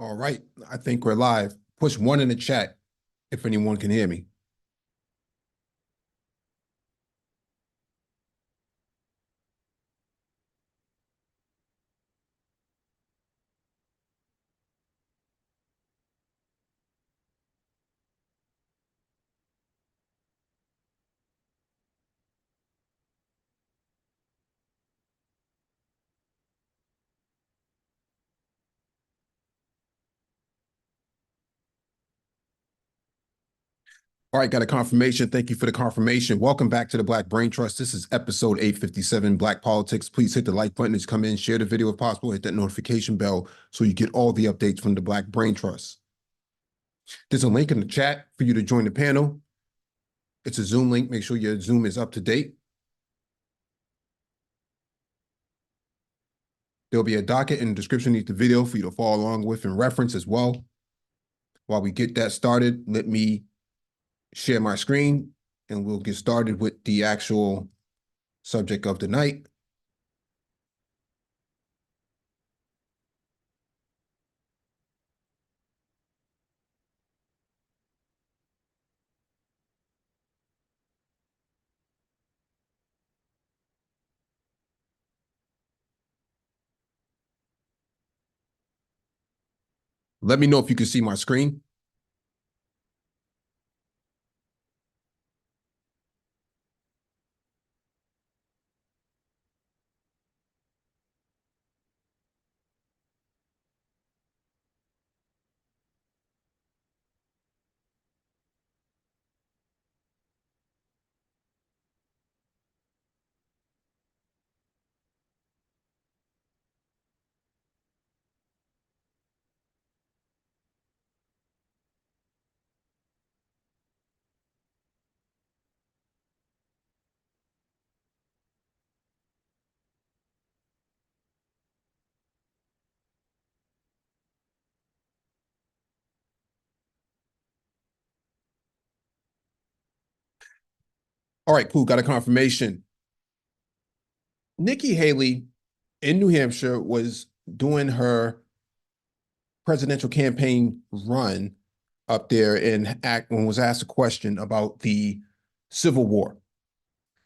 All right, I think we're live. Push one in the chat if anyone can hear me. All right, got a confirmation. Thank you for the confirmation. Welcome back to the Black Brain Trust. This is episode 857, Black Politics. Please hit the like button as you come in, share the video if possible, hit that notification bell so you get all the updates from the Black Brain Trust. There's a link in the chat for you to join the panel. It's a Zoom link. Make sure your Zoom is up to date. There'll be a docket in the description of the video for you to follow along with and reference as well. While we get that started, let me share my screen and we'll get started with the actual subject of the night. Let me know if you can see my screen. All right, cool. Got a confirmation. Nikki Haley in New Hampshire was doing her presidential campaign run up there and was asked a question about the Civil War.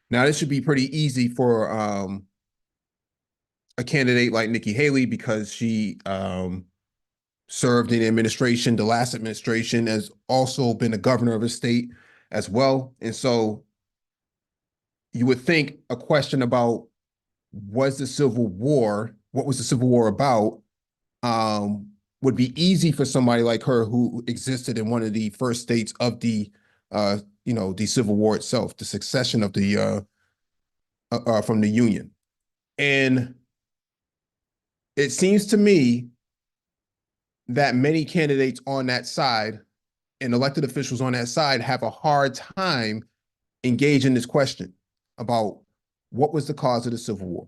Now, this should be pretty easy for a candidate like Nikki Haley because she served in the administration, the last administration, has also been a governor of a state as well. And so you would think a question about what was the Civil War about, would be easy for somebody like her who existed in one of the first states of the the Civil War itself, the succession of the from the Union. And it seems to me that many candidates on that side and elected officials on that side have a hard time engaging this question about what was the cause of the Civil War.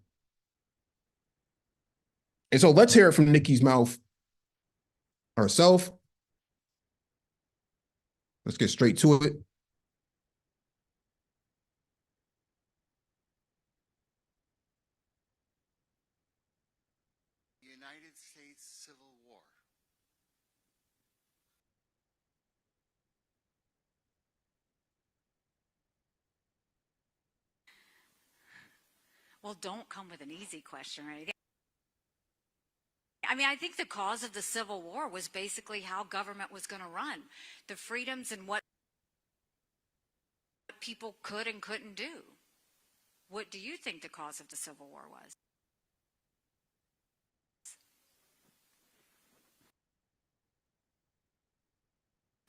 And so let's hear it from Nikki's mouth herself. Let's get straight to it. United States Civil War. Well, don't come with an easy question, right? I mean, I think the cause of the Civil War was basically how government was going to run, the freedoms and what people could and couldn't do. What do you think the cause of the Civil War was?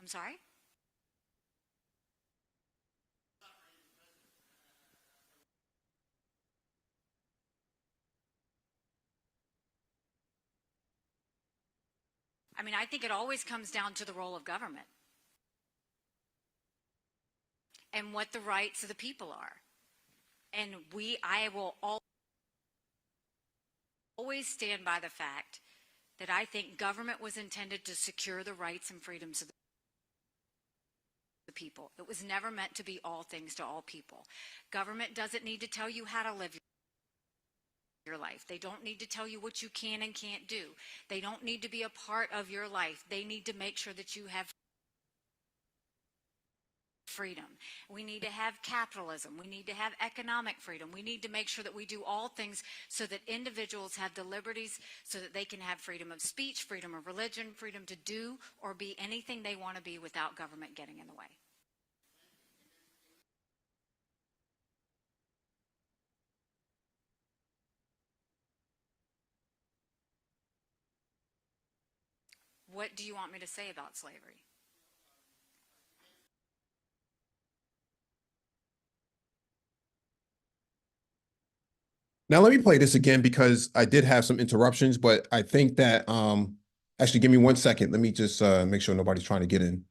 I'm sorry? I mean, I think it always comes down to the role of government and what the rights of the people are. And I will always stand by the fact that I think government was intended to secure the rights and freedoms of the people. It was never meant to be all things to all people. Government doesn't need to tell you how to live your life. They don't need to tell you what you can and can't do. They don't need to be a part of your life. They need to make sure that you have freedom. We need to have capitalism. We need to have economic freedom. We need to make sure that we do all things so that individuals have the liberties so that they can have freedom of speech, freedom of religion, freedom to do or be anything they want to be without government getting in the way. What do you want me to say about slavery? Now let me play this again because I did have some interruptions, but I think that actually give me 1 second. Let me just make sure nobody's trying to get in.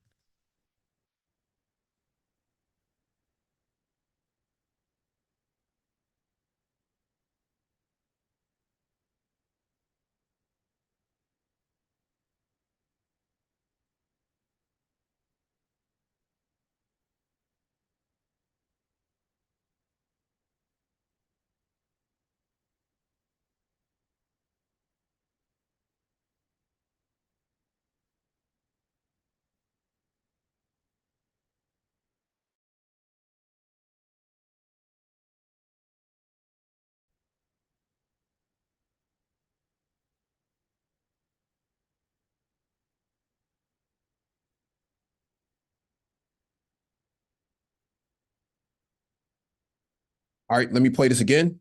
All right, let me play this again.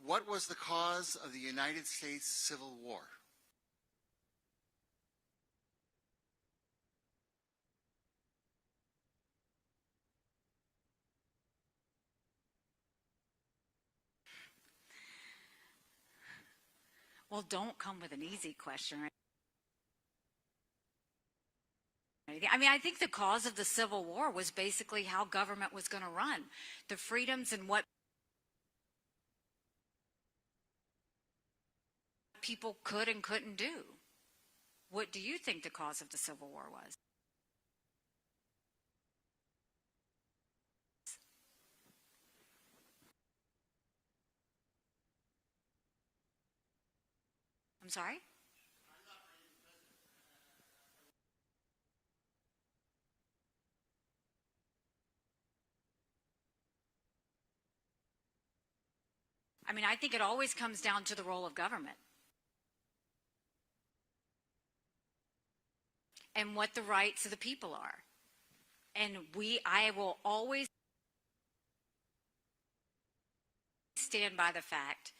What was the cause of the United States Civil War? Well, don't come with an easy question, right? I mean, I think the cause of the Civil War was basically how government was going to run, the freedoms and what people could and couldn't do. What do you think the cause of the Civil War was? I'm sorry? I mean, I think it always comes down to the role of government and what the rights of the people are. And I will always stand by the fact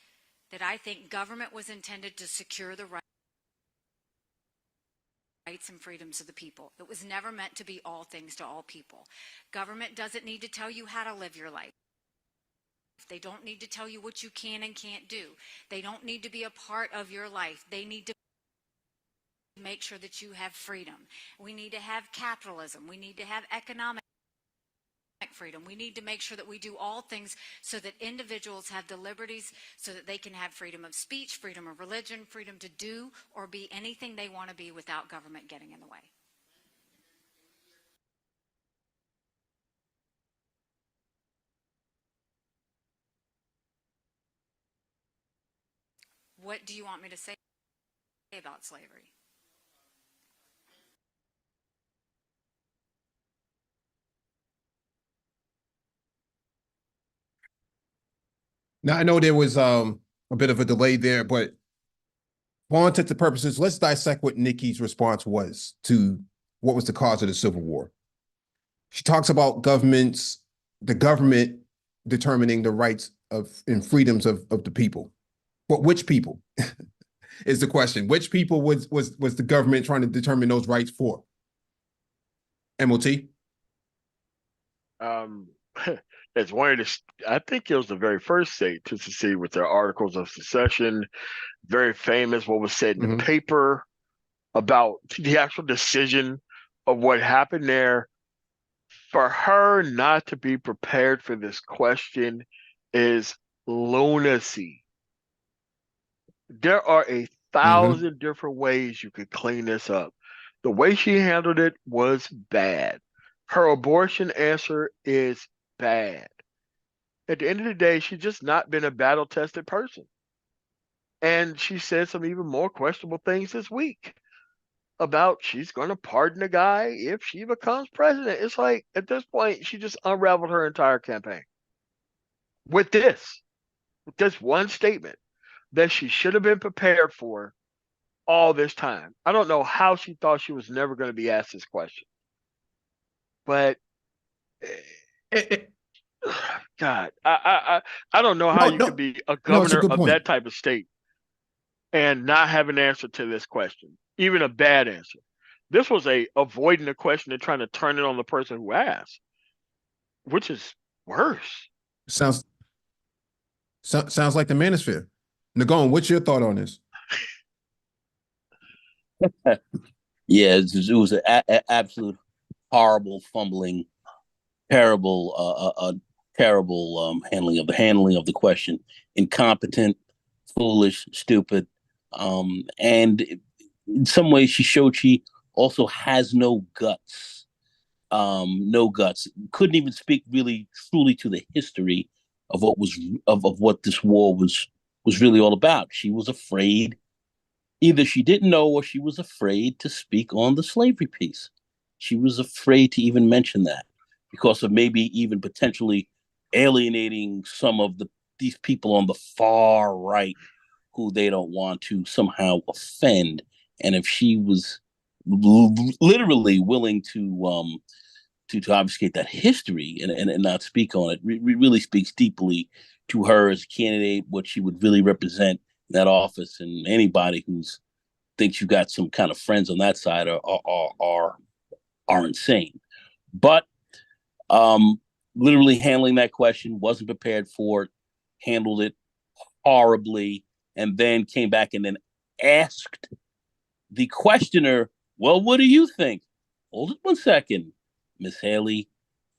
that I think government was intended to secure the rights and freedoms of the people. It was never meant to be all things to all people. Government doesn't need to tell you how to live your life. They don't need to tell you what you can and can't do. They don't need to be a part of your life. They need to make sure that you have freedom. We need to have capitalism. We need to have economic freedom. We need to make sure that we do all things so that individuals have the liberties so that they can have freedom of speech, freedom of religion, freedom to do or be anything they want to be without government getting in the way. What do you want me to say about slavery? Now I know there was a bit of a delay there, but for all intents and purposes, let's dissect what Nikki's response was to what was the cause of the Civil War. She talks about the government determining the rights of and freedoms of the people. But which people is the question? Which people was the government trying to determine those rights for? MOT? Um, it's one of the, I think it was the very first state to secede with their articles of secession. Very famous, what was said in the paper about the actual decision of what happened there. For her not to be prepared for this question is lunacy. There are 1,000 different ways you could clean this up. The way she handled it was bad. Her abortion answer is bad. At the end of the day, she's just not been a battle tested person. And she said some even more questionable things this week about she's going to pardon a guy if she becomes president. It's like at this point, she just unraveled her entire campaign with this one statement that she should have been prepared for all this time. I don't know how she thought she was never going to be asked this question, but God, I don't know how No, you could no, be a no, it's a governor good of point. that type of state and not have an answer to this question, even a bad answer. This was a avoiding the question and trying to turn it on the person who asked, which is worse. Sounds sounds like the manosphere. Nagon, what's your thought on this? Yeah, it was an absolute horrible fumbling, terrible handling of the question. Incompetent, foolish, stupid, and in some ways she showed she also has no guts. No guts. Couldn't even speak really truly to the history of what was of what this war was really all about. She was afraid. Either she didn't know or she was afraid to speak on the slavery piece. She was afraid to even mention that because of maybe even potentially alienating some of these people on the far right who they don't want to somehow offend. And if she was literally willing to obfuscate that history and not speak on it, really speaks deeply to her as a candidate, what she would really represent in that office, and anybody who's thinks you got some kind of friends on that side are insane. But literally handling that question, wasn't prepared for it, handled it horribly, and then came back and then asked the questioner, well, what do you think? Hold it 1 second, Miss Haley,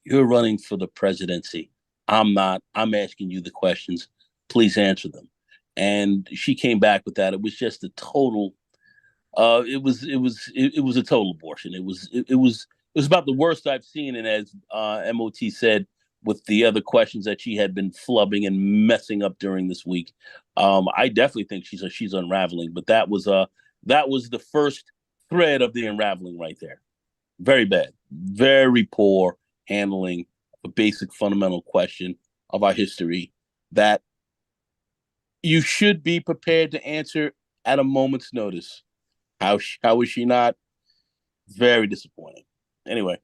you're running for the presidency. I'm not. I'm asking you the questions. Please answer them. And she came back with that. It was just a total. It was a total abortion. It was about the worst I've seen. And as MOT said, with the other questions that she had been flubbing and messing up during this week, I definitely think she's unraveling. But that was the first thread of the unraveling right there. Very bad, very poor handling a basic fundamental question of our history that you should be prepared to answer at a moment's notice. How is she not? Very disappointing. Anyway.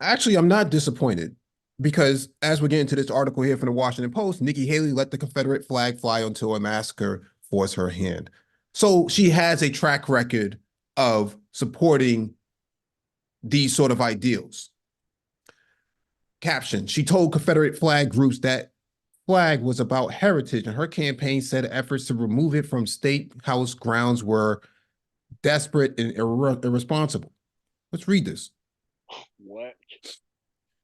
Actually, I'm not disappointed because as we get into this article here from the Washington Post, Nikki Haley let the Confederate flag fly until a massacre forced her hand. So she has a track record of supporting these sort of ideals. Caption, she told Confederate flag groups that flag was about heritage, and her campaign said efforts to remove it from state house grounds were desperate and irresponsible. Let's read this. What?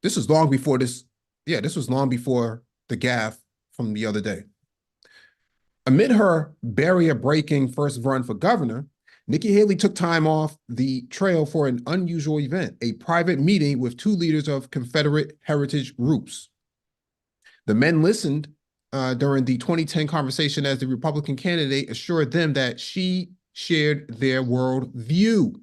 This was long before this. Yeah, this was long before the gaffe from the other day. Amid her barrier-breaking first run for governor, Nikki Haley took time off the trail for an unusual event, a private meeting with two leaders of Confederate heritage groups. The men listened during the 2010 conversation as the Republican candidate assured them that she shared their worldview.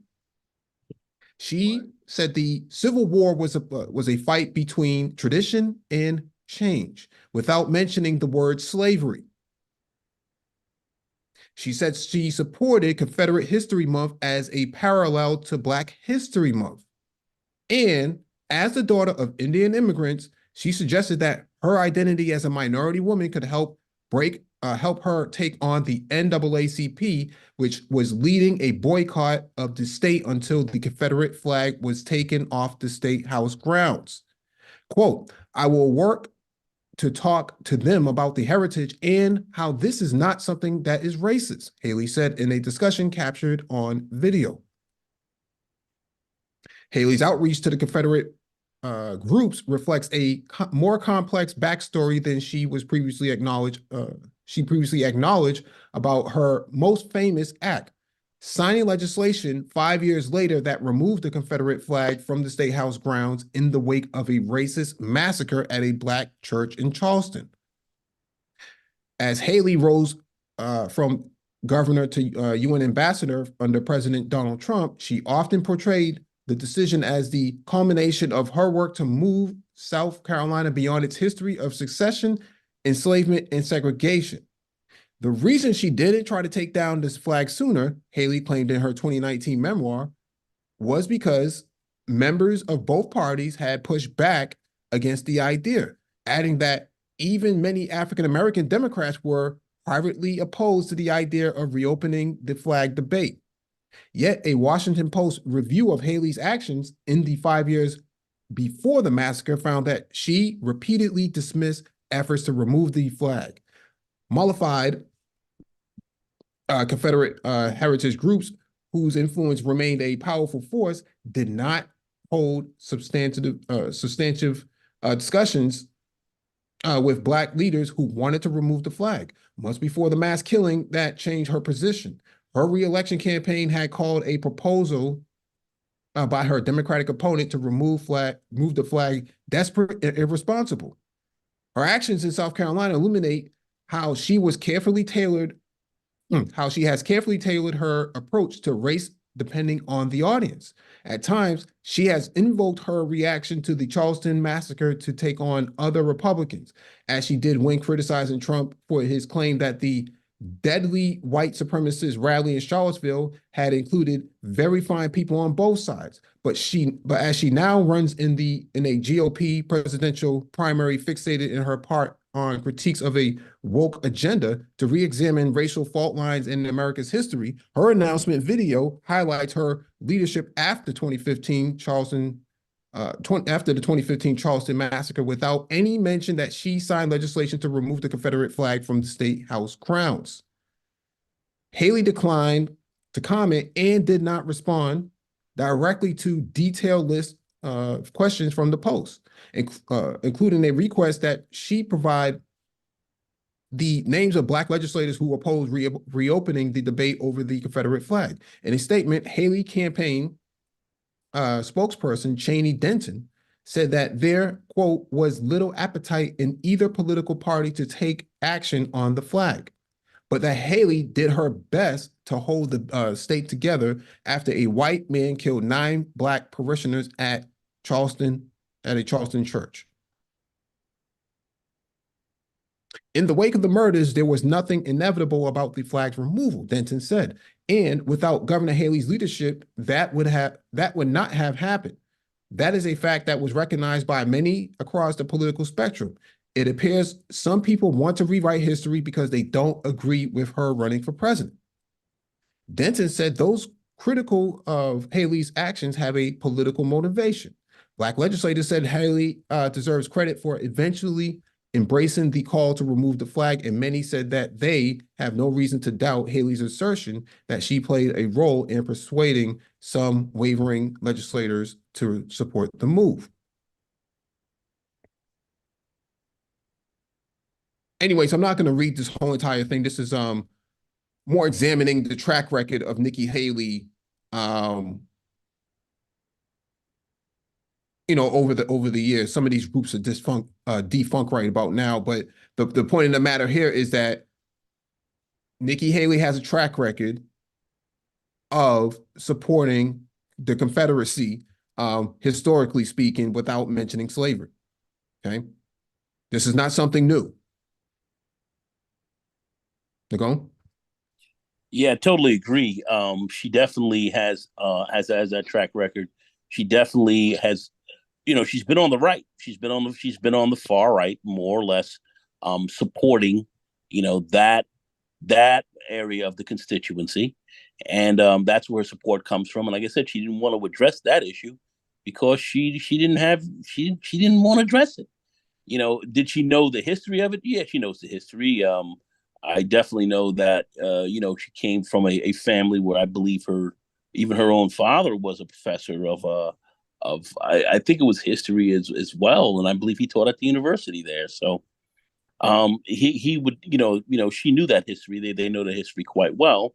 She said the Civil War was a fight between tradition and change, without mentioning the word slavery. She said she supported Confederate History Month as a parallel to Black History Month. And as the daughter of Indian immigrants, she suggested that her identity as a minority woman could help her take on the NAACP, which was leading a boycott of the state until the Confederate flag was taken off the state house grounds. Quote, I will work to talk to them about the heritage and how this is not something that is racist, Haley said in a discussion captured on video. Haley's outreach to the Confederate groups reflects a more complex backstory than she previously acknowledged about her most famous act, signing legislation 5 years later that removed the Confederate flag from the State House grounds in the wake of a racist massacre at a Black church in Charleston. As Haley rose from governor to UN ambassador under President Donald Trump, she often portrayed the decision as the culmination of her work to move South Carolina beyond its history of secession, enslavement, and segregation. The reason she didn't try to take down this flag sooner, Haley claimed in her 2019 memoir, was because members of both parties had pushed back against the idea, adding that even many African-American Democrats were privately opposed to the idea of reopening the flag debate. Yet a Washington Post review of Haley's actions in the 5 years before the massacre found that she repeatedly dismissed efforts to remove the flag. Mollified Confederate heritage groups whose influence remained a powerful force did not hold substantive discussions with Black leaders who wanted to remove the flag. Months before the mass killing, that changed her position. Her re-election campaign had called a proposal by her Democratic opponent to move the flag desperate and irresponsible. Her actions in South Carolina illuminate how she has carefully tailored her approach to race depending on the audience. At times, she has invoked her reaction to the Charleston massacre to take on other Republicans, as she did when criticizing Trump for his claim that the deadly white supremacist rally in Charlottesville had included very fine people on both sides. But as she now runs in a GOP presidential primary fixated in her part on critiques of a woke agenda to re-examine racial fault lines in America's history, her announcement video highlights her leadership after the 2015 Charleston massacre without any mention that she signed legislation to remove the Confederate flag from the State House grounds. Haley declined to comment and did not respond directly to detailed list of questions from the Post, including a request that she provide the names of Black legislators who opposed reopening the debate over the Confederate flag. In a statement, Haley campaign spokesperson Cheney Denton said that there, quote, was little appetite in either political party to take action on the flag, but that Haley did her best to hold the state together after a white man killed 9 Black parishioners at a Charleston church. In the wake of the murders, there was nothing inevitable about the flag's removal, Denton said. And without Governor Haley's leadership, that would not have happened. That is a fact that was recognized by many across the political spectrum. It appears some people want to rewrite history because they don't agree with her running for president. Denton said those critical of Haley's actions have a political motivation. Black legislators said Haley deserves credit for eventually embracing the call to remove the flag, and many said that they have no reason to doubt Haley's assertion that she played a role in persuading some wavering legislators to support the move. Anyways, I'm not going to read this whole entire thing. This is more examining the track record of Nikki Haley, over the years. Some of these groups are defunct right about now, but the point of the matter here is that Nikki Haley has a track record of supporting the Confederacy, historically speaking, without mentioning slavery. Okay, this is not something new. Nicole? Yeah, totally agree. She definitely has that track record. She definitely has. She's been on the right. She's been on the far right, more or less, supporting, that area of the constituency, and that's where support comes from. And like I said, she didn't want to address that issue because she didn't want to address it. Did she know the history of it? Yeah, she knows the history. I definitely know that she came from a family where I believe even her own father was a professor of I think it was history as well, and I believe he taught at the university there. So he would she knew that history. They know the history quite well.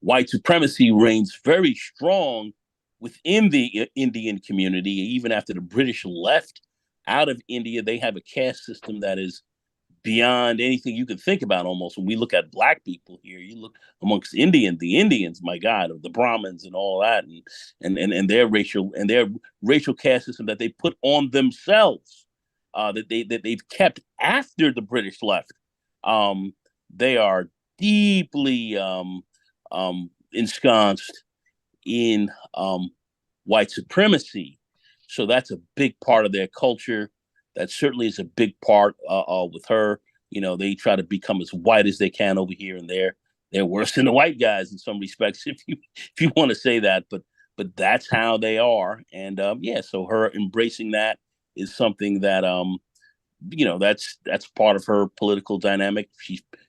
white supremacy reigns very strong within the Indian community. Even after the British left out of India, they have a caste system that is beyond anything you could think about. Almost when we look at black people here, you look amongst the Indians, my God, of the Brahmins and all that, and their racial caste system that they put on themselves, that they've kept after the British left. They are deeply ensconced in white supremacy. So that's a big part of their culture. That certainly is a big part with her. They try to become as white as they can over here, and they're worse than the white guys in some respects, if you want to say that. But that's how they are, and so her embracing that is something that that's part of her political dynamic.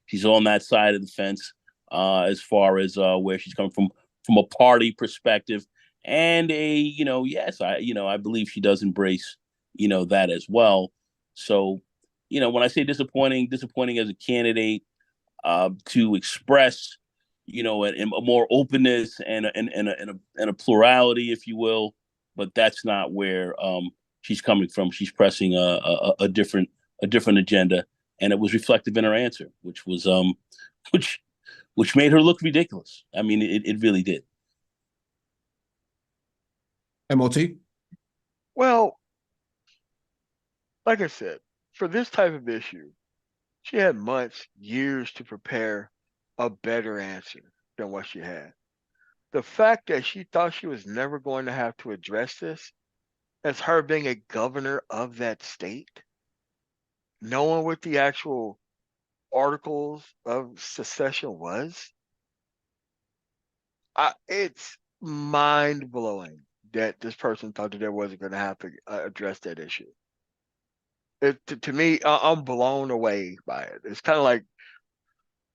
She's on that side of the fence as far as where she's coming from a party perspective, and I believe she does embrace that as well. So, when I say disappointing as a candidate, to express, a more openness and a plurality, if you will, but that's not where she's coming from. She's pressing a different agenda, and it was reflective in her answer, which was which made her look ridiculous. I mean, it really did. MOT? Well, like I said, for this type of issue, she had months, years to prepare a better answer than what she had. The fact that she thought she was never going to have to address this, as her being a governor of that state, knowing what the actual articles of secession was, it's mind-blowing that this person thought that they wasn't going to have to address that issue. To me, I'm blown away by it. It's kind of like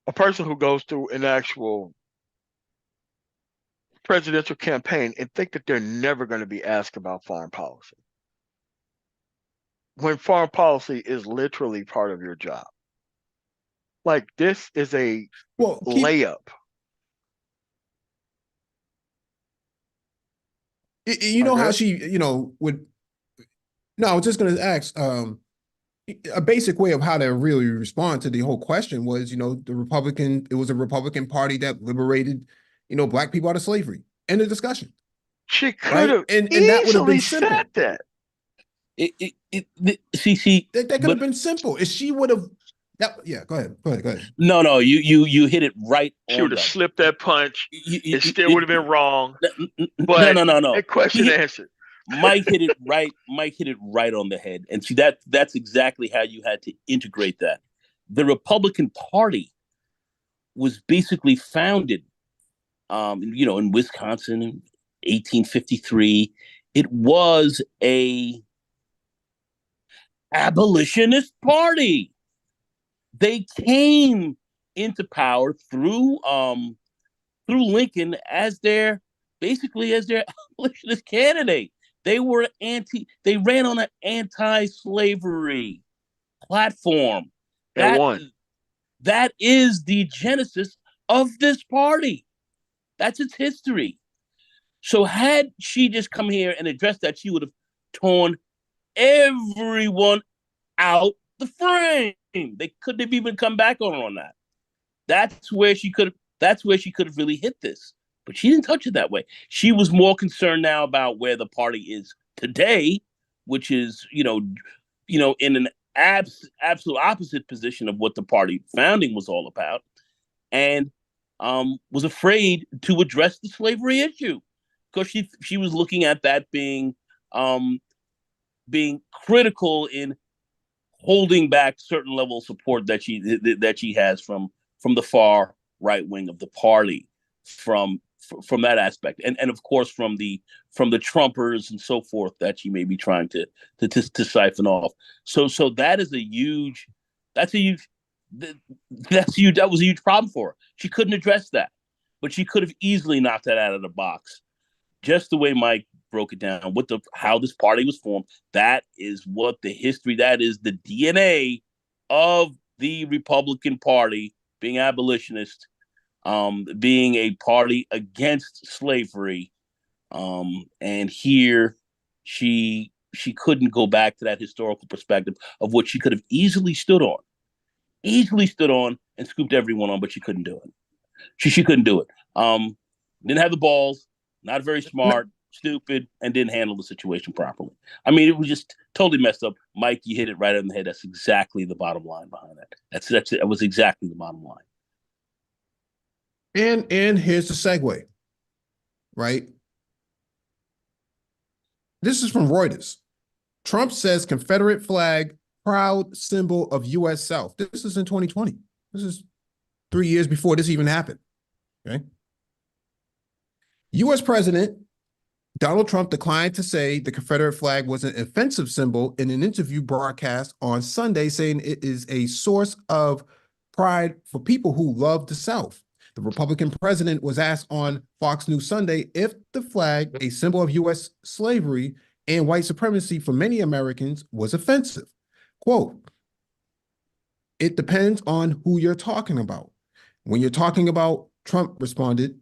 a person who goes through an actual presidential campaign and think that they're never going to be asked about foreign policy, when foreign policy is literally part of your job. Like, this is a layup. You know how she, would. No, I was just going to ask. A basic way of how to really respond to the whole question was, it was a Republican Party that liberated, black people out of slavery. End of discussion. She could have and that would have been simple. Said that. That could have been simple. If she would have, go ahead. No, you hit it right. She would have slipped that punch. It still would have been wrong. But no. The question answered. Mike hit it right on the head. And see, that's exactly how you had to integrate that. The Republican Party was basically founded, in Wisconsin in 1853. It was a abolitionist party. They came into power through Lincoln as their abolitionist candidate. They ran on an anti-slavery platform. They won. That is the genesis of this party. That's its history. So had she just come here and addressed that, she would have torn everyone out the frame. They couldn't have even come back on that. That's where she could have really hit this. But she didn't touch it that way. She was more concerned now about where the party is today, which is, in an absolute opposite position of what the party founding was all about, and was afraid to address the slavery issue because she was looking at that being critical in holding back certain level of support that she has from the far right wing of the party, from that aspect, and of course from the Trumpers and so forth that she may be trying to siphon off. So that was a huge problem for her. She couldn't address that, but she could have easily knocked that out of the box, just the way Mike broke it down with how this party was formed. That is what the history. That is the DNA of the Republican Party, being abolitionist. being a party against slavery. And here she couldn't go back to that historical perspective of what she could have easily stood on and scooped everyone on, but she couldn't do it. She couldn't do it. Didn't have the balls, not very smart, stupid, and didn't handle the situation properly. I mean, it was just totally messed up. Mike, you hit it right on the head. That's exactly the bottom line behind that. That was exactly the bottom line. And here's the segue, right? This is from Reuters. Trump says Confederate flag, proud symbol of U.S. South. This is in 2020. This is 3 years before this even happened. Okay. U.S. President Donald Trump declined to say the Confederate flag was an offensive symbol in an interview broadcast on Sunday, saying it is a source of pride for people who love the South. The Republican president was asked on Fox News Sunday if the flag, a symbol of U.S. slavery and white supremacy for many Americans, was offensive. Quote, "It depends on who you're talking about. When you're talking about," Trump responded,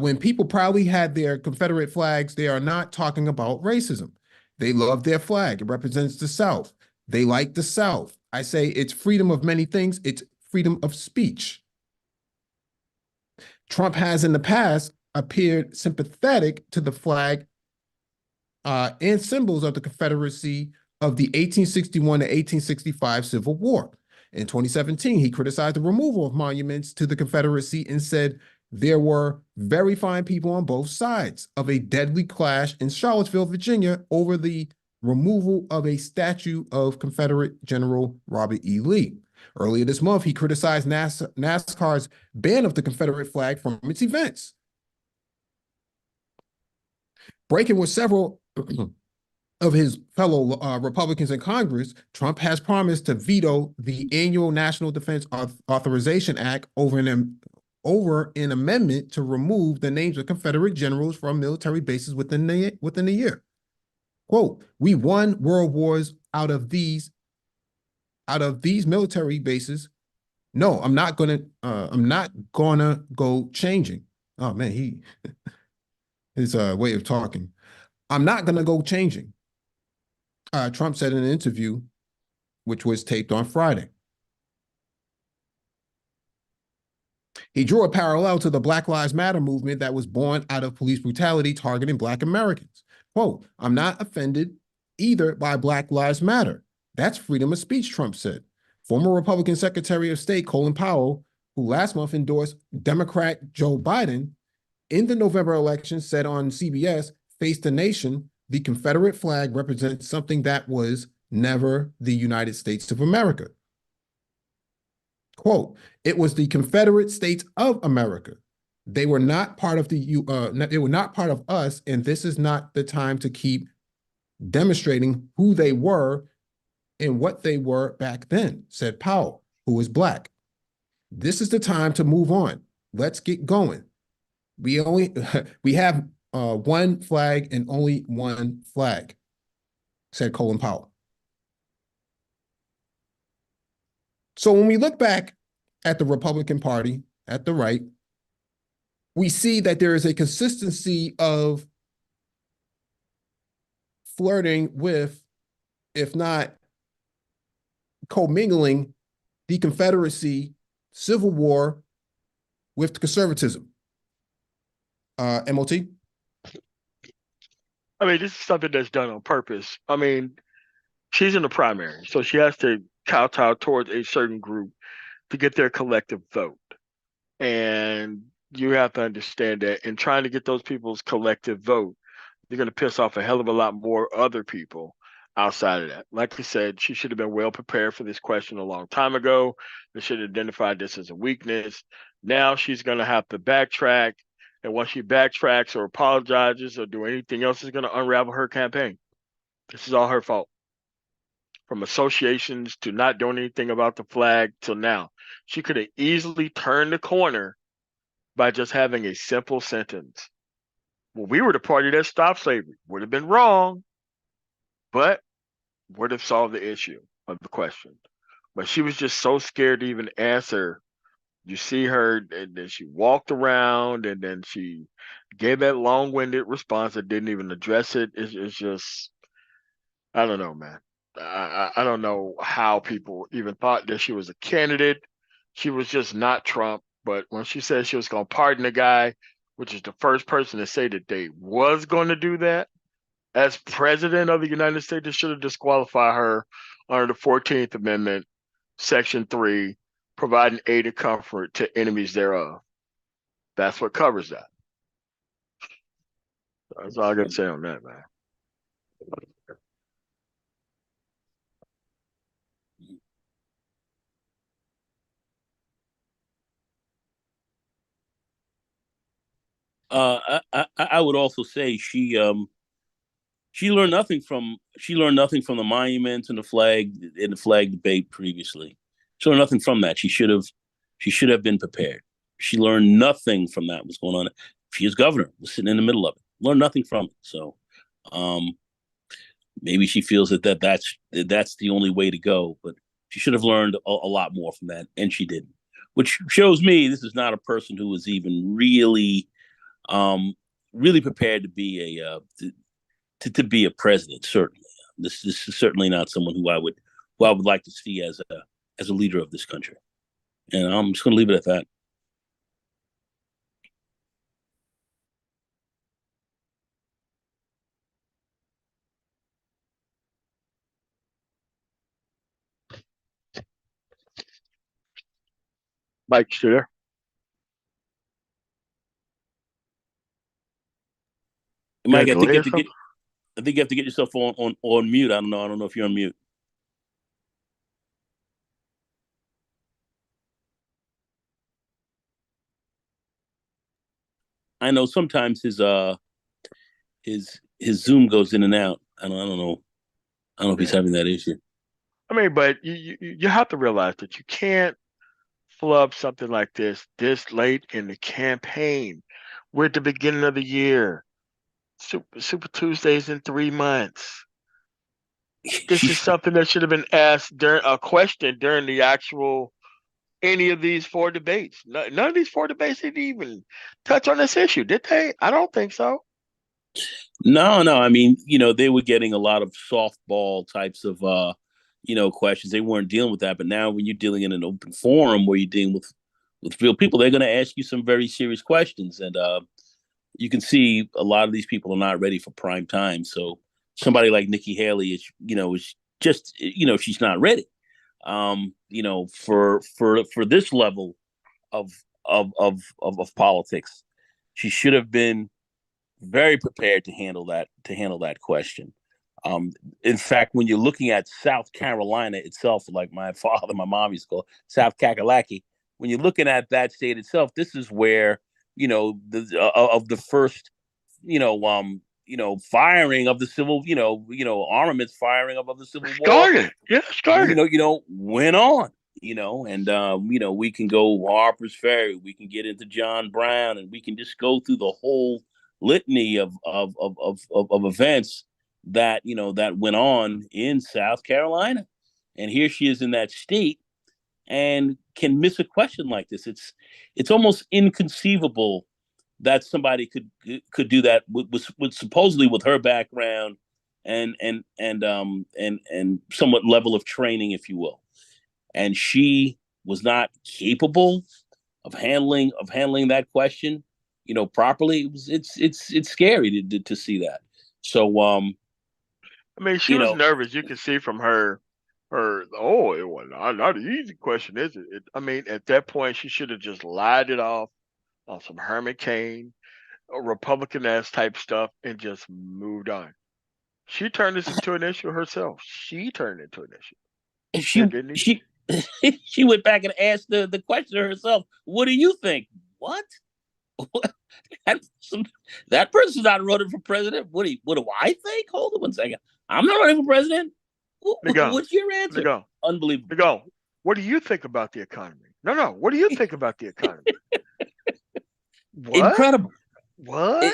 "when people proudly had their Confederate flags, they are not talking about racism. They love their flag. It represents the South. They like the South. I say it's freedom of many things. It's freedom of speech." Trump has in the past appeared sympathetic to the flag and symbols of the Confederacy of the 1861 to 1865 Civil War. In 2017, he criticized the removal of monuments to the Confederacy and said there were very fine people on both sides of a deadly clash in Charlottesville, Virginia, over the removal of a statue of Confederate General Robert E. Lee. Earlier this month, he criticized NASCAR's ban of the Confederate flag from its events. Breaking with several of his fellow Republicans in Congress, Trump has promised to veto the annual National Defense Authorization Act over an amendment to remove the names of Confederate generals from military bases within a year. Quote, "We won world wars out of these military bases. No, I'm not gonna go changing." Oh man, his way of talking. "I'm not gonna go changing," Trump said in an interview, which was taped on Friday. He drew a parallel to the Black Lives Matter movement that was born out of police brutality targeting Black Americans. Quote, "I'm not offended either by Black Lives Matter. That's freedom of speech," Trump said. Former Republican Secretary of State Colin Powell, who last month endorsed Democrat Joe Biden in the November election, said on CBS, "Face the Nation, the Confederate flag represents something that was never the United States of America." Quote, "It was the Confederate States of America. They were not part of they were not part of us, and this is not the time to keep demonstrating who they were and what they were back then," said Powell, who was Black. "This is the time to move on. Let's get going. We have one flag and only one flag," said Colin Powell. So when we look back at the Republican Party at the right, we see that there is a consistency of flirting with, if not commingling, the Confederacy, Civil War with conservatism. MOT? I mean, this is something that's done on purpose. I mean, she's in the primary, so she has to kowtow towards a certain group to get their collective vote. And you have to understand that in trying to get those people's collective vote, you're going to piss off a hell of a lot more other people outside of that. Like I said, she should have been well prepared for this question a long time ago. They should have identified this as a weakness. Now she's going to have to backtrack. And once she backtracks or apologizes or do anything else, it's going to unravel her campaign. This is all her fault. From associations to not doing anything about the flag till now. She could have easily turned the corner by just having a simple sentence. Well, we were the party that stopped slavery. Would have been wrong, but would have solved the issue of the question. But she was just so scared to even answer You see her, and then she walked around, and then she gave that long-winded response that didn't even address it. It's just, I don't know, man. I don't know how people even thought that she was a candidate. She was just not Trump. But when she said she was going to pardon the guy, which is the first person to say that they was going to do that, as president of the United States, they should have disqualified her under the 14th Amendment, Section 3, providing aid and comfort to enemies thereof. That's what covers that. That's all I got to say on that, man. I would also say she learned nothing from the monuments and the flag debate previously. She learned nothing from that. She should have been prepared. She learned nothing from that. What's going on? She is governor, was sitting in the middle of it. Learned nothing from it. So maybe she feels that's the only way to go. But she should have learned a lot more from that, and she didn't. Which shows me this is not a person who was even really prepared to be to be a president. Certainly, this is certainly not someone who I would like to see as a leader of this country. And I'm just going to leave it at that. Mike, you there? Mike, I think you have to get yourself on mute. I don't know if you're on mute. I know sometimes his Zoom goes in and out. I don't know if he's having that issue. I mean, but you have to realize that you can't flub something like this late in the campaign. We're at the beginning of the year. Super Tuesdays in 3 months. This is something that should have been asked during a question during the actual any of these 4 debates. None of these 4 debates didn't even touch on this issue, did they? I don't think so. No. I mean, they were getting a lot of softball types of questions. They weren't dealing with that. But now when you're dealing in an open forum where you're dealing with real people, they're going to ask you some very serious questions. And you can see a lot of these people are not ready for prime time. So somebody like Nikki Haley is just, she's not ready. For this level of politics, she should have been very prepared to handle that question. In fact, when you're looking at South Carolina itself, like my mom used to call South Kakalaki, when you're looking at that state itself, this is where the first firing of the civil armaments firing of the Civil War started. Went on. And we can go Harper's Ferry, we can get into John Brown, and we can just go through the whole litany of events that that went on in South Carolina. And here she is in that state and can miss a question like this. It's almost inconceivable that somebody could do that with supposedly with her background and somewhat level of training, if you will. And she was not capable of handling that question, properly. It's scary to see that. So I mean, she was nervous. You can see from her it was not an easy question, is it? I mean, at that point, she should have just lied it off on some Herman Cain, Republican-ass type stuff, and just moved on. She turned this into an issue herself. She turned it into an issue. She went back and asked the question herself. What do you think? What? That person's not running for president. What do I think? Hold on one second. I'm not running for president. What's your answer? Unbelievable. What do you think about the economy? No. What do you think about the economy? What? Incredible. What?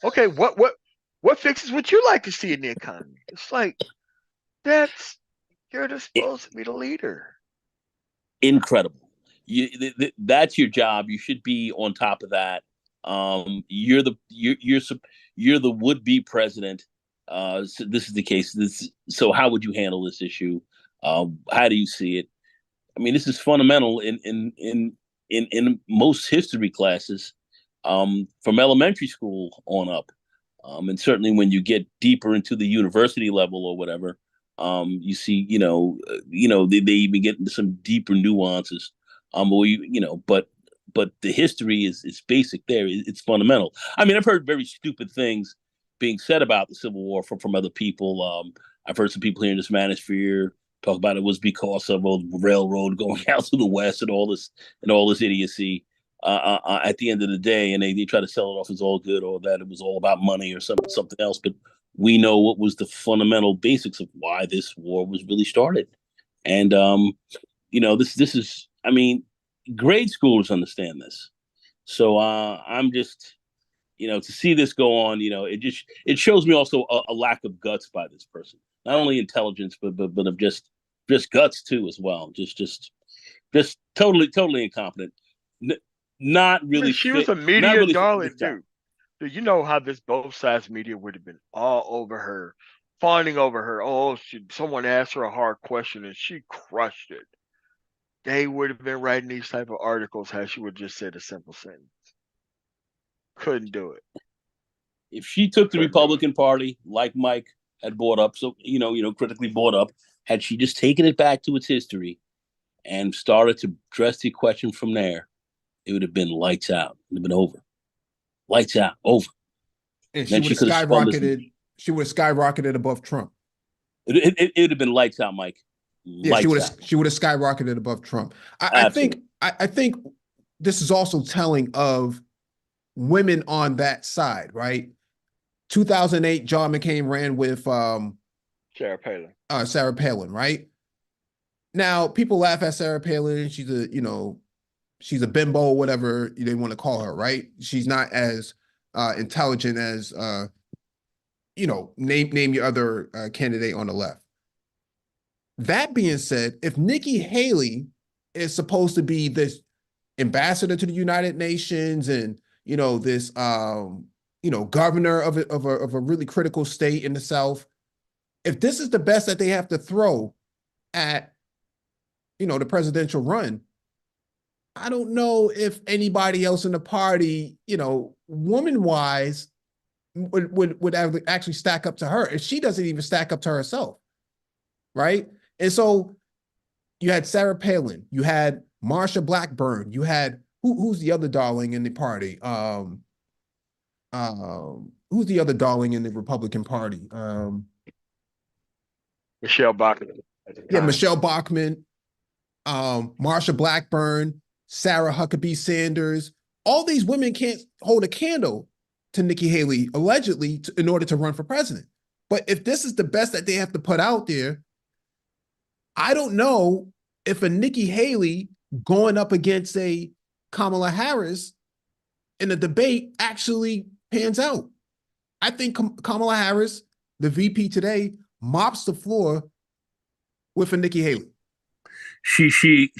Okay. What fixes would you like to see in the economy? It's like you're supposed to be the leader. Incredible. That's your job. You should be on top of that. You're the would be president. So this is the case. So how would you handle this issue? How do you see it? I mean, this is fundamental in most history classes, from elementary school on up, and certainly when you get deeper into the university level or whatever, you see, they even get into some deeper nuances. But the history is basic there. It's fundamental. I mean, I've heard very stupid things being said about the Civil War from other people. I've heard some people here in this manosphere talk about it was because of a railroad going out to the west and all this idiocy. At the end of the day, and they try to sell it off as all good, or that it was all about money or something else. But we know what was the fundamental basics of why this war was really started. And this is, I mean, grade schoolers understand this. So I'm just, to see this go on, it shows me also a lack of guts by this person. Not only intelligence, but of just guts too as well. Just totally incompetent. Not really. I mean, she was a media really darling too. You know how this both sides media would have been all over her, fawning over her. Oh, someone asked her a hard question and she crushed it. They would have been writing these type of articles had she would just said a simple sentence. Couldn't do it. If she took the Republican Party, like Mike had brought up, so critically brought up, had she just taken it back to its history and started to address the question from there, it would have been lights out. It would have been over. Lights out, over. And she would have skyrocketed. She would have skyrocketed above Trump. It would have been lights out, Mike. Yeah, she would have skyrocketed above Trump. I think this is also telling of women on that side, right? 2008, John McCain ran with Sarah Palin. Sarah Palin, right? Now people laugh at Sarah Palin. She's a bimbo, whatever they want to call her, right? She's not as intelligent as name your other candidate on the left. That being said, if Nikki Haley is supposed to be this ambassador to the United Nations and this governor of a really critical state in the South, if this is the best that they have to throw at the presidential run, I don't know if anybody else in the party, woman-wise, would actually stack up to her. If she doesn't even stack up to herself, right? And so you had Sarah Palin, you had Marsha Blackburn, you had who's the other darling in the party? Who's the other darling in the Republican Party? Michelle Bachmann. Yeah, Michelle Bachmann, Marsha Blackburn, Sarah Huckabee Sanders. All these women can't hold a candle to Nikki Haley, allegedly, in order to run for president. But if this is the best that they have to put out there, I don't know if a Nikki Haley going up against a Kamala Harris in a debate actually pans out. I think Kamala Harris, the VP today, mops the floor with a Nikki Haley. She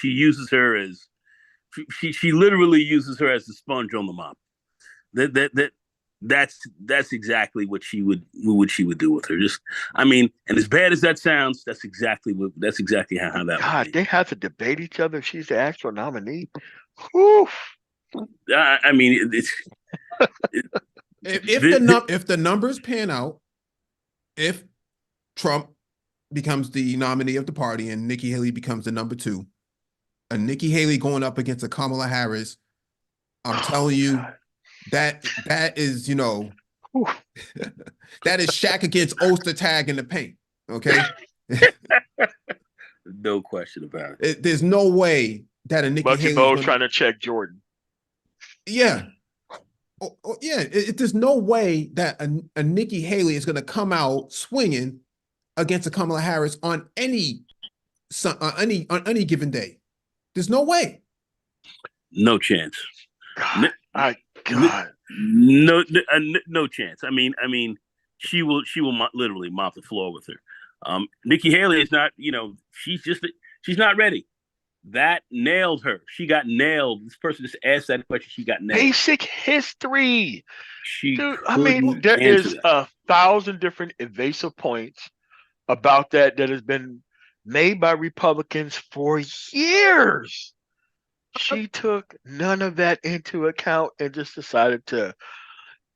uses her as she literally uses her as the sponge on the mop. That's exactly what she would do with her. Just, I mean, and as bad as that sounds, that's exactly how that. God, they have to debate each other. She's the actual nominee. Whew. I mean, it's if the numbers pan out, if Trump becomes the nominee of the party and Nikki Haley becomes the number two, a Nikki Haley going up against a Kamala Harris, I'm telling you, God. that is, that is Shaq against Ostertag in the paint. Okay. No question about it. There's no way that a Nikki Haley Bucky trying to check Jordan. Yeah. Yeah. There's no way that a Nikki Haley is going to come out swinging against a Kamala Harris on any given day. There's no way. No chance. God. No chance. I mean, she will literally mop the floor with her. Nikki Haley is not. She's not ready. That nailed her. She got nailed. This person just asked that question. She got nailed. Basic history. She Dude, I mean, couldn't there answer is that. 1,000 different evasive points about that has been made by Republicans for years. She took none of that into account and just decided to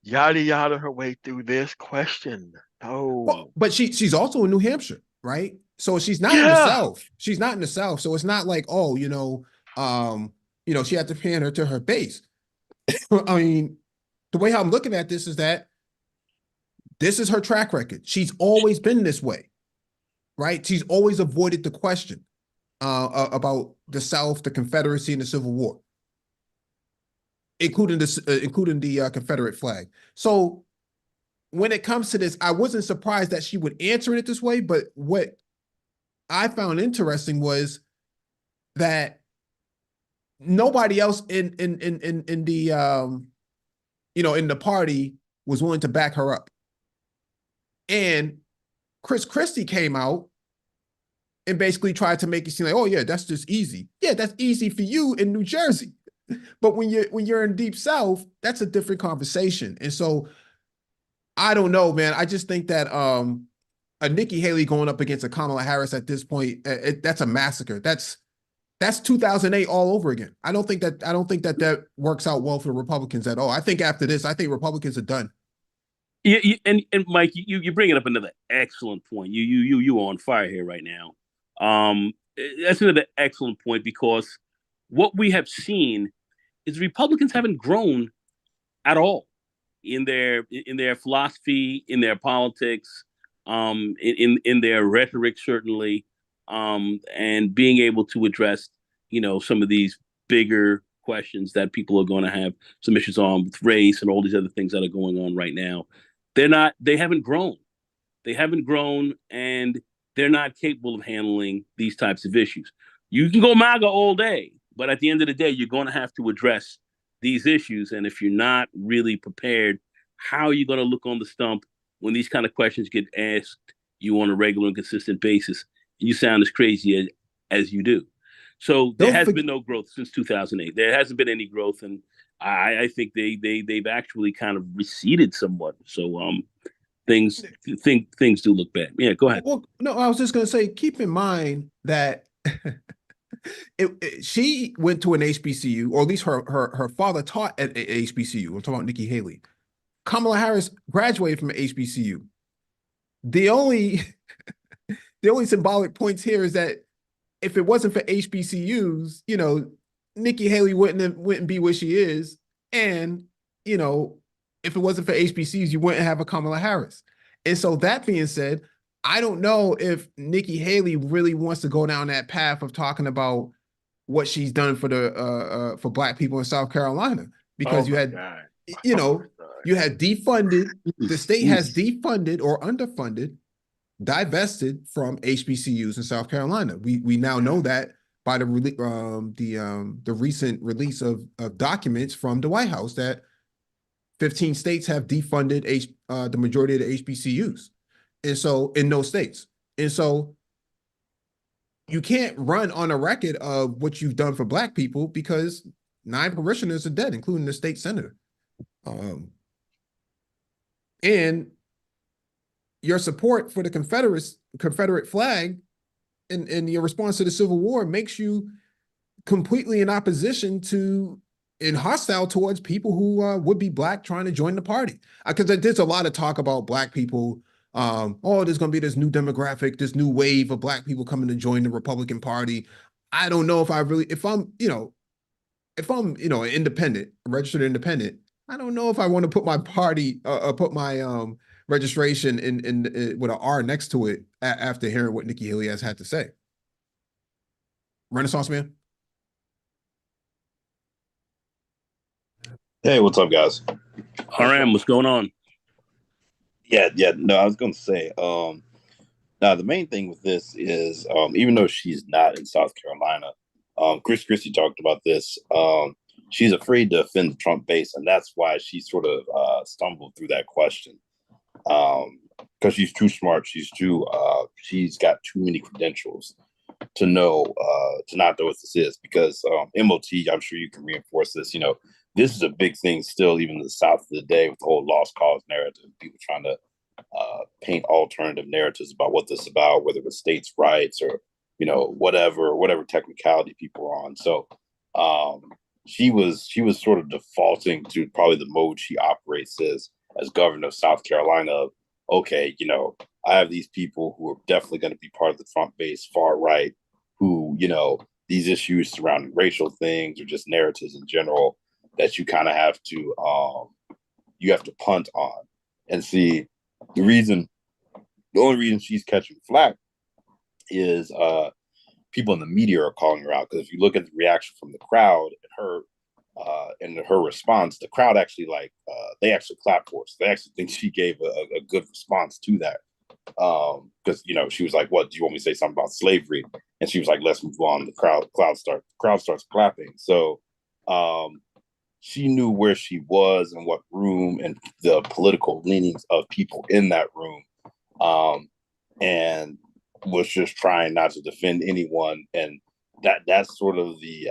yada yada her way through this question. Well, No. but she's also in New Hampshire, right? So she's not in the Yeah. South. She's not in the South. So it's not like, oh, she had to pander to her base. I mean, the way I'm looking at this is that this is her track record. She's always been this way, right? She's always avoided the question about the South, the Confederacy, and the Civil War, including the Confederate flag. So when it comes to this, I wasn't surprised that she would answer it this way. But what I found interesting was that nobody else in the in the party was willing to back her up. And Chris Christie came out and basically tried to make it seem like, oh yeah, that's just easy. Yeah, that's easy for you in New Jersey. But when you're in Deep South, that's a different conversation. And so I don't know, man. I just think that a Nikki Haley going up against a Kamala Harris at this point, that's a massacre. That's 2008 all over again. I don't think that works out well for the Republicans at all. I think after this, I think Republicans are done. Yeah, and Mike, you bringing up another excellent point. You on fire here right now. That's another excellent point because what we have seen is Republicans haven't grown at all in their philosophy, in their politics, in their rhetoric, certainly, and being able to address, some of these bigger questions that people are going to have some issues on with race and all these other things that are going on right now. They haven't grown. They haven't grown, and they're not capable of handling these types of issues. You can go MAGA all day, but at the end of the day, you're going to have to address these issues. And if you're not really prepared, how are you going to look on the stump when these kind of questions get asked you on a regular and consistent basis? And you sound as crazy as you do. So there has been no growth since 2008. There hasn't been any growth, and I think they've actually kind of receded somewhat. So things do look bad. Yeah, go ahead. Well, no, I was just going to say, keep in mind that she went to an HBCU, or at least her father taught at a HBCU. I'm talking about Nikki Haley. Kamala Harris graduated from an HBCU. The only symbolic points here is that if it wasn't for HBCUs, Nikki Haley wouldn't be where she is, and if it wasn't for HBCUs, you wouldn't have a Kamala Harris. And so that being said, I don't know if Nikki Haley really wants to go down that path of talking about what she's done for the for Black people in South Carolina, because you had defunded, the state has defunded or underfunded, divested from HBCUs in South Carolina. We now know that by the recent release of documents from the White House that 15 states have defunded the majority of the HBCUs, and so in those states, and so you can't run on a record of what you've done for Black people because 9 parishioners are dead, including the state senator, and your support for the Confederate flag and your response to the Civil War makes you completely in opposition to and hostile towards people who would be Black trying to join the party. Because there's a lot of talk about Black people. There's going to be this new demographic, this new wave of Black people coming to join the Republican Party. I don't know if I'm an independent, a registered independent, I don't know if I want to put my party, put my registration in with an R next to it after hearing what Nikki Haley has had to say. Renaissance man. Hey, what's up, guys? RM, what's going on? Yeah. No, I was going to say, now the main thing with this is, even though she's not in South Carolina, Chris Christie talked about this. She's afraid to offend the Trump base, and that's why she sort of stumbled through that question. Because she's too smart, she's got too many credentials to know to not know what this is, because MOT, I'm sure you can reinforce this. This is a big thing still, even in the South of the day, with the whole lost cause narrative. People trying to paint alternative narratives about what this is about, whether it's states' rights or whatever technicality people are on. So she was sort of defaulting to probably the mode she operates as governor of South Carolina. Of, okay, I have these people who are definitely going to be part of the Trump base, far right, who these issues surrounding racial things or just narratives in general that you kind of have to punt on. And see, the only reason she's catching flack is people in the media are calling her out, because if you look at the reaction from the crowd and her response, the crowd actually they actually clapped for her. So they actually think she gave a good response to that, because she was like, "What do you want me to say something about slavery?" And she was like, "Let's move on." The crowd starts clapping. So she knew where she was and what room and the political leanings of people in that room, and was just trying not to defend anyone. And that's sort of the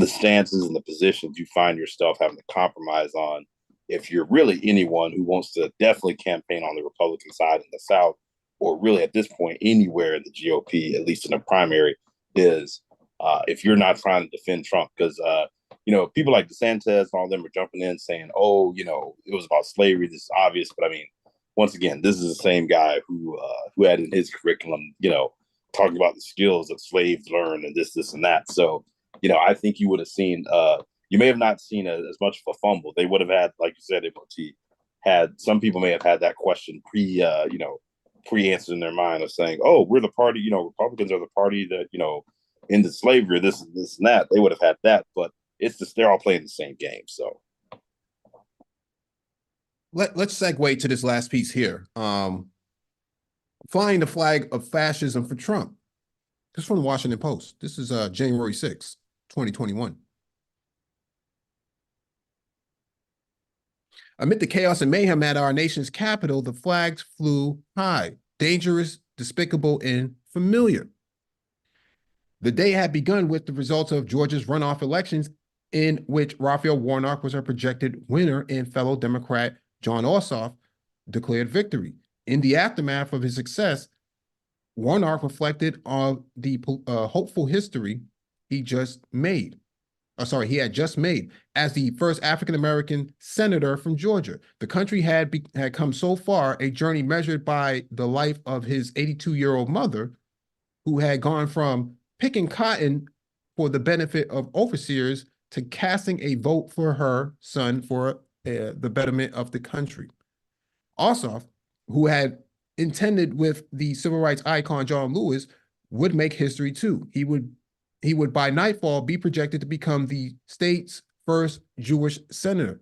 stances and the positions you find yourself having to compromise on if you're really anyone who wants to definitely campaign on the Republican side in the South, or really at this point anywhere in the GOP, at least in a primary, is if you're not trying to defend Trump. Because people like DeSantis and all them are jumping in saying, "Oh, it was about slavery. This is obvious." But I mean, once again, this is the same guy who had in his curriculum, talking about the skills that slaves learn and this and that. So, I think you would have seen. You may have not seen as much of a fumble. They would have had, like you said, some people may have had that question pre-answered in their mind of saying, "Oh, we're the party. Republicans are the party that ended slavery. This and that." They would have had that, but it's just they're all playing the same game. So Let's segue to this last piece here. Flying the flag of fascism for Trump. This is from the Washington Post. This is January 6th, 2021. Amid the chaos and mayhem at our nation's capital, the flags flew high, dangerous, despicable, and familiar. The day had begun with the results of Georgia's runoff elections, in which Raphael Warnock was our projected winner and fellow Democrat Jon Ossoff declared victory. In the aftermath of his success, Warnock reflected on the hopeful history he had just made as the first African-American senator from Georgia. The country had come so far, a journey measured by the life of his 82-year-old mother, who had gone from picking cotton for the benefit of overseers to casting a vote for her son for the betterment of the country. Ossoff, who had intended with the civil rights icon John Lewis, would make history too. He would by nightfall be projected to become the state's first Jewish senator.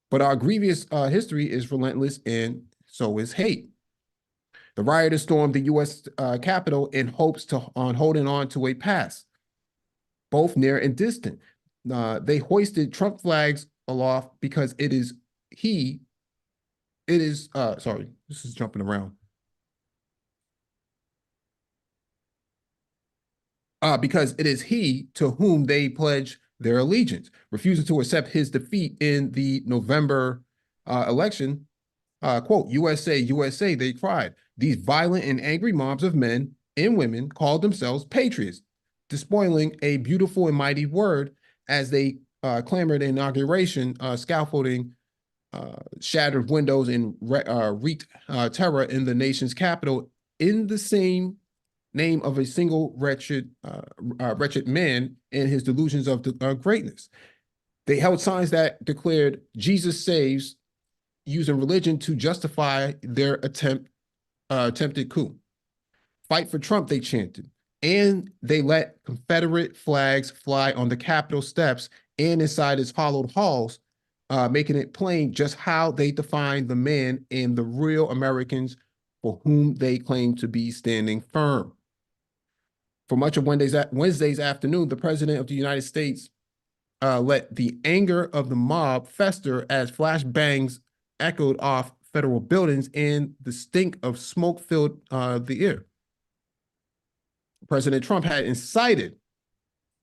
But our grievous history is relentless, and so is hate. The rioters stormed the U.S. Capitol in hopes on holding on to a pass, both near and distant. They hoisted Trump flags aloft because this is jumping around. Because it is he to whom they pledge their allegiance. Refusing to accept his defeat in the November election, quote, "USA, USA," they cried. These violent and angry mobs of men and women called themselves patriots, despoiling a beautiful and mighty word as they clamored inauguration, scaffolding, shattered windows, and wreaked terror in the nation's capital in the same name of a single wretched man and his delusions of greatness. They held signs that declared "Jesus saves," using religion to justify their attempted coup. "Fight for Trump," they chanted, and they let Confederate flags fly on the Capitol steps and inside its hollowed halls, making it plain just how they define the man and the real Americans for whom they claim to be standing firm. For much of Wednesday's afternoon, the President of the United States let the anger of the mob fester as flashbangs echoed off federal buildings, and the stink of smoke filled the air. President Trump had incited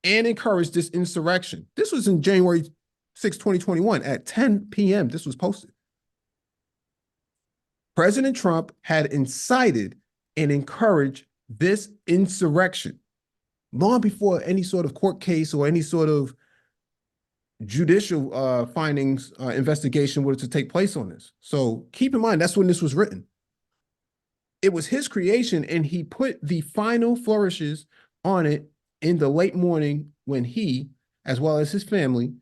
and encouraged this insurrection. This was in January 6, 2021 at 10 p.m. This was posted. President Trump had incited and encouraged this insurrection long before any sort of court case or any sort of judicial findings investigation were to take place on this. So keep in mind, that's when this was written. It was his creation, and he put the final flourishes on it in the late morning when he, as well as his family,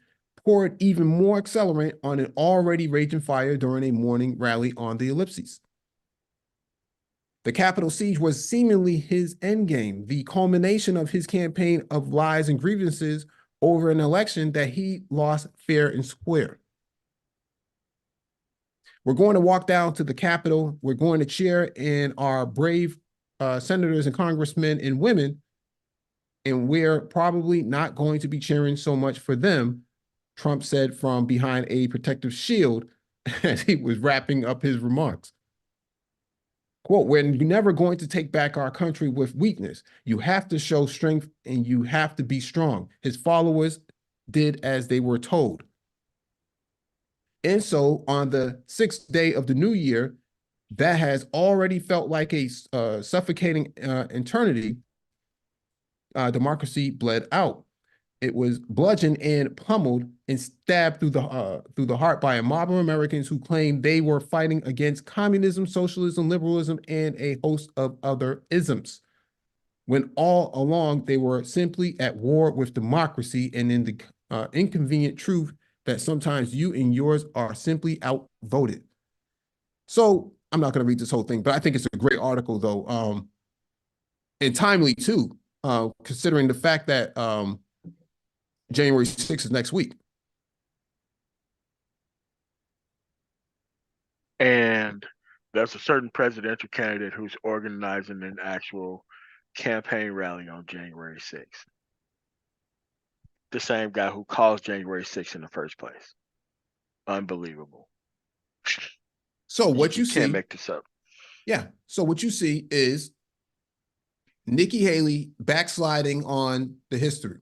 poured even more accelerant on an already raging fire during a morning rally on the ellipses. The Capitol siege was seemingly his endgame, the culmination of his campaign of lies and grievances over an election that he lost fair and square. We're going to walk down to the Capitol. We're going to cheer in our brave senators and congressmen and women, and we're probably not going to be cheering so much for them, Trump said from behind a protective shield as he was wrapping up his remarks. Quote, we're never going to take back our country with weakness. You have to show strength and you have to be strong. His followers did as they were told. And so on the 6th day of the new year, that has already felt like a suffocating eternity. Democracy bled out. It was bludgeoned and pummeled and stabbed through the heart by a mob of Americans who claimed they were fighting against communism, socialism, liberalism, and a host of other isms, when all along they were simply at war with democracy, and in the inconvenient truth that sometimes you and yours are simply outvoted. So I'm not going to read this whole thing, but I think it's a great article, though, and timely too, considering the fact that January 6th is next week. And there's a certain presidential candidate who's organizing an actual campaign rally on January 6th. The same guy who caused January 6th in the first place. Unbelievable. So what you see, can't make this up. Yeah. So what you see is Nikki Haley backsliding on the history.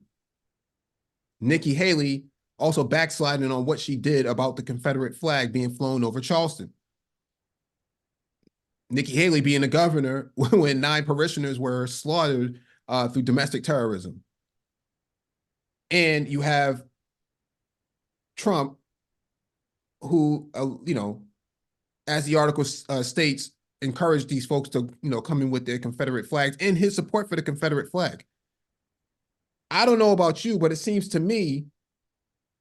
Nikki Haley also backsliding on what she did about the Confederate flag being flown over Charleston. Nikki Haley being the governor when 9 parishioners were slaughtered through domestic terrorism. And you have Trump, who, as the article states, encouraged these folks to, come in with their Confederate flags and his support for the Confederate flag. I don't know about you, but it seems to me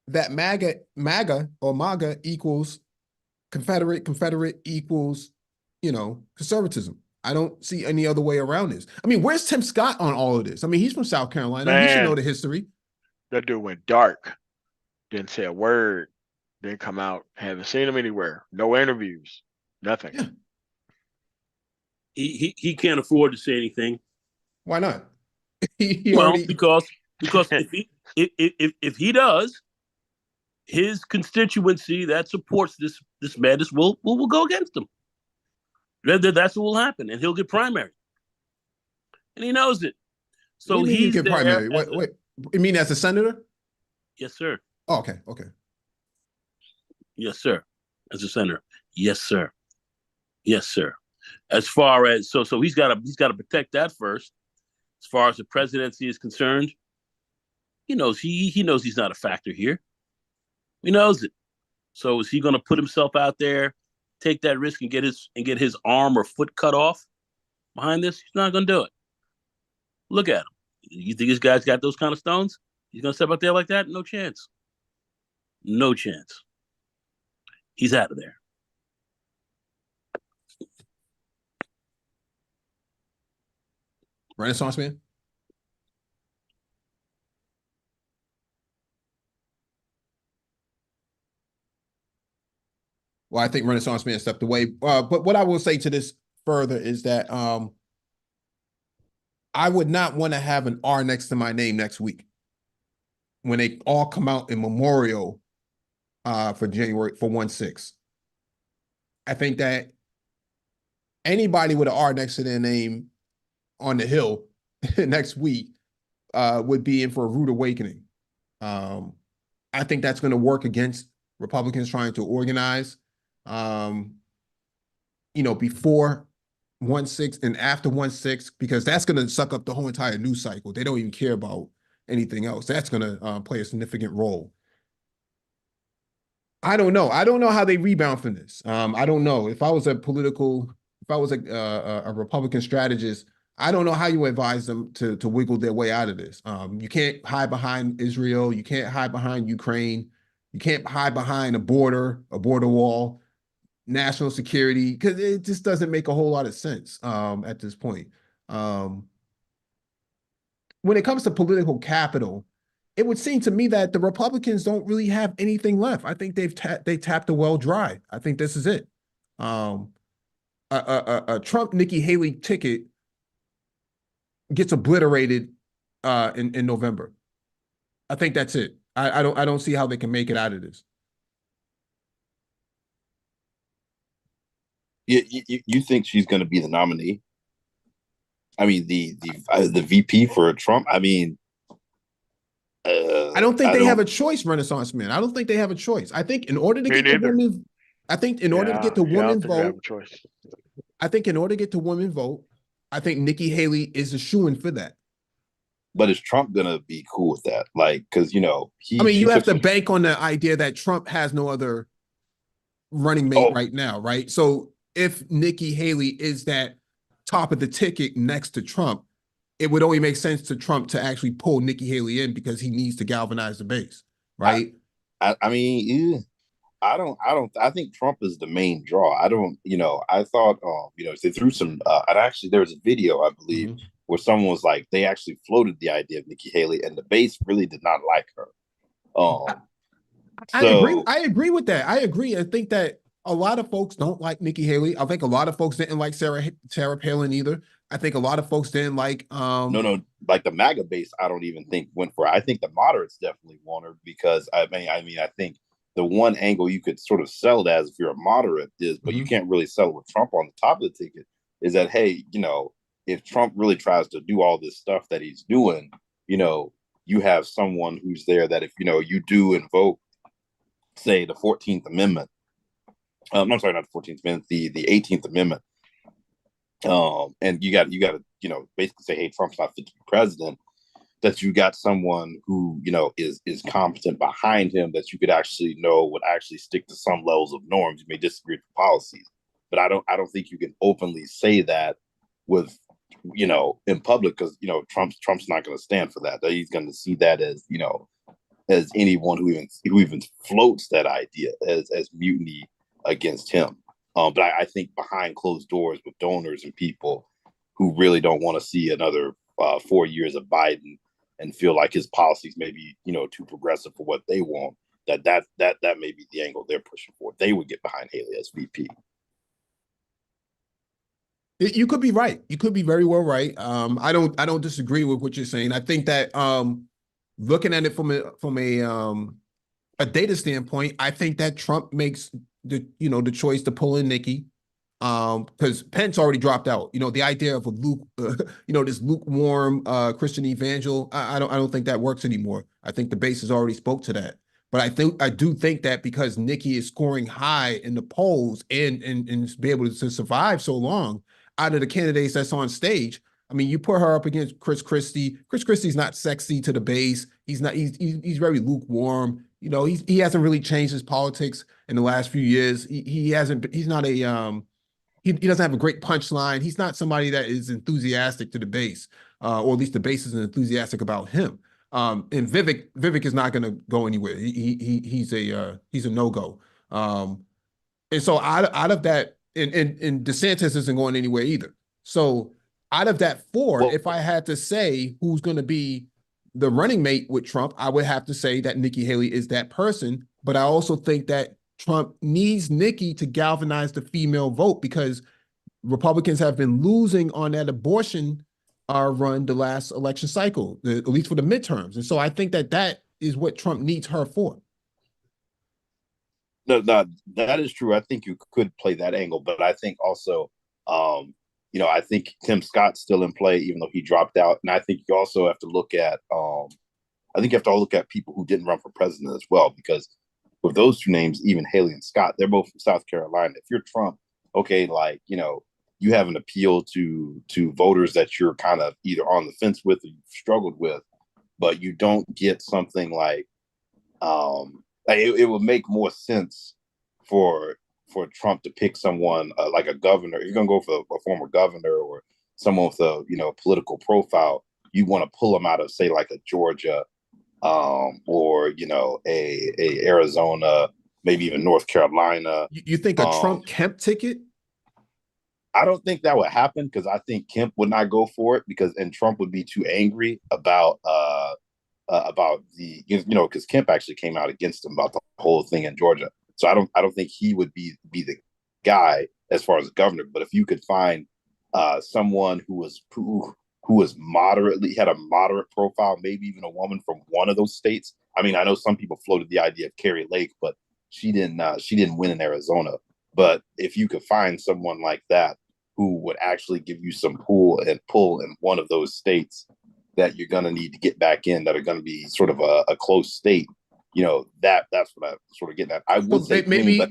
that MAGA equals Confederate equals, conservatism. I don't see any other way around this. I mean, where's Tim Scott on all of this? I mean, he's from South Carolina. Man, he should know the history. That dude went dark. Didn't say a word. Didn't come out. Haven't seen him anywhere. No interviews. Nothing. Yeah. He can't afford to say anything. Why not? Because if he does, his constituency that supports this madness will go against him. That's what will happen, and he'll get primary, and he knows it. So he's get primary. Wait, you mean as a senator? Yes, sir. Oh, okay. Yes, sir. As a senator. Yes, sir. Yes, sir. As far as so he's got to protect that first. As far as the presidency is concerned, he knows he's not a factor here. He knows it. So is he going to put himself out there, take that risk, and get his arm or foot cut off behind this? He's not going to do it. Look at him. You think this guy's got those kind of stones? He's going to step out there like that? No chance. No chance. He's out of there. Renaissance man? Well, I think Renaissance man stepped away. But what I will say to this further is that I would not want to have an R next to my name next week when they all come out in memorial for January for 1/6. I think that anybody with an R next to their name on the Hill next week would be in for a rude awakening. I think that's going to work against Republicans trying to organize, before 1/6 and after 1/6, because that's going to suck up the whole entire news cycle. They don't even care about anything else. That's going to play a significant role. I don't know. I don't know how they rebound from this. I don't know. If I was a Republican strategist, I don't know how you advise them to wiggle their way out of this. You can't hide behind Israel. You can't hide behind Ukraine. You can't hide behind a border wall, national security, because it just doesn't make a whole lot of sense at this point. When it comes to political capital, it would seem to me that the Republicans don't really have anything left. I think they tapped the well dry. I think this is it. A Trump Nikki Haley ticket gets obliterated in November. I think that's it. I don't see how they can make it out of this. You think she's going to be the nominee? I mean, the VP for Trump. I mean, I don't think they have a choice, Renaissance Man. I don't think they have a choice. I think in order to get the women, I think in order to get the women vote, I think in order to get the women vote, I think Nikki Haley is a shoo-in for that. But is Trump gonna be cool with that? Like, because you have to bank on the idea that Trump has no other running mate right now, right? So if Nikki Haley is that top of the ticket next to Trump, it would only make sense to Trump to actually pull Nikki Haley in because he needs to galvanize the base, right? I think Trump is the main draw. I thought, they threw some, there was a video, I believe, where someone was like, they actually floated the idea of Nikki Haley and the base really did not like her. I agree with that. I agree. I think that a lot of folks don't like Nikki Haley. I think a lot of folks didn't like Sarah Palin either. I think a lot of folks didn't like like the MAGA base. I don't even think went for her. I think the moderates definitely want her because I think the one angle you could sort of sell it as if you're a moderate is, but you can't really sell it with Trump on the top of the ticket, is that, hey, if Trump really tries to do all this stuff that he's doing, you have someone who's there that if you do invoke, say, the 14th Amendment. I'm sorry, not the 14th Amendment, the 18th Amendment. And you got to basically say, hey, Trump's not fit to be president, that you got someone who is competent behind him that you could actually know would actually stick to some levels of norms. You may disagree with the policies, but I don't think you can openly say that with in public, because Trump's not going to stand for that. He's going to see that as as anyone who even floats that idea as mutiny against him. But I think behind closed doors with donors and people who really don't want to see another 4 years of Biden and feel like his policies may be too progressive for what they want, that may be the angle they're pushing for. They would get behind Haley as VP. You could be right. You could be very well right. I don't disagree with what you're saying. I think that looking at it from a data standpoint, I think that Trump makes the choice to pull in Nikki, because Pence already dropped out. The idea of this lukewarm Christian evangel, I don't think that works anymore. I think the base has already spoke to that. But I do think that because Nikki is scoring high in the polls and be able to survive so long out of the candidates that's on stage. I mean, you put her up against Chris Christie. Chris Christie's not sexy to the base. He's very lukewarm. He hasn't really changed his politics in the last few years. He doesn't have a great punchline. He's not somebody that is enthusiastic to the base, or at least the base isn't enthusiastic about him. And Vivek is not going to go anywhere. He's a no-go. And so out of that, and DeSantis isn't going anywhere either. So out of that four, if I had to say who's going to be the running mate with Trump, I would have to say that Nikki Haley is that person. But I also think that Trump needs Nikki to galvanize the female vote, because Republicans have been losing on that abortion run the last election cycle, at least for the midterms. And so I think that is what Trump needs her for. No, no, that is true. I think you could play that angle, but I think also, I think Tim Scott's still in play, even though he dropped out. And I think you also have to look at, I think you have to look at people who didn't run for president as well, because with those two names, even Haley and Scott, they're both from South Carolina. If you're Trump, okay, like, you have an appeal to voters that you're kind of either on the fence with or you've struggled with, but you don't get something like, it would make more sense for Trump to pick someone like a governor. If you're gonna go for a former governor or someone with a political profile, you want to pull them out of, say, like a Georgia, or a Arizona, maybe even North Carolina. You think a Trump Kemp ticket? I don't think that would happen, because I think Kemp would not go for it, and Trump would be too angry about the because Kemp actually came out against him about the whole thing in Georgia. So I don't think he would be the guy as far as governor. But if you could find someone who was moderately, had a moderate profile, maybe even a woman from one of those states. I mean, I know some people floated the idea of Carrie Lake, but she didn't win in Arizona. But if you could find someone like that who would actually give you some pull in one of those states that you're going to need to get back in, that are going to be sort of a close state, that's what I'm sort of getting at. I would say maybe Green, but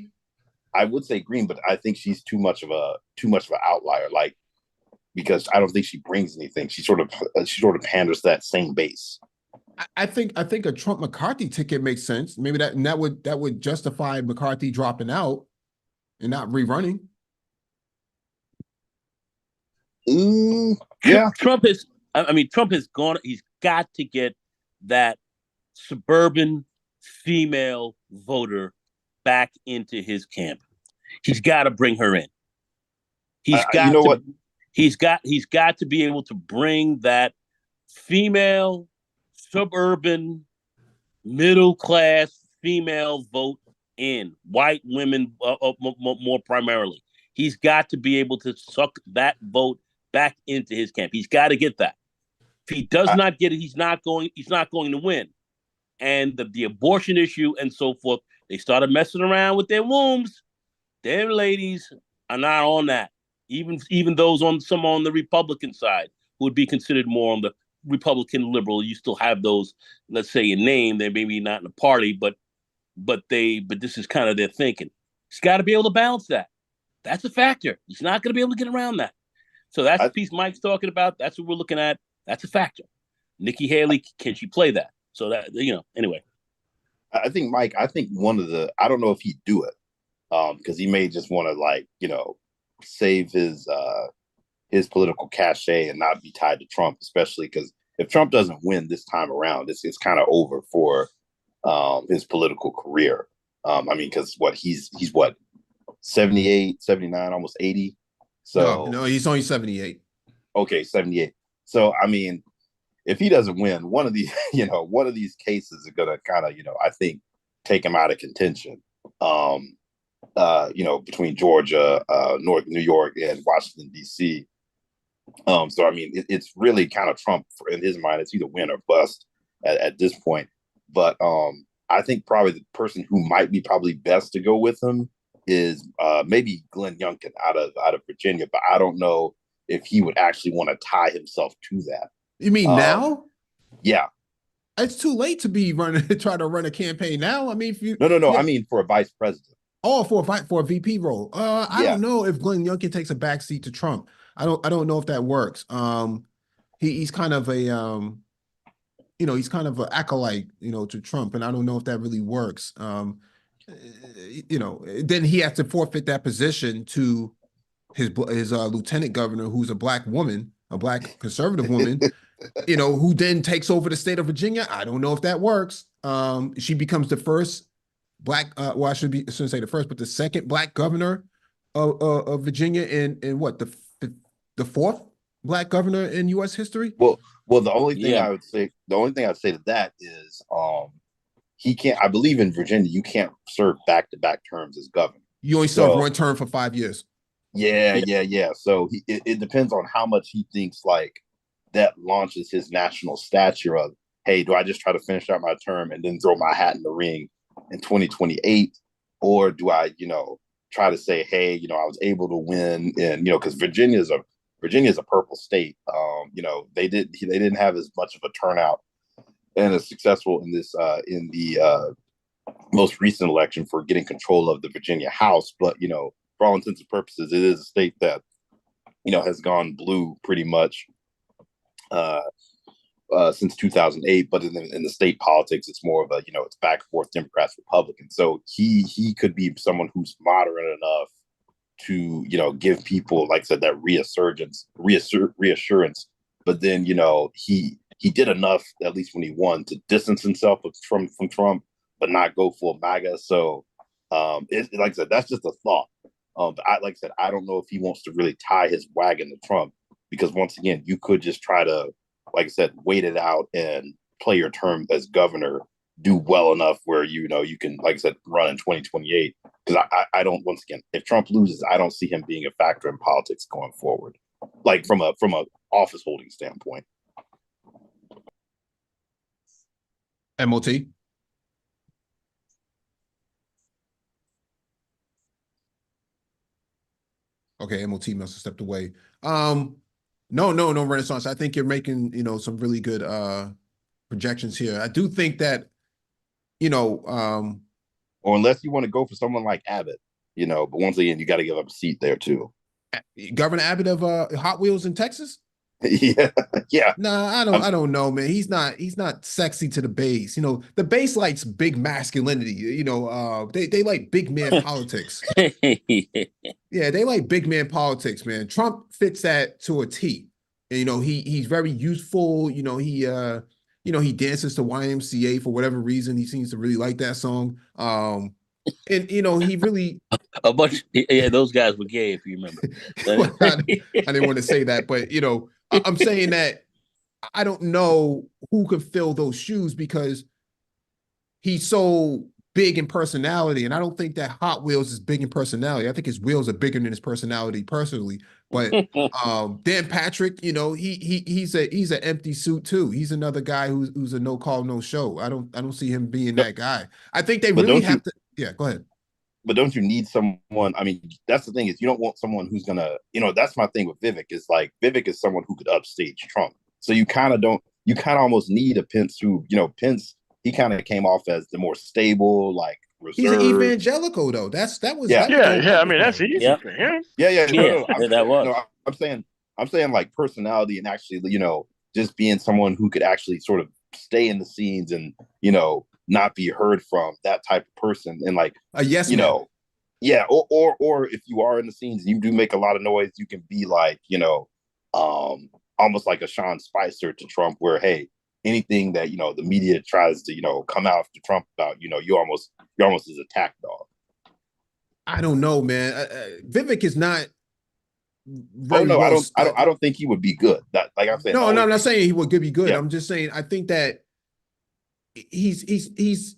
I would say Green, but I think she's too much of an outlier, like, because I don't think she brings anything. She sort of panders that same base. I think a Trump McCarthy ticket makes sense. Maybe that would justify McCarthy dropping out and not rerunning. Yeah, Trump has gone. He's got to get that suburban female voter back into his camp. He's got to bring her in. He's got to be able to bring that female, suburban, middle class female vote in. White women, more primarily. He's got to be able to suck that vote back into his camp. He's got to get that. If he does not get it, he's not going to win. And the abortion issue and so forth, they started messing around with their wombs. Them ladies are not on that. Even those on the Republican side who would be considered more on the Republican liberal, you still have those, let's say, in name, they maybe not in the party, but this is kind of their thinking. He's got to be able to balance that. That's a factor. He's not going to be able to get around that. So that's the piece Mike's talking about. That's what we're looking at. That's a factor. Nikki Haley, can she play that? So that, anyway. I think, Mike, I don't know if he'd do it, because he may just want to, save his political cachet and not be tied to Trump, especially because if Trump doesn't win this time around, it's kind of over for his political career. Because he's 78, 79, almost 80. So no, he's only 78. Okay, 78. So if he doesn't win, one of these cases are gonna kind of, I think, take him out of contention. Between Georgia, North New York, and Washington D.C. It's really kind of Trump in his mind. It's either win or bust at this point. But I think probably the person who might be probably best to go with him is maybe Glenn Youngkin out of Virginia, but I don't know if he would actually want to tie himself to that. You mean now? Yeah, it's too late to be try to run a campaign now. If you no, yeah. I mean for a vice president. Oh, for a VP role. I don't know if Glenn Youngkin takes a backseat to Trump. I don't know if that works. He's kind of a he's kind of an acolyte, to Trump, and I don't know if that really works. Then he has to forfeit that position to his lieutenant governor, who's a black woman, a black conservative woman, who then takes over the state of Virginia. I don't know if that works. She becomes the first black, I shouldn't say the first, but the second black governor of Virginia, in what, the fourth black governor in U.S. history. Well, the only thing I'd say to that is, he can't. I believe in Virginia, you can't serve back-to-back terms as governor. You only serve one term for 5 years. Yeah. So it depends on how much he thinks like that launches his national stature of, hey, do I just try to finish out my term and then throw my hat in the ring in 2028, or do I, try to say, hey, I was able to win, and because Virginia's a purple state. They didn't have as much of a turnout and as successful in this in the most recent election for getting control of the Virginia House, but for all intents and purposes, it is a state that has gone blue pretty much since 2008. But in the state politics, it's more of a it's back and forth, Democrats, Republicans. So he could be someone who's moderate enough to give people, like I said, that reassurance. But then he did enough, at least when he won, to distance himself from Trump, but not go full MAGA. So like I said, that's just a thought. But like I said, I don't know if he wants to really tie his wagon to Trump, because once again, you could just try to, like I said, wait it out and play your term as governor, do well enough where you can, like I said, run in 2028. Because I don't, once again, if Trump loses, I don't see him being a factor in politics going forward, like from a office holding standpoint. MOT. Okay, MOT must have stepped away. No, Renaissance. I think you're making, some really good projections here. I do think that, or unless you want to go for someone like Abbott, but once again, you got to give up a seat there too. Governor Abbott of Hot Wheels in Texas. yeah. Nah, I don't know, man. He's not sexy to the base. The base likes big masculinity. They like big man politics. Yeah, they like big man politics, man. Trump fits that to a T. And, he's very youthful. He dances to YMCA for whatever reason. He seems to really like that song. And he really a bunch. Yeah, those guys were gay, if you remember. Well, I didn't want to say that, but I'm saying that I don't know who could fill those shoes, because he's so big in personality, and I don't think that Hot Wheels is big in personality. I think his wheels are bigger than his personality personally. But Dan Patrick, he's an empty suit too. He's another guy who's a no call, no show. I don't see him being that guy. I think they really have to. Yeah, go ahead. But don't you need someone? I mean, that's the thing, is you don't want someone who's gonna, that's my thing with Vivek, is like Vivek is someone who could upstage Trump. So you kind of almost need a Pence who, Pence, he kind of came off as the more stable, like reserved. He's an evangelical though. That was I mean, that's easy for him. That was. No, I'm saying like personality, and actually, just being someone who could actually sort of stay in the scenes and, not be heard from, that type of person. And like yes, yeah, or if you are in the scenes and you do make a lot of noise, you can be like, almost like a Sean Spicer to Trump, where, hey, anything that the media tries to come out to Trump about, you're almost his attack dog. I don't know, man. Vivek is not. I don't think he would be good. That, like I'm saying. No, I'm not saying he would be good. Yeah. I'm just saying I think that he's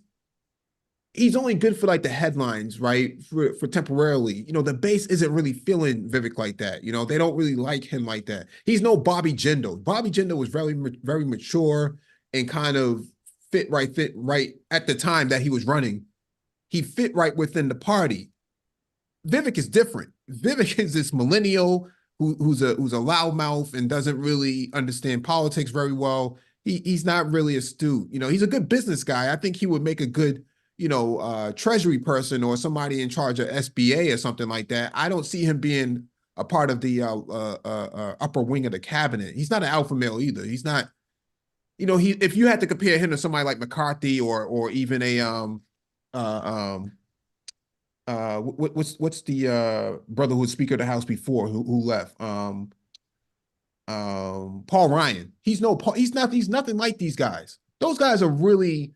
only good for like the headlines, right? For temporarily. The base isn't really feeling Vivek like that. They don't really like him like that. He's no Bobby Jindal. Bobby Jindal was very, very mature and kind of fit right at the time that he was running. He fit right within the party. Vivek is different. Vivek is this millennial who's a loudmouth and doesn't really understand politics very well. He's not really astute. He's a good business guy. I think he would make a good, treasury person or somebody in charge of SBA or something like that. I don't see him being a part of the upper wing of the cabinet. He's not an alpha male either. He's not, if you had to compare him to somebody like McCarthy or even what's the brother who was Speaker of the House before who left? Paul Ryan. He's nothing like these guys. Those guys are really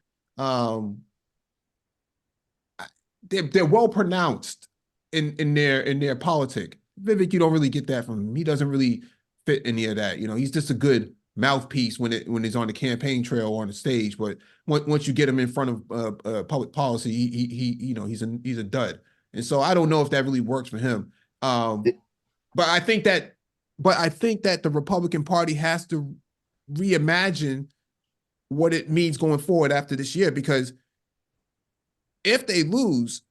they're well pronounced in their politic. Vivek, you don't really get that from him. He doesn't really fit any of that. He's just a good mouthpiece when he's on the campaign trail or on the stage. But once you get him in front of public policy, he's a dud. And so I don't know if that really works for him. But I think that the Republican Party has to reimagine what it means going forward after this year, because if they lose,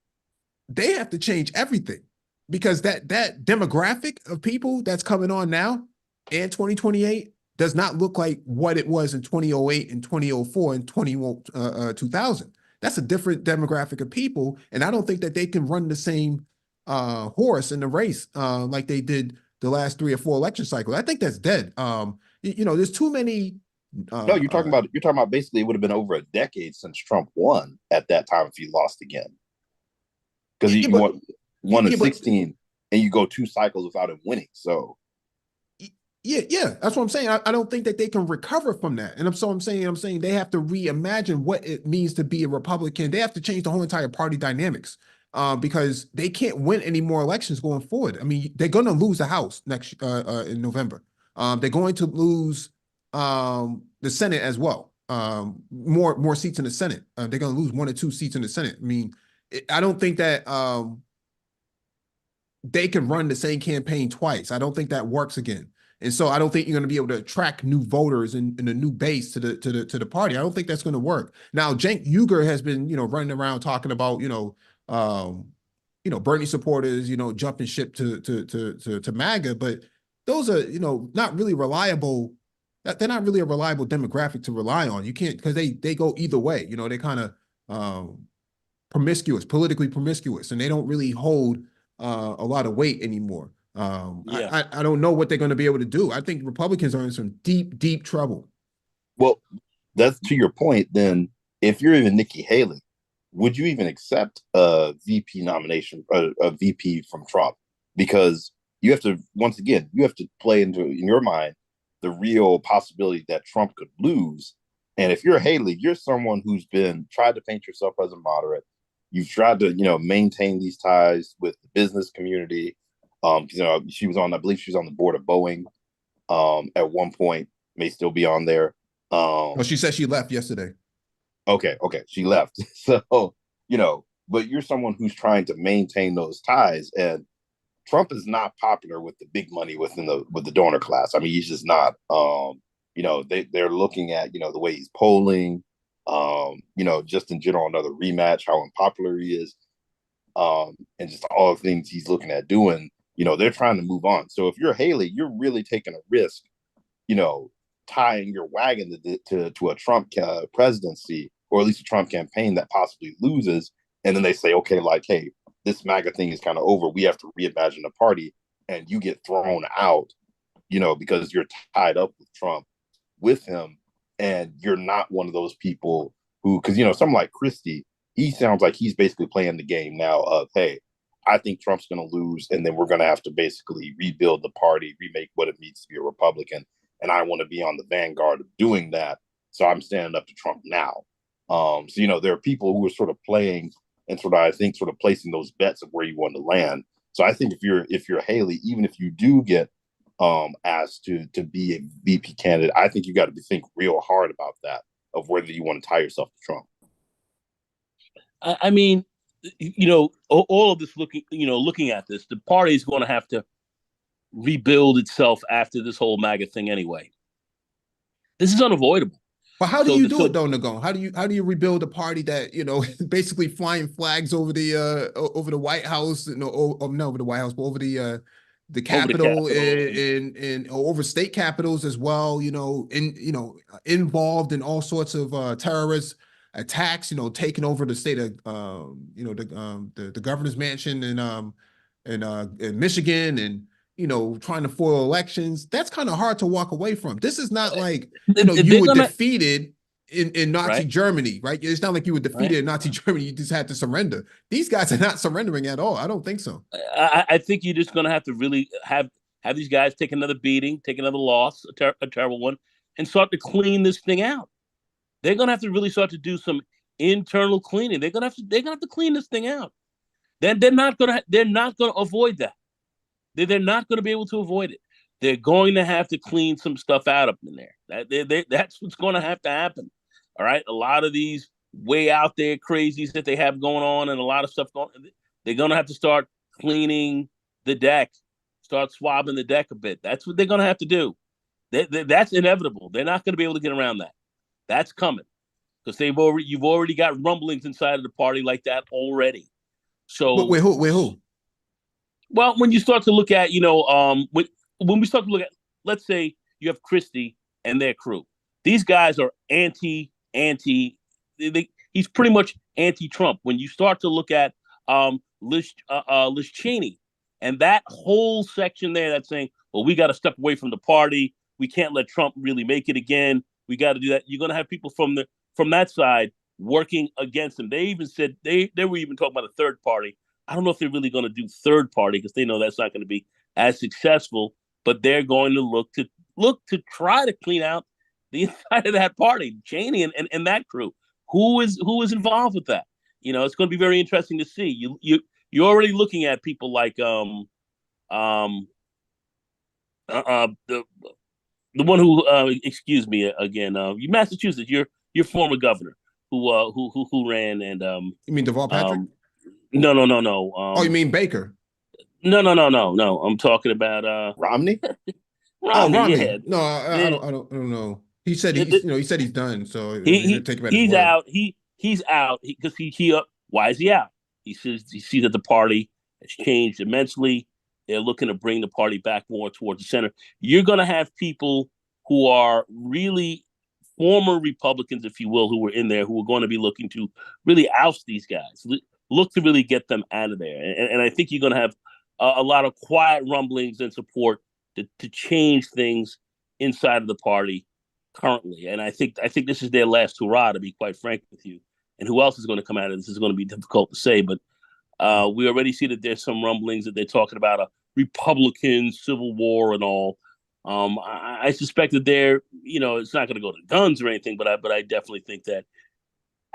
they have to change everything, because that demographic of people that's coming on now in 2028 does not look like what it was in 2008 and 2004 and 2000. That's a different demographic of people, and I don't think that they can run the same horse in the race like they did the last 3 or 4 election cycles. I think that's dead. There's too many. No, you're talking about basically it would have been over a decade since Trump won at that time if he lost again, because he won in 16 and you go 2 cycles without him winning. So yeah, that's what I'm saying. I don't think that they can recover from that. And I'm saying they have to reimagine what it means to be a Republican. They have to change the whole entire party dynamics because they can't win any more elections going forward. I mean, they're going to lose the House next in November. They're going to lose the Senate as well. More seats in the Senate. They're going to lose 1 or 2 seats in the Senate. I mean, I don't think that they can run the same campaign twice. I don't think that works again. And so I don't think you're going to be able to attract new voters and a new base to the party. I don't think that's going to work. Now, Cenk Uygur has been, running around talking about, Bernie supporters, jumping ship to MAGA, but those are, not really reliable. They're not really a reliable demographic to rely on. You can't, because they go either way. They kind of politically promiscuous, and they don't really hold a lot of weight anymore. I don't know what they're going to be able to do. I think Republicans are in some deep, deep trouble. Well, that's to your point. Then, if you're even Nikki Haley, would you even accept a VP nomination, a VP from Trump? Because you have to, once again, play in your mind the real possibility that Trump could lose. And if you're Haley, you're someone who's tried to paint yourself as a moderate. You've tried to, maintain these ties with the business community. I believe she was on the board of Boeing at one point, may still be on there. She said she left yesterday. Okay, she left. So, but you're someone who's trying to maintain those ties, and Trump is not popular with the big money with the donor class. I mean, he's just not. They're looking at the way he's polling, just in general, another rematch, how unpopular he is, and just all the things he's looking at doing. They're trying to move on. So if you're Haley, you're really taking a risk, tying your wagon to a Trump presidency, or at least a Trump campaign that possibly loses. And then they say, okay, like, hey, this MAGA thing is kind of over. We have to reimagine the party, and you get thrown out, because you're tied up with Trump, with him, and you're not one of those people who, because, someone like Christie, he sounds like he's basically playing the game now of, hey, I think Trump's going to lose, and then we're going to have to basically rebuild the party, remake what it means to be a Republican, and I want to be on the vanguard of doing that, so I'm standing up to Trump now. So, there are people who are sort of playing and sort of placing those bets of where you want to land. So I think if you're Haley, even if you do get asked to be a VP candidate, I think you got to think real hard about that, of whether you want to tie yourself to Trump. I mean, all of this looking at this, the party is going to have to rebuild itself after this whole MAGA thing anyway. This is unavoidable. But how do you do it though, Nagon? How do you rebuild a party that basically flying flags over the White House, not over the White House, but over the Capitol and over state capitals as well? Involved in all sorts of terrorist attacks. Taking over the state of the governor's mansion in Michigan, and trying to foil elections. That's kind of hard to walk away from. This is not like, you were defeated in Nazi Germany, right? It's not like you were defeated in Nazi Germany. You just had to surrender. These guys are not surrendering at all. I don't think so. I think you're just going to have to really have these guys take another beating, take another loss, a terrible one, and start to clean this thing out. They're going to have to really start to do some internal cleaning. They're going to have to clean this thing out. Then they're not going to avoid that. They're not going to be able to avoid it. They're going to have to clean some stuff out up in there. That's what's going to have to happen. All right. A lot of these way out there crazies that they have going on, and a lot of stuff they're going to have to start cleaning the deck, start swabbing the deck a bit. That's what they're going to have to do. That's inevitable. They're not going to be able to get around that. That's coming, because you've already got rumblings inside of the party like that already. So But with who? With who? well, when you start to look at, when we start to look at, let's say you have Christie and their crew. These guys are he's pretty much anti-Trump. When you start to look at Liz Cheney and that whole section there that's saying, well, we got to step away from the party. We can't let Trump really make it again. We got to do that. You're going to have people from that side working against him. They even said they were even talking about a third party. I don't know if they're really going to do third party because they know that's not going to be as successful. But they're going to look to try to clean out the inside of that party, Cheney and that crew. Who is involved with that? It's going to be very interesting to see. You're already looking at people like the one who excuse me again, Massachusetts, your former governor who ran and You mean Deval Patrick? No. Oh, you mean Baker? No. I'm talking about Romney. Romney. Yeah. No, I don't know. He said he's done. So take him at his he's word. out. He's out because why is he out? He sees that the party has changed immensely. They're looking to bring the party back more towards the center. You're going to have people who are really former Republicans, if you will, who were in there, who are going to be looking to really oust these guys, look to really get them out of there. And I think you're going to have a lot of quiet rumblings and support to change things inside of the party currently. And I think this is their last hurrah, to be quite frank with you. And who else is going to come out of this is going to be difficult to say. But we already see that there's some rumblings that they're talking about a Republican civil war and all. I suspect that it's not going to go to guns or anything, but I definitely think that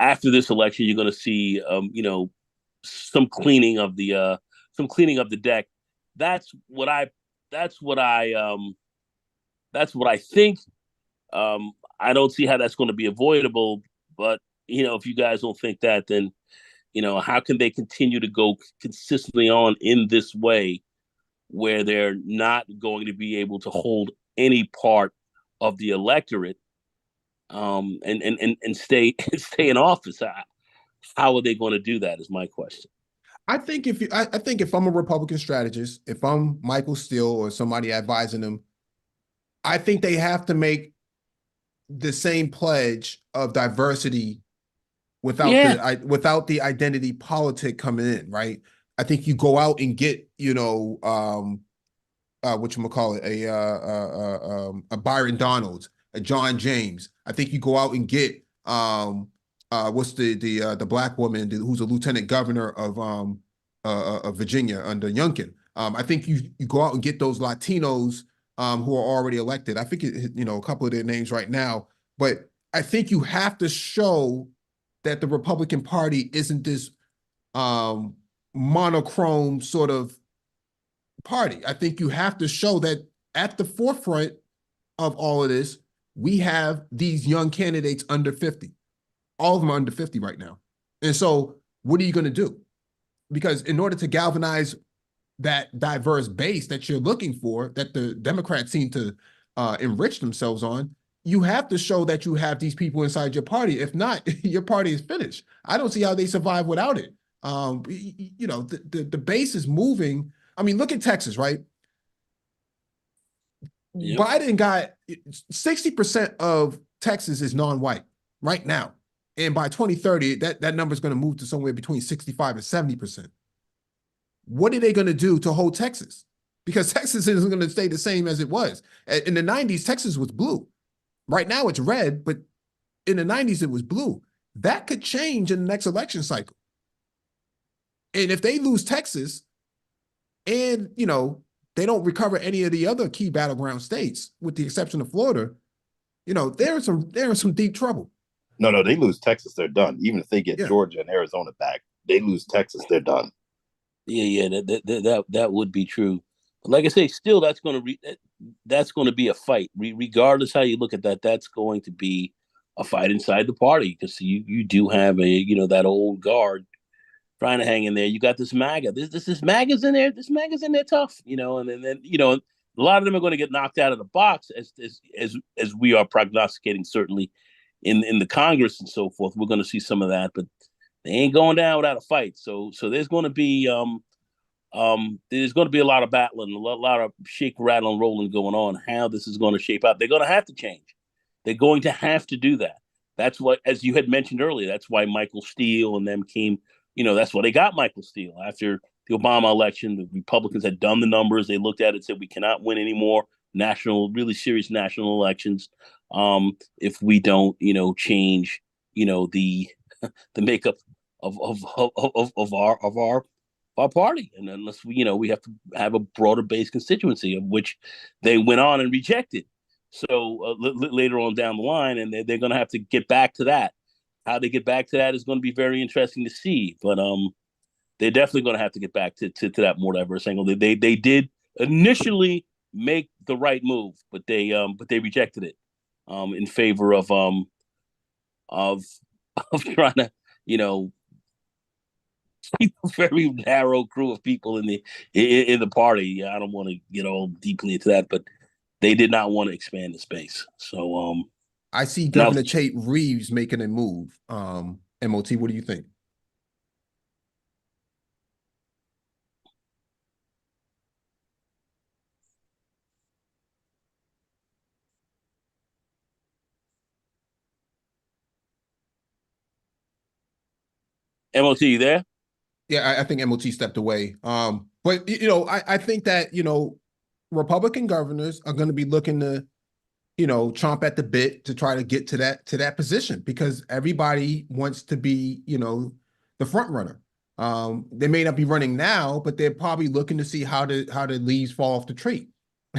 after this election, you're going to see, some cleaning of the deck. That's what I think. I don't see how that's going to be avoidable, but if you guys don't think that, then how can they continue to go consistently on in this way where they're not going to be able to hold any part of the electorate and stay in office? How are they going to do that is my question. I think if I'm a Republican strategist, if I'm Michael Steele or somebody advising them, I think they have to make the same pledge of diversity without the identity politic coming in, right? I think you go out and get, whatchamacallit, a Byron Donalds, a John James. I think you go out and get what's the black woman who's a lieutenant governor of Virginia under Youngkin. I think you go out and get those Latinos who are already elected. I think a couple of their names right now, but I think you have to show that the Republican Party isn't this monochrome sort of party. I think you have to show that at the forefront of all of this, we have these young candidates under 50. All of them are under 50 right now. And so what are you going to do? Because in order to galvanize that diverse base that you're looking for, that the Democrats seem to enrich themselves on, you have to show that you have these people inside your party. If not, your party is finished. I don't see how they survive without it. The base is moving. I mean, look at Texas, right? Yep. Biden got 60% of Texas is non-white right now. And by 2030, that number is going to move to somewhere between 65 and 70%. What are they going to do to hold Texas? Because Texas isn't going to stay the same as it was. In the 90s, Texas was blue. Right now it's red, but in the 90s it was blue. That could change in the next election cycle. And if they lose Texas and, they don't recover any of the other key battleground states, with the exception of Florida, they're in some deep trouble. No, they lose Texas, they're done. Even if they get Georgia and Arizona back, they lose Texas, they're done. Yeah, that would be true. But like I say, still that's going to be a fight, regardless how you look at that. That's going to be a fight inside the party because you do have that old guard trying to hang in there. You got this MAGA. This MAGA's in there. This MAGA's in there tough, and then a lot of them are going to get knocked out of the box as we are prognosticating certainly in the Congress and so forth. We're going to see some of that, but They ain't going down without a fight. So there's going to be a lot of battling, a lot of shake, rattle, and rolling going on. How this is going to shape out? They're going to have to change. They're going to have to do that. That's what, as you had mentioned earlier, that's why Michael Steele and them came. That's why they got Michael Steele after the Obama election. The Republicans had done the numbers. They looked at it, said we cannot win any more really serious national elections if we don't, change, the makeup of our party, and unless we have to have a broader based constituency, of which they went on and rejected. So later on down the line, and they're going to have to get back to that. How they get back to that is going to be very interesting to see. But they're definitely going to have to get back to that more diverse angle. They did initially make the right move, but they rejected it in favor of trying to keep a very narrow crew of people in the party. I don't want to get all deeply into that, but they did not want to expand the space. So I see Governor Tate Reeves making a move. MOT, what do you think? MOT, you there? Yeah, I think MOT stepped away. But I think that Republican governors are going to be looking to chomp at the bit to try to get to that position, because everybody wants to be the front runner. They may not be running now, but they're probably looking to see how the leaves fall off the tree.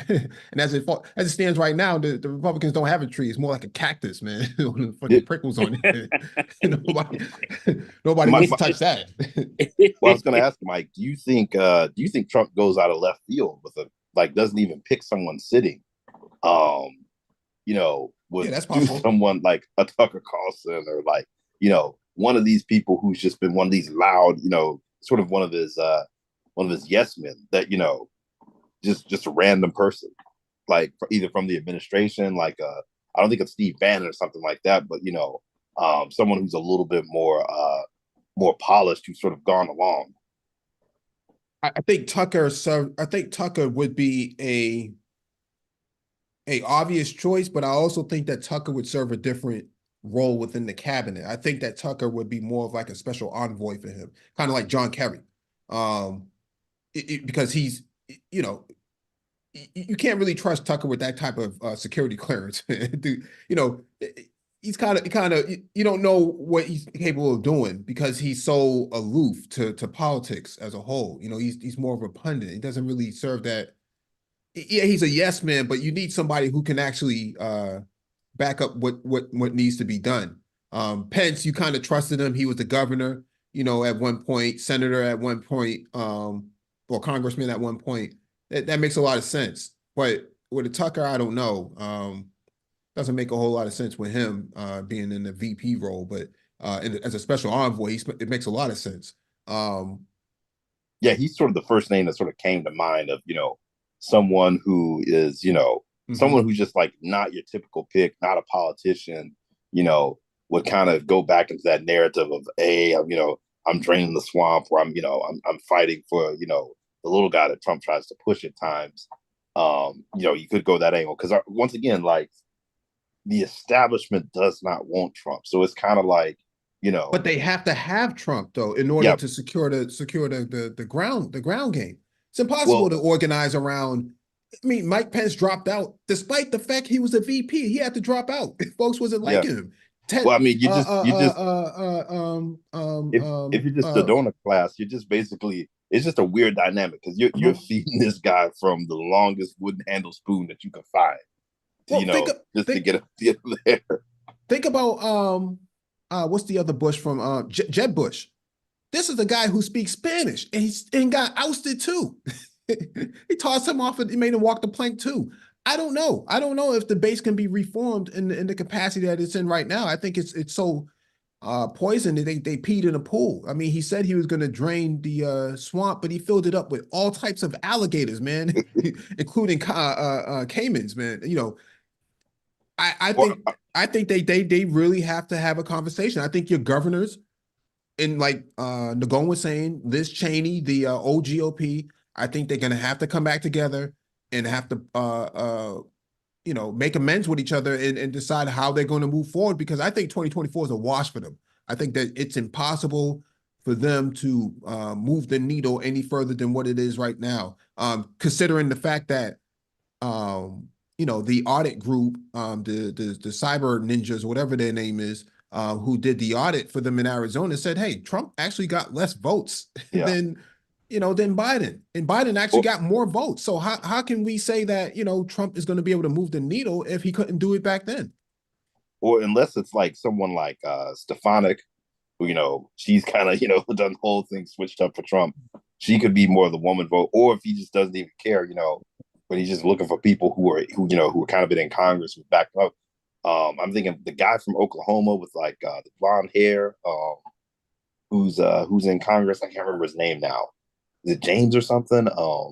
And as it stands right now, the Republicans don't have a tree. It's more like a cactus, man. Fucking prickles on it. Nobody wants to touch that. Well, I was going to ask Mike, do you think Trump goes out of left field with doesn't even pick someone sitting? Would that's do possible. someone like a Tucker Carlson, or one of these people who's just been one of these loud, sort of one of his yes men that just a random person, either from the administration, I don't think it's Steve Bannon or something like that, but someone who's a little bit more polished, who's sort of gone along. I think Tucker would be a obvious choice, but I also think that Tucker would serve a different role within the cabinet. I think that Tucker would be more of like a special envoy for him, kind of like John Kerry, because he's you can't really trust Tucker with that type of security clearance. He's kind of you don't know what he's capable of doing, because he's so aloof to politics as a whole. He's more of a pundit. He doesn't really serve that. Yeah, he's a yes man, but you need somebody who can actually back up what needs to be done. Pence, you kind of trusted him. He was the governor, at one point, senator at one point, or congressman at one point. That makes a lot of sense. But with a Tucker, I don't know. Doesn't make a whole lot of sense with him being in the VP role, but as a special envoy, it makes a lot of sense. Yeah, he's sort of the first name that sort of came to mind of someone who is someone who's just not your typical pick, not a politician. Would kind of go back into that narrative of I'm draining the swamp, or I'm fighting for the little guy that Trump tries to push at times. You could go that angle, because once again, the establishment does not want Trump, so it's kind of But they have to have Trump though in order to secure the ground game. It's impossible to organize around. I mean, Mike Pence dropped out despite the fact he was a VP. He had to drop out. Folks wasn't liking him. Well, I mean, if you're just the donor class, you're just basically, it's just a weird dynamic, because you're feeding this guy from the longest wooden handle spoon that you can find, to get there. Think about what's the other Bush from Jeb Bush? This is a guy who speaks Spanish, and got ousted too. He tossed him off and he made him walk the plank too. I don't know. I don't know if the base can be reformed in the capacity that it's in right now. I think it's so poisoned that they peed in a pool. I mean, he said he was going to drain the swamp, but he filled it up with all types of alligators, man, including caimans, man. I think they really have to have a conversation. I think your governors and like Nagon was saying, Liz Cheney, the old GOP, I think they're gonna have to come back together and have to make amends with each other and decide how they're going to move forward, because I think 2024 is a wash for them. I think that it's impossible for them to move the needle any further than what it is right now, considering the fact that the audit group, the cyber ninjas, whatever their name is, who did the audit for them in Arizona, said, hey, Trump actually got less votes Yeah. than Biden. And Biden actually got more votes. So how can we say that, Trump is going to be able to move the needle if he couldn't do it back then? Or unless it's like someone like Stefanik, who, she's kind of, done the whole thing switched up for Trump. She could be more of the woman vote, or if he just doesn't even care, but he's just looking for people who are kind of been in Congress who back up. I'm thinking the guy from Oklahoma with like the blonde hair, who's in Congress. I can't remember his name now. Is it James or something? I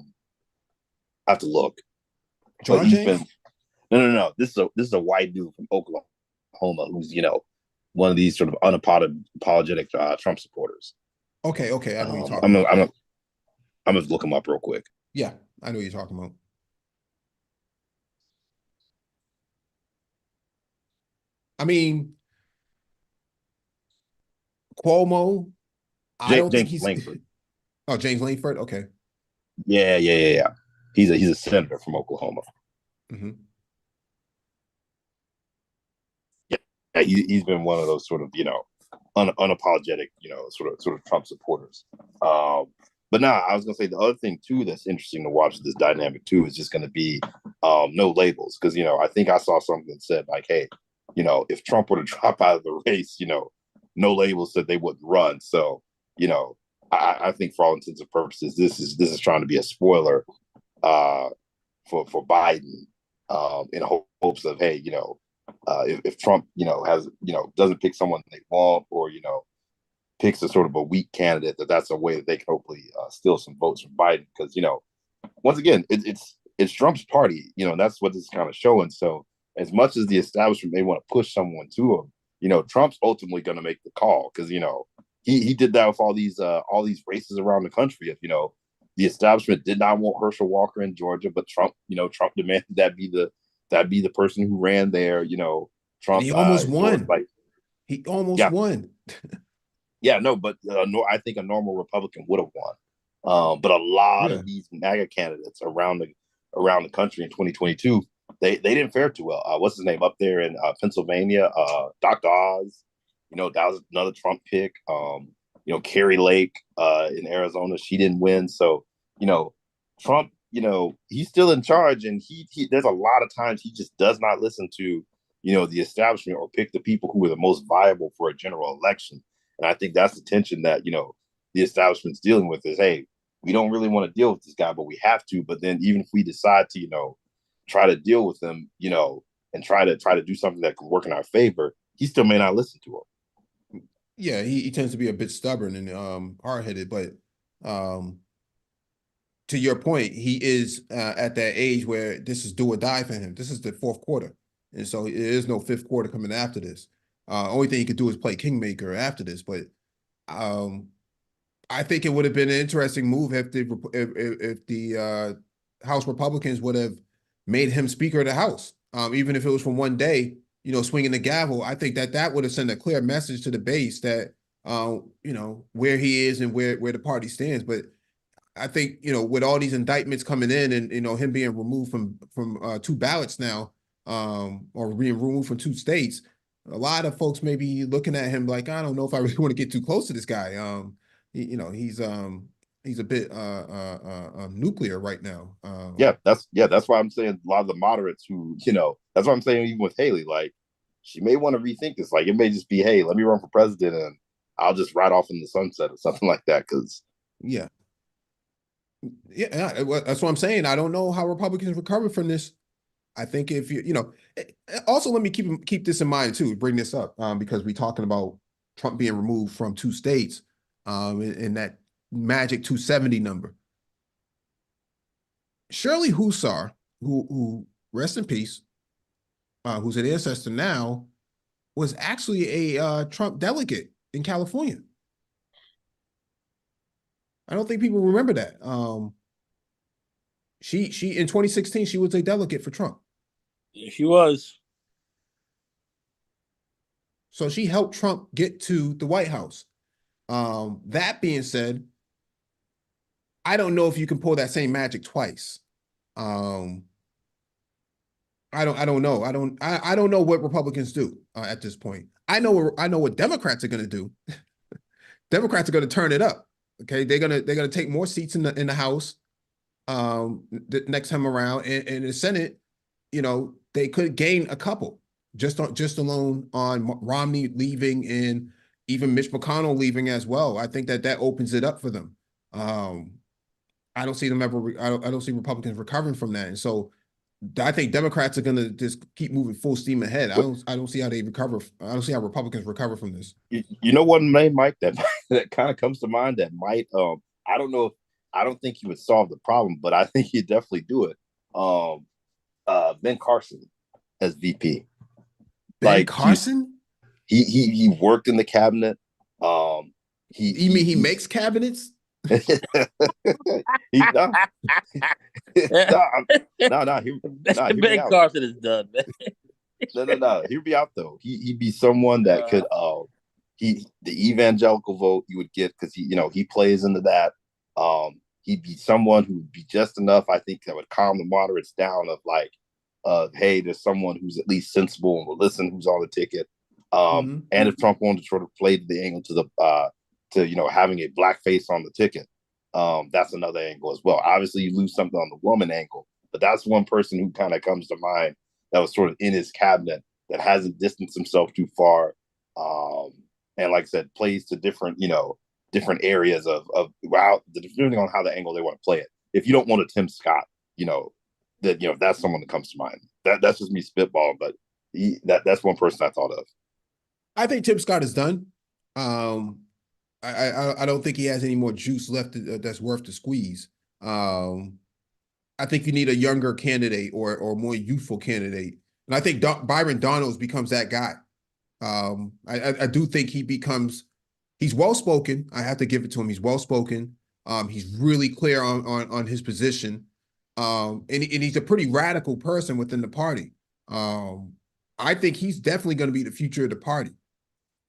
have to look. John James? No. This is a white dude from Oklahoma who's one of these sort of unapologetic Trump supporters. Okay. I know what you're talking about. I'm gonna look him up real quick. Yeah, I know what you're talking about. I mean, Cuomo, I don't think James he's. Langford. Oh, James Langford. Okay. Yeah. He's a senator from Oklahoma. Mm-hmm. Yeah, he's been one of those sort of unapologetic sort of Trump supporters. But now I was gonna say the other thing too that's interesting to watch this dynamic too is just gonna be no labels, because I think I saw something that said like, hey, if Trump were to drop out of the race, no labels said they wouldn't run. So I think for all intents and purposes this is trying to be a spoiler for Biden, in hopes of, hey, if Trump has doesn't pick someone they want, or picks a sort of a weak candidate, that's a way that they can hopefully steal some votes from Biden, because once again it's Trump's party, that's what this is kind of showing. So as much as the establishment may want to push someone to him, Trump's ultimately going to make the call, because he did that with all these races around the country. If the establishment did not want Herschel Walker in Georgia, but Trump demanded that be the person who ran there. Trump, and he almost won. Like, he almost won. Yeah, no, but I think a normal Republican would have won. But a lot of these MAGA candidates around the country in 2022, they didn't fare too well. What's his name up there in Pennsylvania? Dr. Oz. That was another Trump pick. Carrie Lake in Arizona, she didn't win. So Trump, he's still in charge, and he there's a lot of times he just does not listen to the establishment or pick the people who are the most viable for a general election. And I think that's the tension that the establishment's dealing with is, hey, we don't really want to deal with this guy, but we have to. But then even if we decide to try to deal with him, and try to do something that can work in our favor, he still may not listen to him. Yeah, he tends to be a bit stubborn and hard-headed, but to your point, he is at that age where this is do or die for him. This is the fourth quarter, and so there is no fifth quarter coming after this. Only thing he could do is play kingmaker after this, but I think it would have been an interesting move if the House Republicans would have made him Speaker of the House, even if it was for one day. Swinging the gavel. I think that would have sent a clear message to the base that where he is and where the party stands. But I think with all these indictments coming in, and him being removed from 2 ballots now, or being removed from 2 states, a lot of folks may be looking at him like, I don't know if I really want to get too close to this guy. He's a bit nuclear right now. That's why I'm saying a lot of the moderates who, that's why I'm saying even with Haley, like, she may want to rethink this. Like, it may just be, hey, let me run for president and I'll just ride off in the sunset or something like that. Because that's what I'm saying. I don't know how Republicans recover from this. I think if also let me keep this in mind too, bring this up, because we're talking about Trump being removed from 2 states, in that magic 270 number. Shirley Hussar, who rest in peace, who's an ancestor now, was actually a Trump delegate in California. I don't think people remember that. She in 2016 she was a delegate for Trump. Yeah, she was. So she helped Trump get to the White House. That being said, I don't know if you can pull that same magic twice. Um, I don't know. I don't know what Republicans do at this point. I know what Democrats are going to do. Democrats are going to turn it up. Okay, they're gonna take more seats in the House the next time around, and in the Senate, they could gain a couple just alone on Romney leaving and even Mitch McConnell leaving as well. I think that opens it up for them. I don't see them ever. I don't see Republicans recovering from that, and so I think Democrats are going to just keep moving full steam ahead. I don't see how they recover. I don't see how Republicans recover from this. You know one name, Mike, that that kind of comes to mind that might. I don't know. I don't think he would solve the problem, but I think he'd definitely do it. Ben Carson as VP. Ben Carson? He worked in the cabinet. You mean he makes cabinets? No. Ben Carson is done, man. No. He'd be out though. He'd be someone that could the evangelical vote you would get because he plays into that. He'd be someone who would be just enough, I think, that would calm the moderates down of like, hey, there's someone who's at least sensible and will listen who's on the ticket. And if Trump wanted to sort of play to the angle to the to having a black face on the ticket, that's another angle as well. Obviously, you lose something on the woman angle, but that's one person who kind of comes to mind that was sort of in his cabinet that hasn't distanced himself too far, and like I said, plays to different different areas of depending on how the angle they want to play it. If you don't want a Tim Scott, that's someone that comes to mind. That's just me spitballing, but that's one person I thought of. I think Tim Scott is done. I don't think he has any more juice left that's worth the squeeze. I think you need a younger candidate or more youthful candidate, and I think Byron Donalds becomes that guy. I do think he's well spoken. I have to give it to him. He's well spoken. He's really clear on his position, and he's a pretty radical person within the party. I think he's definitely going to be the future of the party.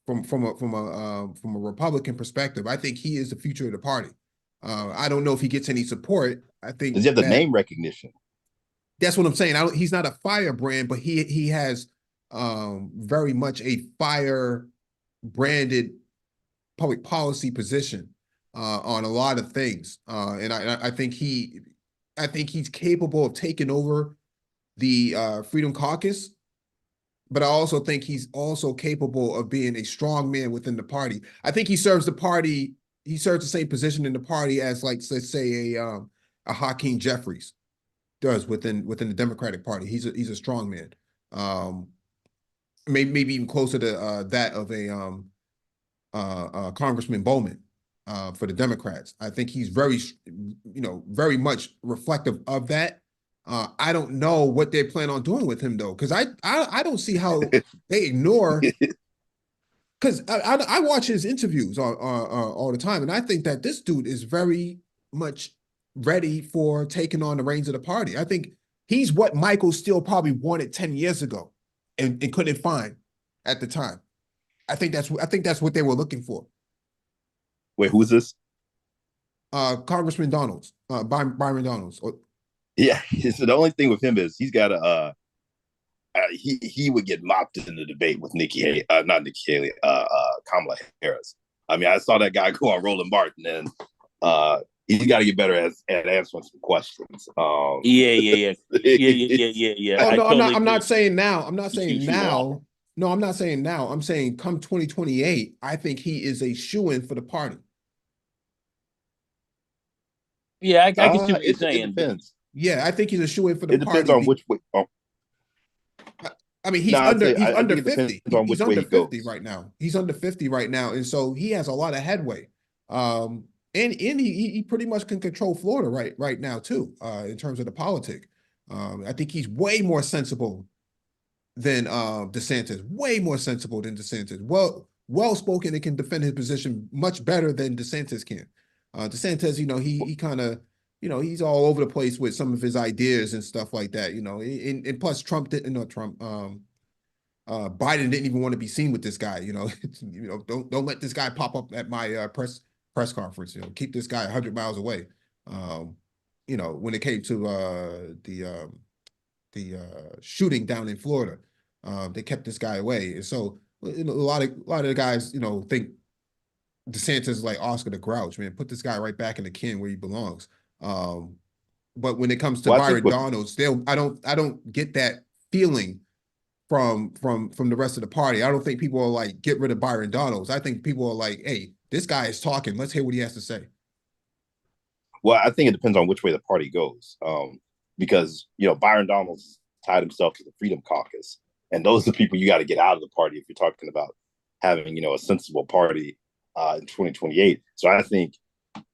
From a Republican perspective, I think he is the future of the party. I don't know if he gets any support. I think does he have the name recognition? That's what I'm saying. He's not a firebrand, but he has very much a fire branded public policy position on a lot of things, and I think he's capable of taking over the Freedom Caucus. But I also think he's also capable of being a strong man within the party. I think he serves the party. He serves the same position in the party as, like, let's say, a Hakeem Jeffries does within the Democratic Party. He's a strong man. Maybe even closer to that of a Congressman Bowman for the Democrats. I think he's very much reflective of that. I don't know what they plan on doing with him though, because I don't see how they ignore. Because I watch his interviews all the time, and I think that this dude is very much ready for taking on the reins of the party. I think he's what Michael Steele probably wanted 10 years ago, and couldn't find at the time. I think that's what they were looking for. Wait, who's this? Congressman Donalds, Byron Donalds. Yeah, so the only thing with him is he's got he would get mopped in the debate with Kamala Harris. I mean, I saw that guy go on Roland Martin, and he's got to get better at answering some questions. Yeah. Oh no, I'm not saying now. I'm not saying now. No, I'm not saying now. I'm saying come 2028, I think he is a shoo-in for the party. Yeah, I can see what you're saying. It depends. Yeah, I think he's a shoo-in for the party. It depends on which way. I mean, he's under 50. He's under 50 right now. He's under 50 right now, and so he has a lot of headway. And he pretty much can control Florida right now too, in terms of the politic. I think he's way more sensible than DeSantis. Way more sensible than DeSantis. Well spoken and can defend his position much better than DeSantis can. DeSantis, he kind of, he's all over the place with some of his ideas and stuff like that, and plus Trump didn't know Trump, Biden didn't even want to be seen with this guy, don't let this guy pop up at my press conference, keep this guy 100 miles away. When it came to the shooting down in Florida, they kept this guy away. And so a lot of the guys, think DeSantis is like Oscar the Grouch, man. Put this guy right back in the can where he belongs. But when it comes to Byron Donalds, I don't get that feeling from the rest of the party. I don't think people are like, get rid of Byron Donalds. I think people are like, hey, this guy is talking. Let's hear what he has to say. Well, I think it depends on which way the party goes. Because, Byron Donalds tied himself to the Freedom Caucus. And those are the people you got to get out of the party if you're talking about having, a sensible party in 2028. So I think,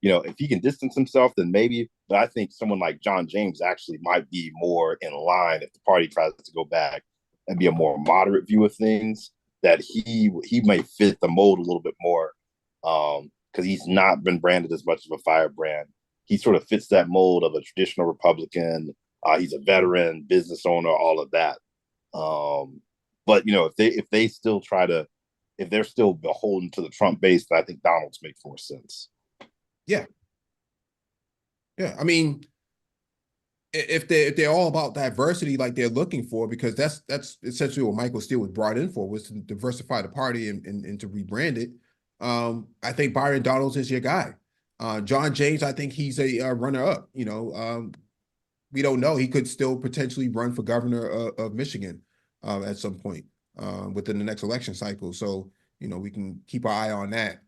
if he can distance himself, then maybe. But I think someone like John James actually might be more in line if the party tries to go back and be a more moderate view of things, that he may fit the mold a little bit more, because he's not been branded as much of a firebrand. He sort of fits that mold of a traditional Republican. He's a veteran, business owner, all of that. But if they still if they're still beholden to the Trump base, then I think Donald's makes more sense. Yeah. I mean, if they're all about diversity like they're looking for, because that's essentially what Michael Steele was brought in for, was to diversify the party and to rebrand it. I think Byron Donalds is your guy. John James, I think he's a runner-up. We don't know. He could still potentially run for governor of Michigan at some point within the next election cycle. So, we can keep our eye on that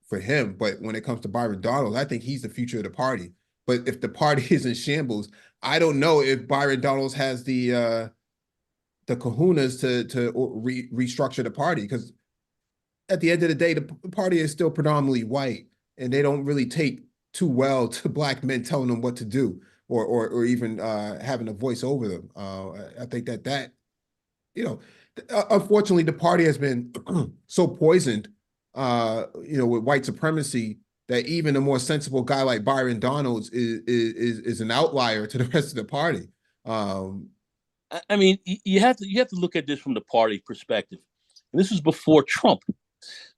for him. But when it comes to Byron Donalds, I think he's the future of the party. But if the party is in shambles, I don't know if Byron Donalds has the kahunas to restructure the party, because at the end of the day, the party is still predominantly white, and they don't really take too well to Black men telling them what to do, or even having a voice over them. I think that unfortunately, the party has been so poisoned, with white supremacy, that even a more sensible guy like Byron Donalds is an outlier to the rest of the party. I mean, you have to look at this from the party perspective. And this was before Trump.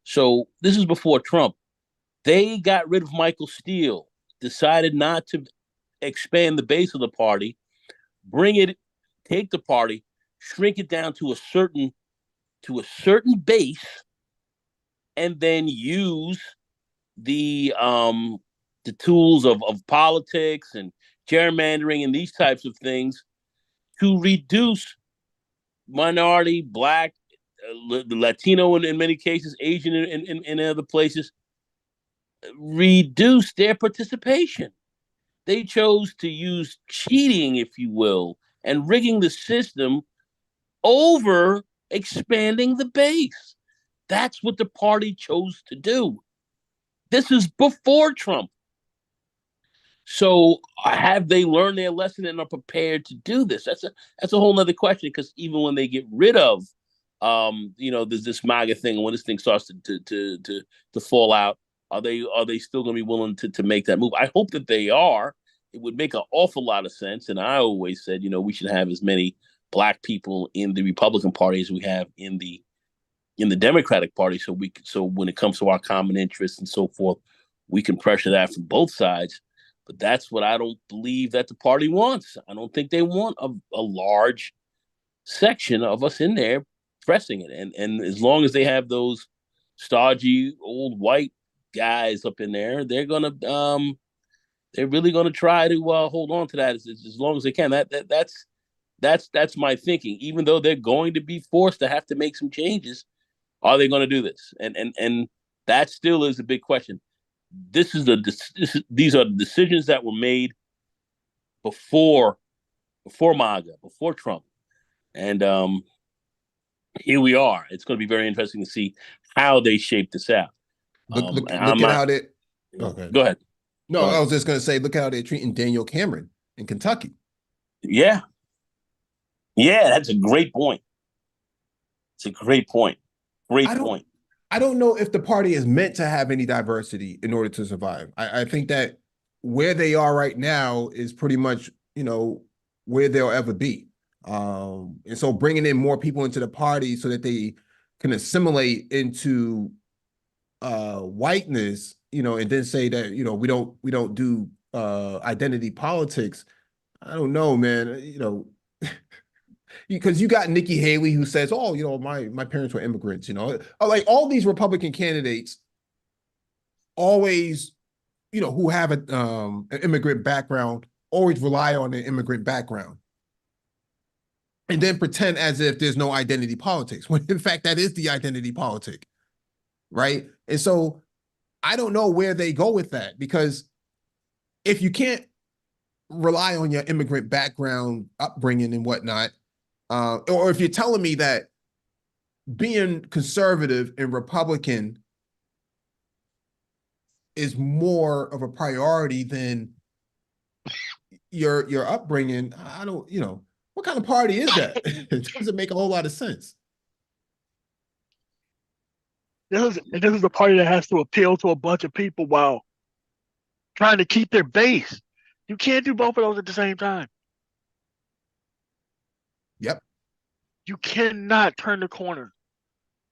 So this is before Trump. They got rid of Michael Steele, decided not to expand the base of the party, take the party, shrink it down to a certain base, and then use the tools of politics and gerrymandering and these types of things to reduce minority, Black, Latino in many cases, Asian in other places, reduce their participation. They chose to use cheating, if you will, and rigging the system over expanding the base. That's what the party chose to do. This is before Trump. So have they learned their lesson and are prepared to do this? That's a whole nother question, because even when they get rid of, there's this MAGA thing, and when this thing starts to fall out, are they still going to be willing to make that move? I hope that they are. It would make an awful lot of sense. And I always said, we should have as many Black people in the Republican Party as we have in the Democratic Party, so when it comes to our common interests and so forth, we can pressure that from both sides. But that's what I don't believe that the party wants. I don't think they want a large section of us in there pressing it. And as long as they have those stodgy old white guys up in there, they're really gonna try to hold on to that as long as they can. That's my thinking. Even though they're going to be forced to have to make some changes, are they going to do this? And that still is a big question. These are the decisions that were made before MAGA, before Trump, and here we are. It's going to be very interesting to see how they shape this out. Look at how they. Okay. Go ahead. No, I was just going to say, look how they're treating Daniel Cameron in Kentucky. Yeah, that's a great point. It's a great point. Great point. I don't know if the party is meant to have any diversity in order to survive. I think that where they are right now is pretty much, where they'll ever be. And so bringing in more people into the party so that they can assimilate into whiteness, and then say that, we don't do identity politics. I don't know, man. Because you got Nikki Haley who says, "Oh, my parents were immigrants." Like all these Republican candidates always, who have an immigrant background, always rely on an immigrant background, and then pretend as if there's no identity politics, when in fact that is the identity politic, right? And so I don't know where they go with that, because if you can't rely on your immigrant background, upbringing, and whatnot, or if you're telling me that being conservative and Republican is more of a priority than your upbringing, I don't, what kind of party is that? It doesn't make a whole lot of sense. This is a party that has to appeal to a bunch of people while trying to keep their base. You can't do both of those at the same time. Yep. You cannot turn the corner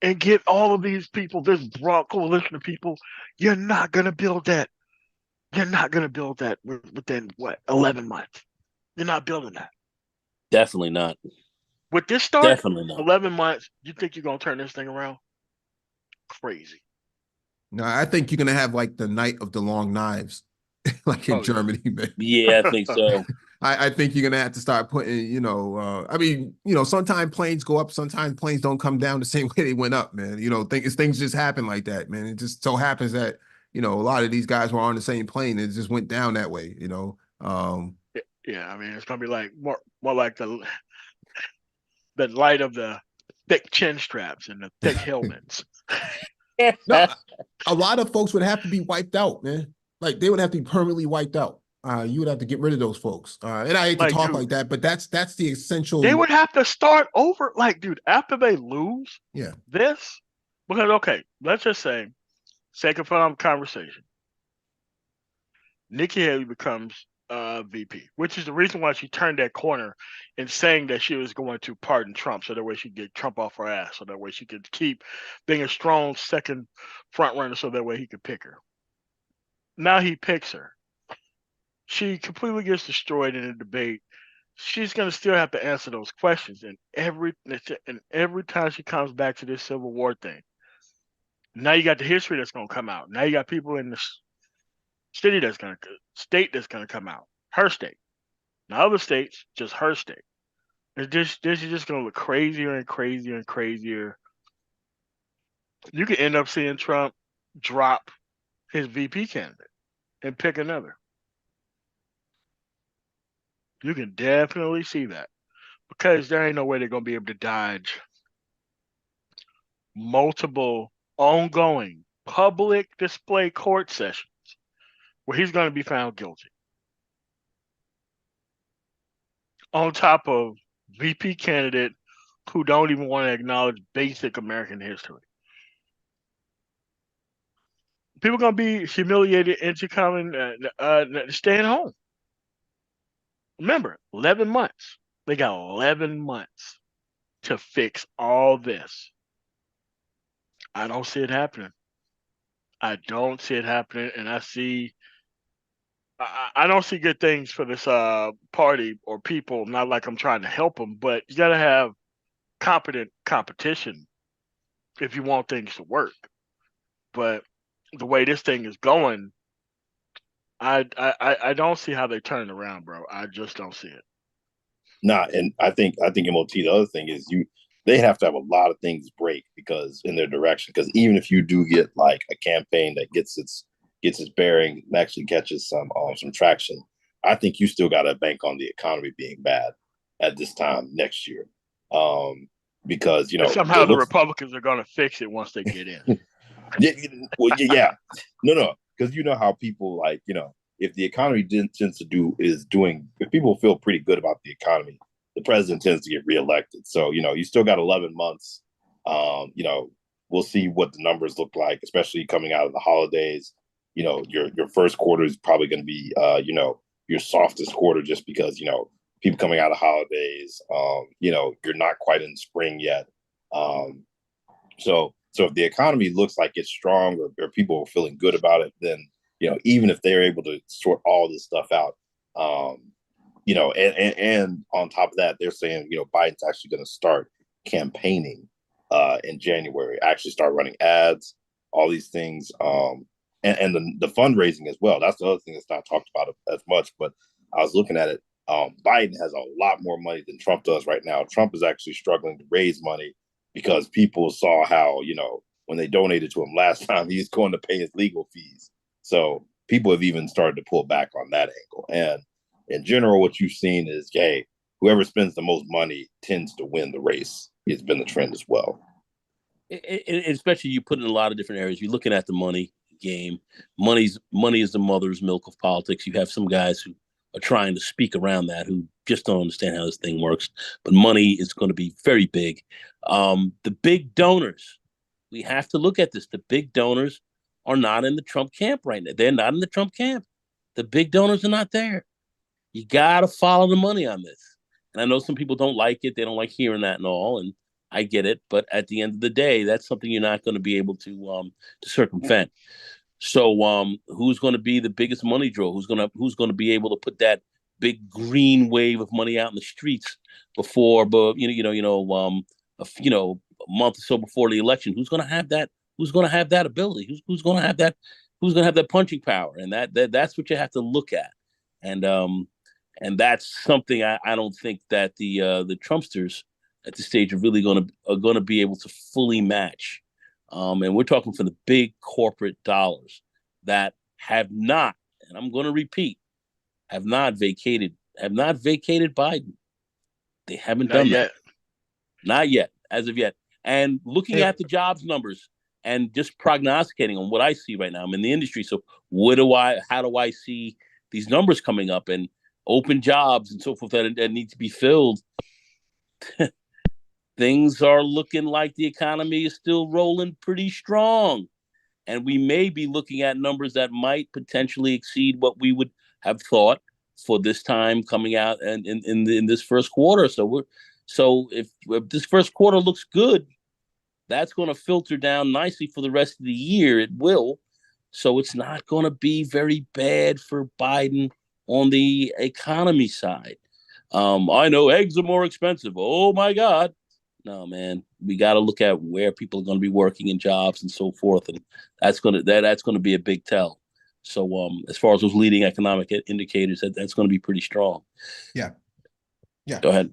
and get all of these people, this broad coalition of people. You're not going to build that. You're not going to build that within, 11 months. You're not building that. Definitely not. With this start, Definitely not. 11 months, you think you're going to turn this thing around? Crazy. No, I think you're going to have like the Night of the Long Knives, like in Germany, man. Yeah, I think so. I think you're gonna have to start putting, sometimes planes go up, sometimes planes don't come down the same way they went up, man. Things just happen like that, man. It just so happens that, a lot of these guys were on the same plane and it just went down that way, Yeah, I mean, it's gonna be like more like the light of the thick chin straps and the thick helmets. No, a lot of folks would have to be wiped out, man. Like they would have to be permanently wiped out. You would have to get rid of those folks. And I hate to talk like that, but that's the essential. They would have to start over, dude, after they lose this. Because, okay, let's just say, sake of conversation, Nikki Haley becomes VP, which is the reason why she turned that corner in saying that she was going to pardon Trump, so that way she could get Trump off her ass, so that way she could keep being a strong second front runner, so that way he could pick her. Now he picks her. She completely gets destroyed in a debate. She's going to still have to answer those questions. And every time she comes back to this Civil War thing, now you got the history that's going to come out. Now you got people in the state that's going to come out. Her state. Now other states, just her state. This is just going to look crazier and crazier and crazier. You could end up seeing Trump drop his VP candidate and pick another. You can definitely see that, because there ain't no way they're going to be able to dodge multiple ongoing public display court sessions where he's going to be found guilty, on top of VP candidate who don't even want to acknowledge basic American history. People are going to be humiliated into coming, staying home. Remember, 11 months. They got 11 months to fix all this. I don't see it happening. I don't see it happening, and I don't see good things for this party or people. Not like I'm trying to help them, but you got to have competent competition if you want things to work. But the way this thing is going, I don't see how they turn around, bro. I just don't see it. Nah, and I think MOT, the other thing is they have to have a lot of things break because in their direction. Because even if you do get like a campaign that gets its bearing and actually catches some traction, I think you still got to bank on the economy being bad at this time next year. Because somehow the Republicans are going to fix it once they get in. yeah. No, because you know how people if the economy if people feel pretty good about the economy, the president tends to get reelected. So you still got 11 months. we'll see what the numbers look like, especially coming out of the holidays. Your first quarter is probably going to be your softest quarter, just because people coming out of holidays. You're not quite in spring yet. So if the economy looks like it's strong, or people are feeling good about it, then even if they're able to sort all this stuff out, and on top of that, they're saying Biden's actually going to start campaigning in January, actually start running ads, all these things, and the fundraising as well. That's the other thing that's not talked about as much. But I was looking at it. Biden has a lot more money than Trump does right now. Trump is actually struggling to raise money because people saw how, when they donated to him last time, he's going to pay his legal fees. So people have even started to pull back on that angle. And in general, what you've seen is, hey, whoever spends the most money tends to win the race. It's been the trend as well. Especially you put in a lot of different areas. You're looking at the money game. Money is the mother's milk of politics. You have some guys who are trying to speak around that, who just don't understand how this thing works. But money is going to be very big. The big donors, we have to look at this. The big donors are not in the Trump camp right now. They're not in the Trump camp. The big donors are not there. You got to follow the money on this. And I know some people don't like it. They don't like hearing that and all. And I get it. But at the end of the day, that's something you're not going to be able to circumvent. So who's going to be the biggest money draw? Who's going to be able to put that big green wave of money out in the streets before, a month or so before the election? Who's going to have that? Who's going to have that ability? Who's going to have that? Who's going to have that punching power? And that's what you have to look at. And that's something I don't think that the Trumpsters at this stage are really going to be able to fully match. And we're talking for the big corporate dollars that have not, and I'm going to repeat, have not vacated Biden. They haven't done that. Not yet, as of yet. And looking at the jobs numbers and just prognosticating on what I see right now, I'm in the industry. So how do I see these numbers coming up and open jobs and so forth that need to be filled? Things are looking like the economy is still rolling pretty strong. And we may be looking at numbers that might potentially exceed what we would have thought for this time coming out and in this first quarter. So if this first quarter looks good, that's going to filter down nicely for the rest of the year. It will. So it's not going to be very bad for Biden on the economy side. I know eggs are more expensive. Oh my God. No, man, we got to look at where people are going to be working in jobs and so forth. And that's going to be a big tell. So as far as those leading economic indicators, that's going to be pretty strong. Yeah. Go ahead.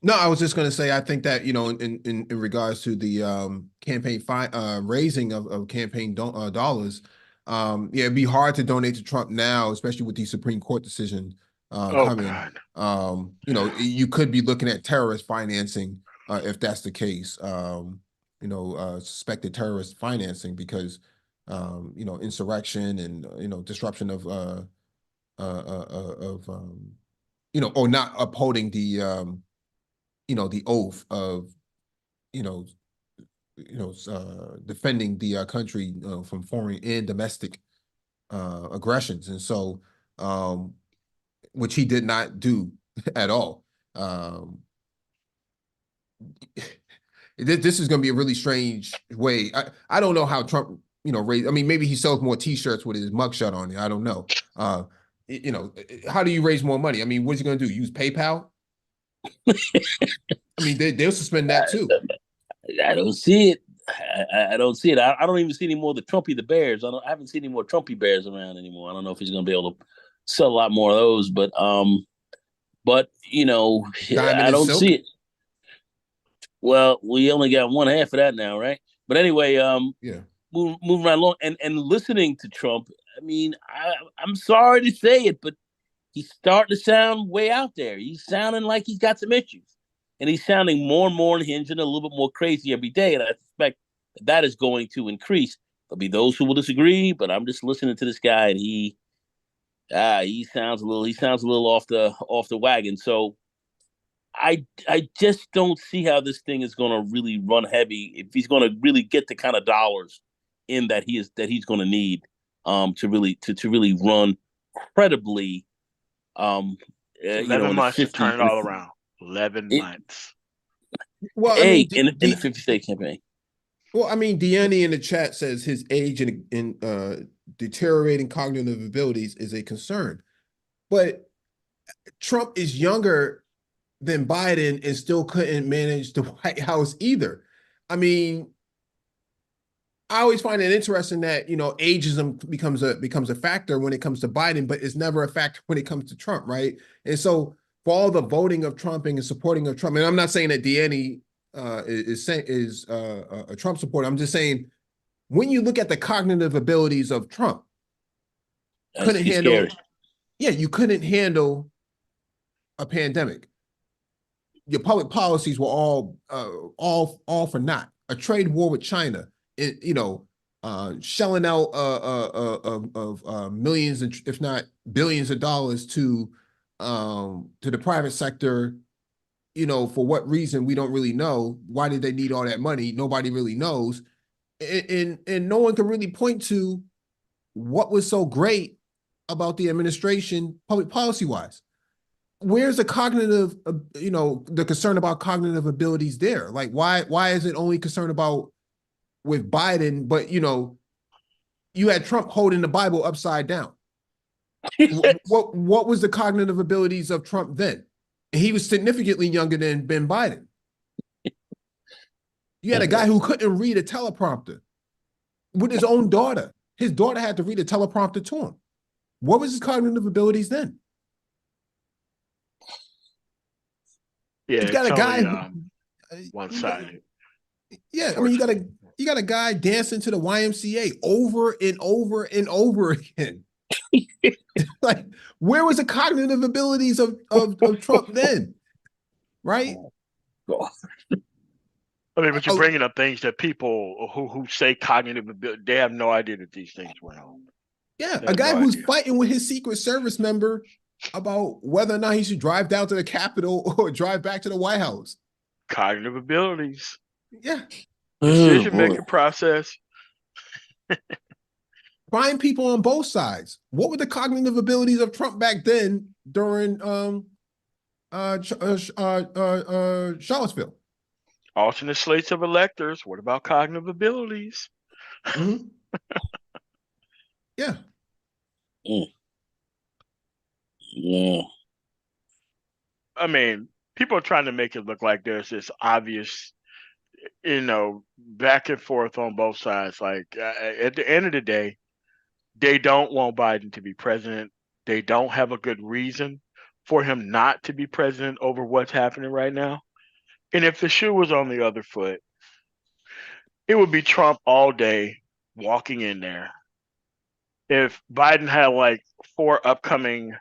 No, I was just going to say, I think that, in regards to the campaign raising of campaign dollars, it'd be hard to donate to Trump now, especially with the Supreme Court decision coming. God. You could be looking at terrorist financing if that's the case. Suspected terrorist financing because insurrection and disruption of or not upholding the the oath of defending the country from foreign and domestic aggressions, and so which he did not do at all. This is going to be a really strange way. I don't know how Trump raised. I mean, maybe he sells more T-shirts with his mugshot on it. I don't know. How do you raise more money? I mean, what's he going to do? Use PayPal? I mean, they'll suspend that too. I don't see it. I don't see it. I don't even see any more of the Trumpy the Bears. I haven't seen any more Trumpy Bears around anymore. I don't know if he's going to be able to sell a lot more of those, but I don't see it. Well, we only got one half of that now, right? But anyway, moving right along and listening to Trump. I mean, I'm sorry to say it, but he's starting to sound way out there. He's sounding like he's got some issues. And he's sounding more and more unhinged and a little bit more crazy every day. And I suspect that is going to increase. There'll be those who will disagree, but I'm just listening to this guy, and he sounds a little off the wagon. So I just don't see how this thing is going to really run heavy if he's going to really get the kind of dollars in that he's going to need to really run credibly. 11 in months to turn it all the around. 11 months. Well, I mean, in the 50-state campaign. Well, I mean, Deanne in the chat says his age and deteriorating cognitive abilities is a concern, but Trump is younger than Biden and still couldn't manage the White House either. I mean, I always find it interesting that ageism becomes a factor when it comes to Biden, but it's never a factor when it comes to Trump, right? And so for all the voting of Trump and supporting of Trump, and I'm not saying that Deanne is a Trump supporter. I'm just saying when you look at the cognitive abilities of Trump, couldn't handle. Scary. Yeah, you couldn't handle a pandemic. Your public policies were all for naught. A trade war with China, shelling out of millions, if not billions of dollars to the private sector. For what reason we don't really know. Why did they need all that money? Nobody really knows, and no one can really point to what was so great about the administration, public policy wise. Where's the cognitive, the concern about cognitive abilities there? Like, why is it only concerned about with Biden, but you had Trump holding the Bible upside down. What was the cognitive abilities of Trump then? And he was significantly younger than Ben Biden. You had a guy who couldn't read a teleprompter with his own daughter. His daughter had to read a teleprompter to him. What was his cognitive abilities then? Yeah, you got a guy one-sided. Yeah, I mean, you got a guy dancing to the YMCA over and over and over again. Like, where was the cognitive abilities of Trump then? Right? I mean, but you're bringing up things that people who say cognitive ability, they have no idea that these things went on. Yeah, a guy who's fighting with his Secret Service member about whether or not he should drive down to the Capitol or drive back to the White House. Cognitive abilities. Yeah. Decision-making process. Find people on both sides. What were the cognitive abilities of Trump back then during Charlottesville? Alternate slates of electors. What about cognitive abilities? Mm-hmm. Yeah. Yeah. I mean, people are trying to make it look like there's this obvious, back and forth on both sides. Like, at the end of the day, they don't want Biden to be president. They don't have a good reason for him not to be president over what's happening right now. And if the shoe was on the other foot, it would be Trump all day walking in there. If Biden had like 4 upcoming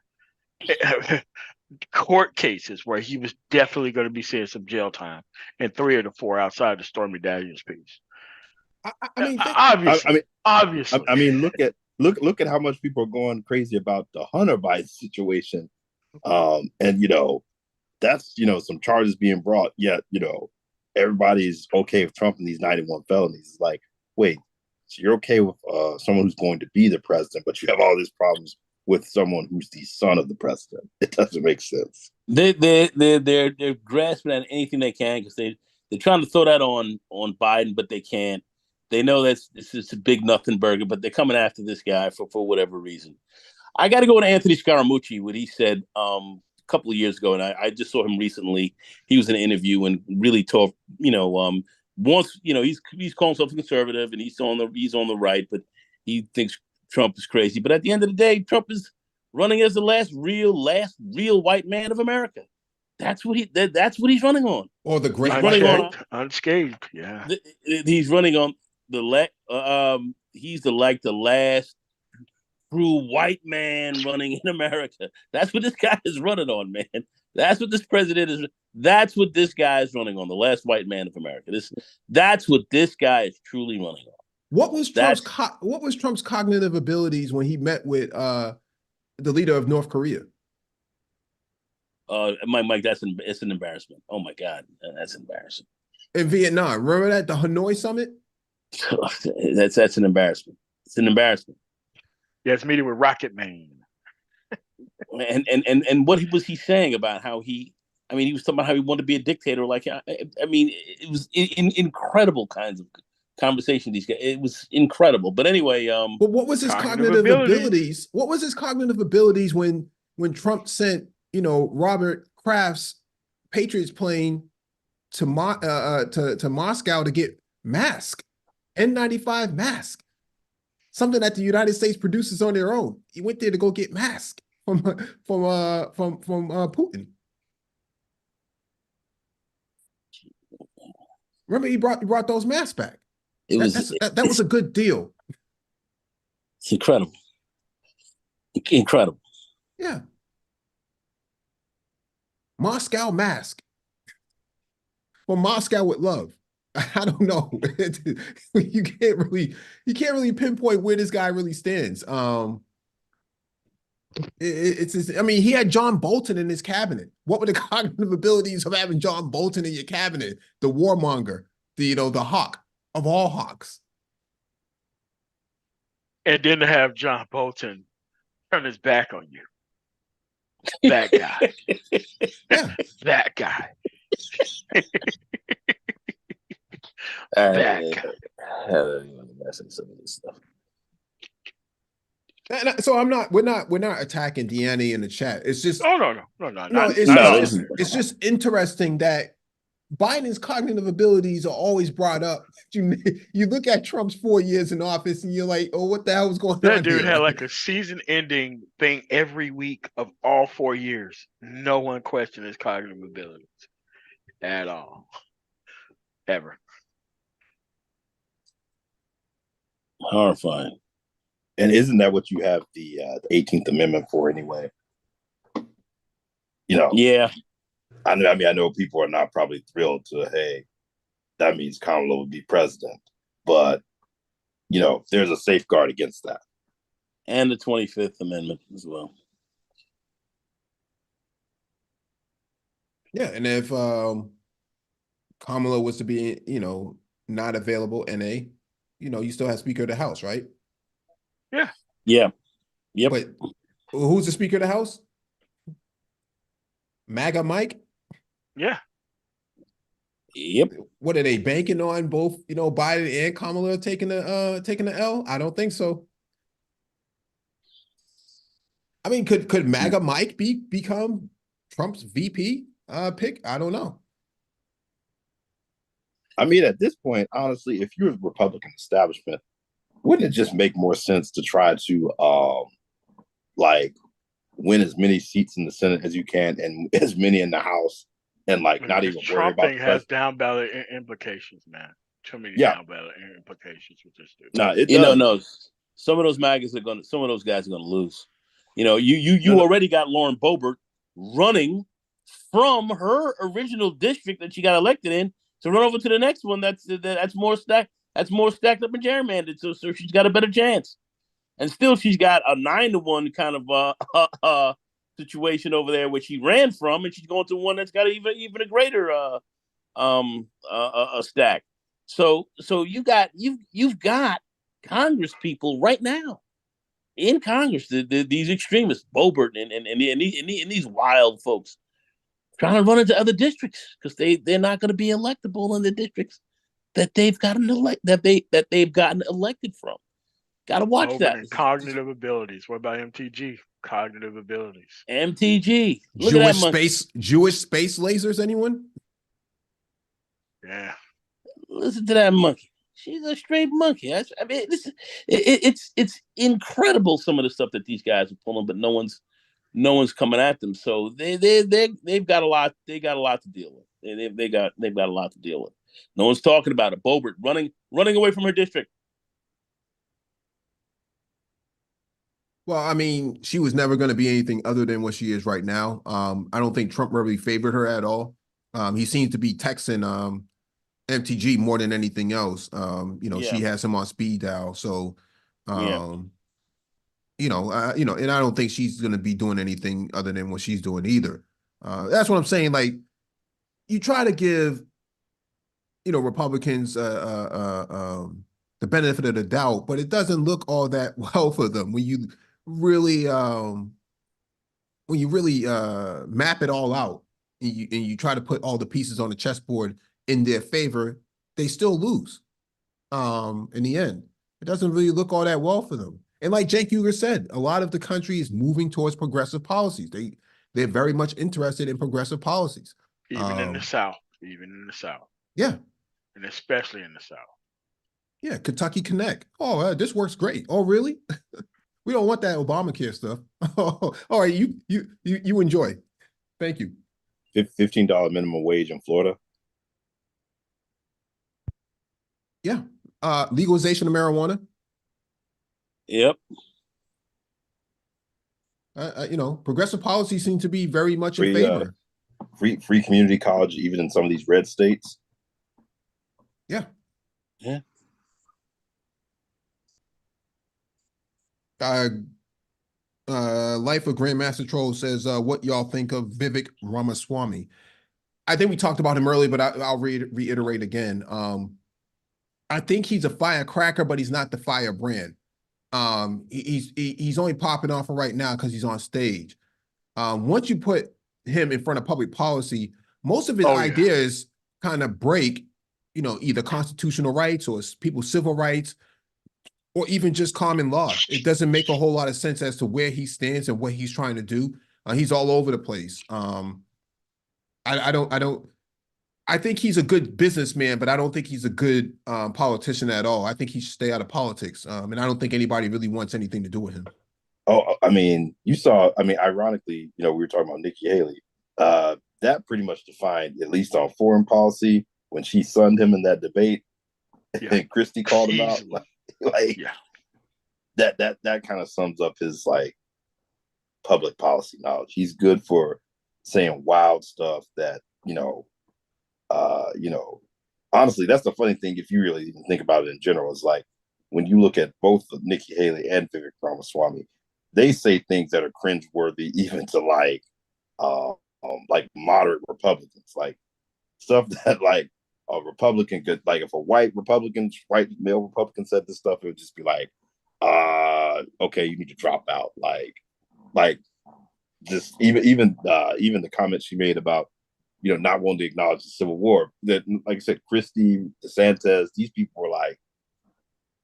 court cases where he was definitely going to be seeing some jail time, and 3 of the 4 outside of Stormy Daniels' piece. Obviously. I mean, look at how much people are going crazy about the Hunter Biden situation, and that's some charges being brought. Yet everybody's okay with Trump and these 91 felonies. It's like, wait, so you're okay with someone who's going to be the president, but you have all these problems with someone who's the son of the president? It doesn't make sense. They're grasping at anything they can because they're trying to throw that on Biden, but they can't. They know this is a big nothing burger, but they're coming after this guy for whatever reason. I got to go to Anthony Scaramucci, what he said a couple of years ago, and I just saw him recently. He was in an interview and really talked, once, he's calling himself a conservative and he's on the right, but he thinks Trump is crazy. But at the end of the day, Trump is running as the last real white man of America. That's what he's running on. Or the great unscathed. Yeah, he's running on he's the last true white man running in America. That's what this guy is running on, man. That's what this president is. That's what this guy is running on. The last white man of America. That's what this guy is truly running on. What was Trump's cognitive abilities when he met with the leader of North Korea? Mike, it's an embarrassment. Oh my God, that's embarrassing. In Vietnam, remember that, the Hanoi summit? That's an embarrassment. It's an embarrassment. Yeah, it's meeting with Rocket Man. And what was he saying about how he? I mean, he was talking about how he wanted to be a dictator. Like, I mean, it was incredible kinds of conversation. These guys, it was incredible. But anyway, But what was his cognitive abilities? What was his cognitive abilities when Trump sent, you know, Robert Kraft's Patriots plane to Moscow to get mask, N95 mask, something that the United States produces on their own. He went there to go get mask from Putin. Remember, he brought those masks back. That was a good deal. It's incredible. Incredible. Yeah. Moscow mask. Well, Moscow with love. I don't know. You can't really pinpoint where this guy really stands. I mean, he had John Bolton in his cabinet. What were the cognitive abilities of having John Bolton in your cabinet? The warmonger, the hawk of all hawks. And then to have John Bolton turn his back on you. That guy. Yeah. That guy. That guy. I don't even imagine some of this stuff. So we're not attacking Deanna in the chat. It's just no. It's just interesting that Biden's cognitive abilities are always brought up. You look at Trump's 4 years in office and you're like, oh, what the hell was going on? That dude had like a season-ending thing every week of all 4 years. No one questioned his cognitive abilities at all, ever. Horrifying. And isn't that what you have the 18th Amendment for anyway? You know. Yeah. I know people are not probably thrilled to, hey, that means Kamala would be president, but you know, there's a safeguard against that. And the 25th Amendment as well. Yeah, and if Kamala was to be, not available, NA, you still have Speaker of the House, right? Yeah. Yeah. Yep. But who's the Speaker of the House? MAGA Mike? Yeah. Yep. What are they banking on? Both, Biden and Kamala taking the L? I don't think so. I mean, could MAGA Mike become Trump's VP pick? I don't know. I mean, at this point, honestly, if you're a Republican establishment, wouldn't it just make more sense to try to win as many seats in the Senate as you can and as many in the House, and not even worry about Trump thing has down ballot implications, man. Too many down ballot implications with this dude. No, it does. No. Some of those MAGAs some of those guys are gonna lose. You already got Lauren Boebert running from her original district that she got elected in to run over to the next one that's more stacked. That's more stacked up and gerrymandered, so she's got a better chance. And still, she's got a 9-1 kind of situation over there, where she ran from, and she's going to one that's got even a greater stack. So you've got Congress people right now in Congress, these extremists, Boebert and these wild folks, trying to run into other districts because they're not going to be electable in the districts that they've gotten elected from. Got to watch that. And cognitive abilities. What about MTG? Cognitive abilities. MTG. Look at that monkey. Jewish space lasers. Anyone? Yeah. Listen to that monkey. She's a straight monkey. It's incredible some of the stuff that these guys are pulling, but no one's coming at them. So they've got a lot. They got a lot to deal with. They've got a lot to deal with. No one's talking about it. Boebert running away from her district. Well, I mean, she was never going to be anything other than what she is right now. I don't think Trump really favored her at all. He seems to be texting MTG more than anything else. She has him on speed dial. So, and I don't think she's going to be doing anything other than what she's doing either. That's what I'm saying. Like, you try to give, Republicans the benefit of the doubt, but it doesn't look all that well for them when you really map it all out and you try to put all the pieces on the chessboard in their favor, they still lose. In the end, it doesn't really look all that well for them. And like Jake Huger said, a lot of the country is moving towards progressive policies. They're very much interested in progressive policies. Even in the South. Even in the South. Yeah. And especially in the South. Yeah, Kentucky Connect. Oh, this works great. Oh, really? We don't want that Obamacare stuff. Oh, all right, you enjoy. Thank you. $15 minimum wage in Florida. Yeah. Legalization of marijuana. Yep. Progressive policies seem to be very much in favor. Free community college, even in some of these red states. Yeah. Yeah. Life of Grandmaster Troll says, what y'all think of Vivek Ramaswamy? I think we talked about him earlier, but I'll reiterate again. I think he's a firecracker, but he's not the firebrand. He's only popping off right now because he's on stage. Once you put him in front of public policy, most of his ideas kind of break, either constitutional rights or people's civil rights, or even just common law. It doesn't make a whole lot of sense as to where he stands and what he's trying to do. He's all over the place. I think he's a good businessman, but I don't think he's a good politician at all. I think he should stay out of politics. And I don't think anybody really wants anything to do with him. Oh, ironically, we were talking about Nikki Haley. That pretty much defined, at least on foreign policy, when she sunned him in that debate, and Christie called him out. That kind of sums up his public policy knowledge. He's good for saying wild stuff that, honestly, that's the funny thing. If you really even think about it in general, is when you look at both Nikki Haley and Vivek Ramaswamy, they say things that are cringeworthy, even to moderate Republicans, stuff that a Republican could, if a white male Republican said this stuff, it would just be okay, you need to drop out. Just even the comments she made about, not wanting to acknowledge the Civil War. That, like I said, Christie, DeSantis, these people were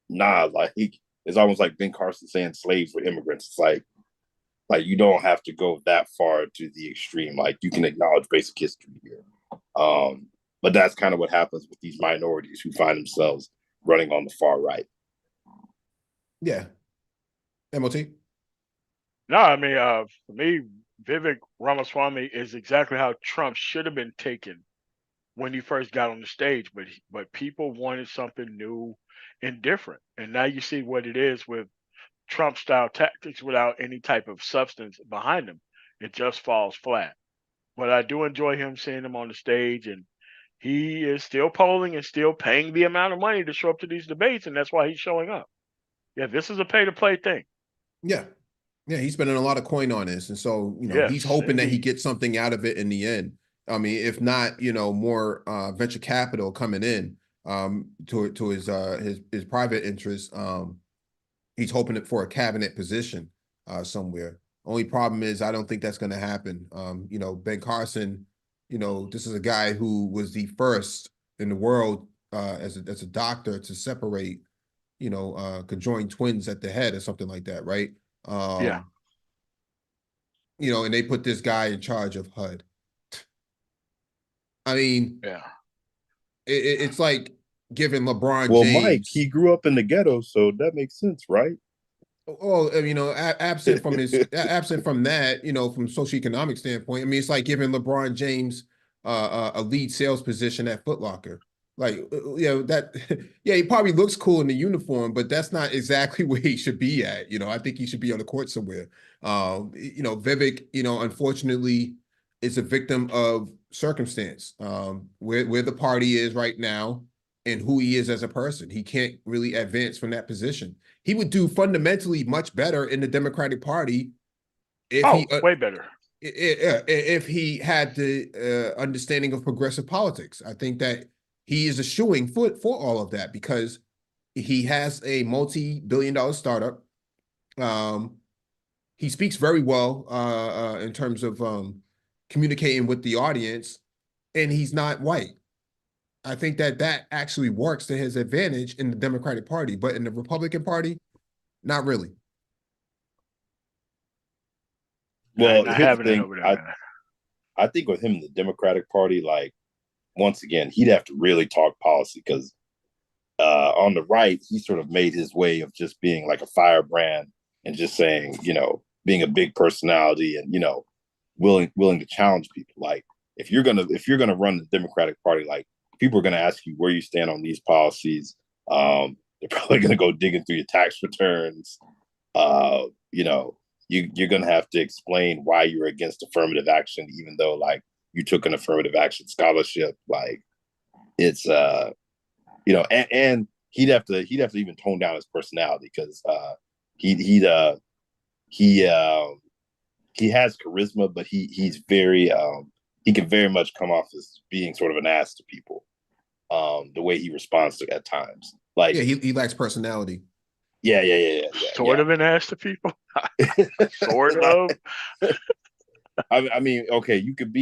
nah, it's almost like Ben Carson saying slaves were immigrants. It's you don't have to go that far to the extreme. You can acknowledge basic history here. But that's kind of what happens with these minorities who find themselves running on the far right. Yeah. MOT? No, I mean, for me, Vivek Ramaswamy is exactly how Trump should have been taken when he first got on the stage, but people wanted something new and different. And now you see what it is with Trump-style tactics without any type of substance behind them. It just falls flat. But I do enjoy him seeing him on the stage, and he is still polling and still paying the amount of money to show up to these debates, and that's why he's showing up. Yeah, this is a pay-to-play thing. Yeah. Yeah, he's spending a lot of coin on this. And so, he's hoping that he gets something out of it in the end. I mean, if not, more venture capital coming in to his private interests. He's hoping for a cabinet position somewhere. Only problem is I don't think that's going to happen. Ben Carson, this is a guy who was the first in the world as a doctor to separate, conjoined twins at the head or something like that, right? And they put this guy in charge of HUD. I mean, it's like giving LeBron James. Well, Mike, he grew up in the ghetto, so that makes sense, right? Well, absent from that, from socioeconomic standpoint, I mean, it's like giving LeBron James a lead sales position at Foot Locker. He probably looks cool in the uniform, but that's not exactly where he should be at. I think he should be on the court somewhere. Vivek, unfortunately, is a victim of circumstance, where the party is right now and who he is as a person. He can't really advance from that position. He would do fundamentally much better in the Democratic Party if way better. if he had the understanding of progressive politics. I think that he is a shoo-in for all of that because he has a multi-billion-dollar startup. He speaks very well in terms of communicating with the audience, and he's not white. I think that that actually works to his advantage in the Democratic Party, but in the Republican Party, not really. Well, not here's the having it thing. over there. I think with him in the Democratic Party, like once again, he'd have to really talk policy because on the right, he sort of made his way of just being like a firebrand and just saying, you know, being a big personality and, you know, willing to challenge people. Like if you're gonna run the Democratic Party, like people are gonna ask you where you stand on these policies. They're probably gonna go digging through your tax returns. You know, you're gonna have to explain why you're against affirmative action, even though like you took an affirmative action scholarship. Like it's you know, and he'd have to even tone down his personality because he has charisma, but he's very he can very much come off as being sort of an ass to people. The way he responds to at times, like Yeah, he lacks personality. yeah. Sort of an ass to people. Sort of. I mean, okay, you could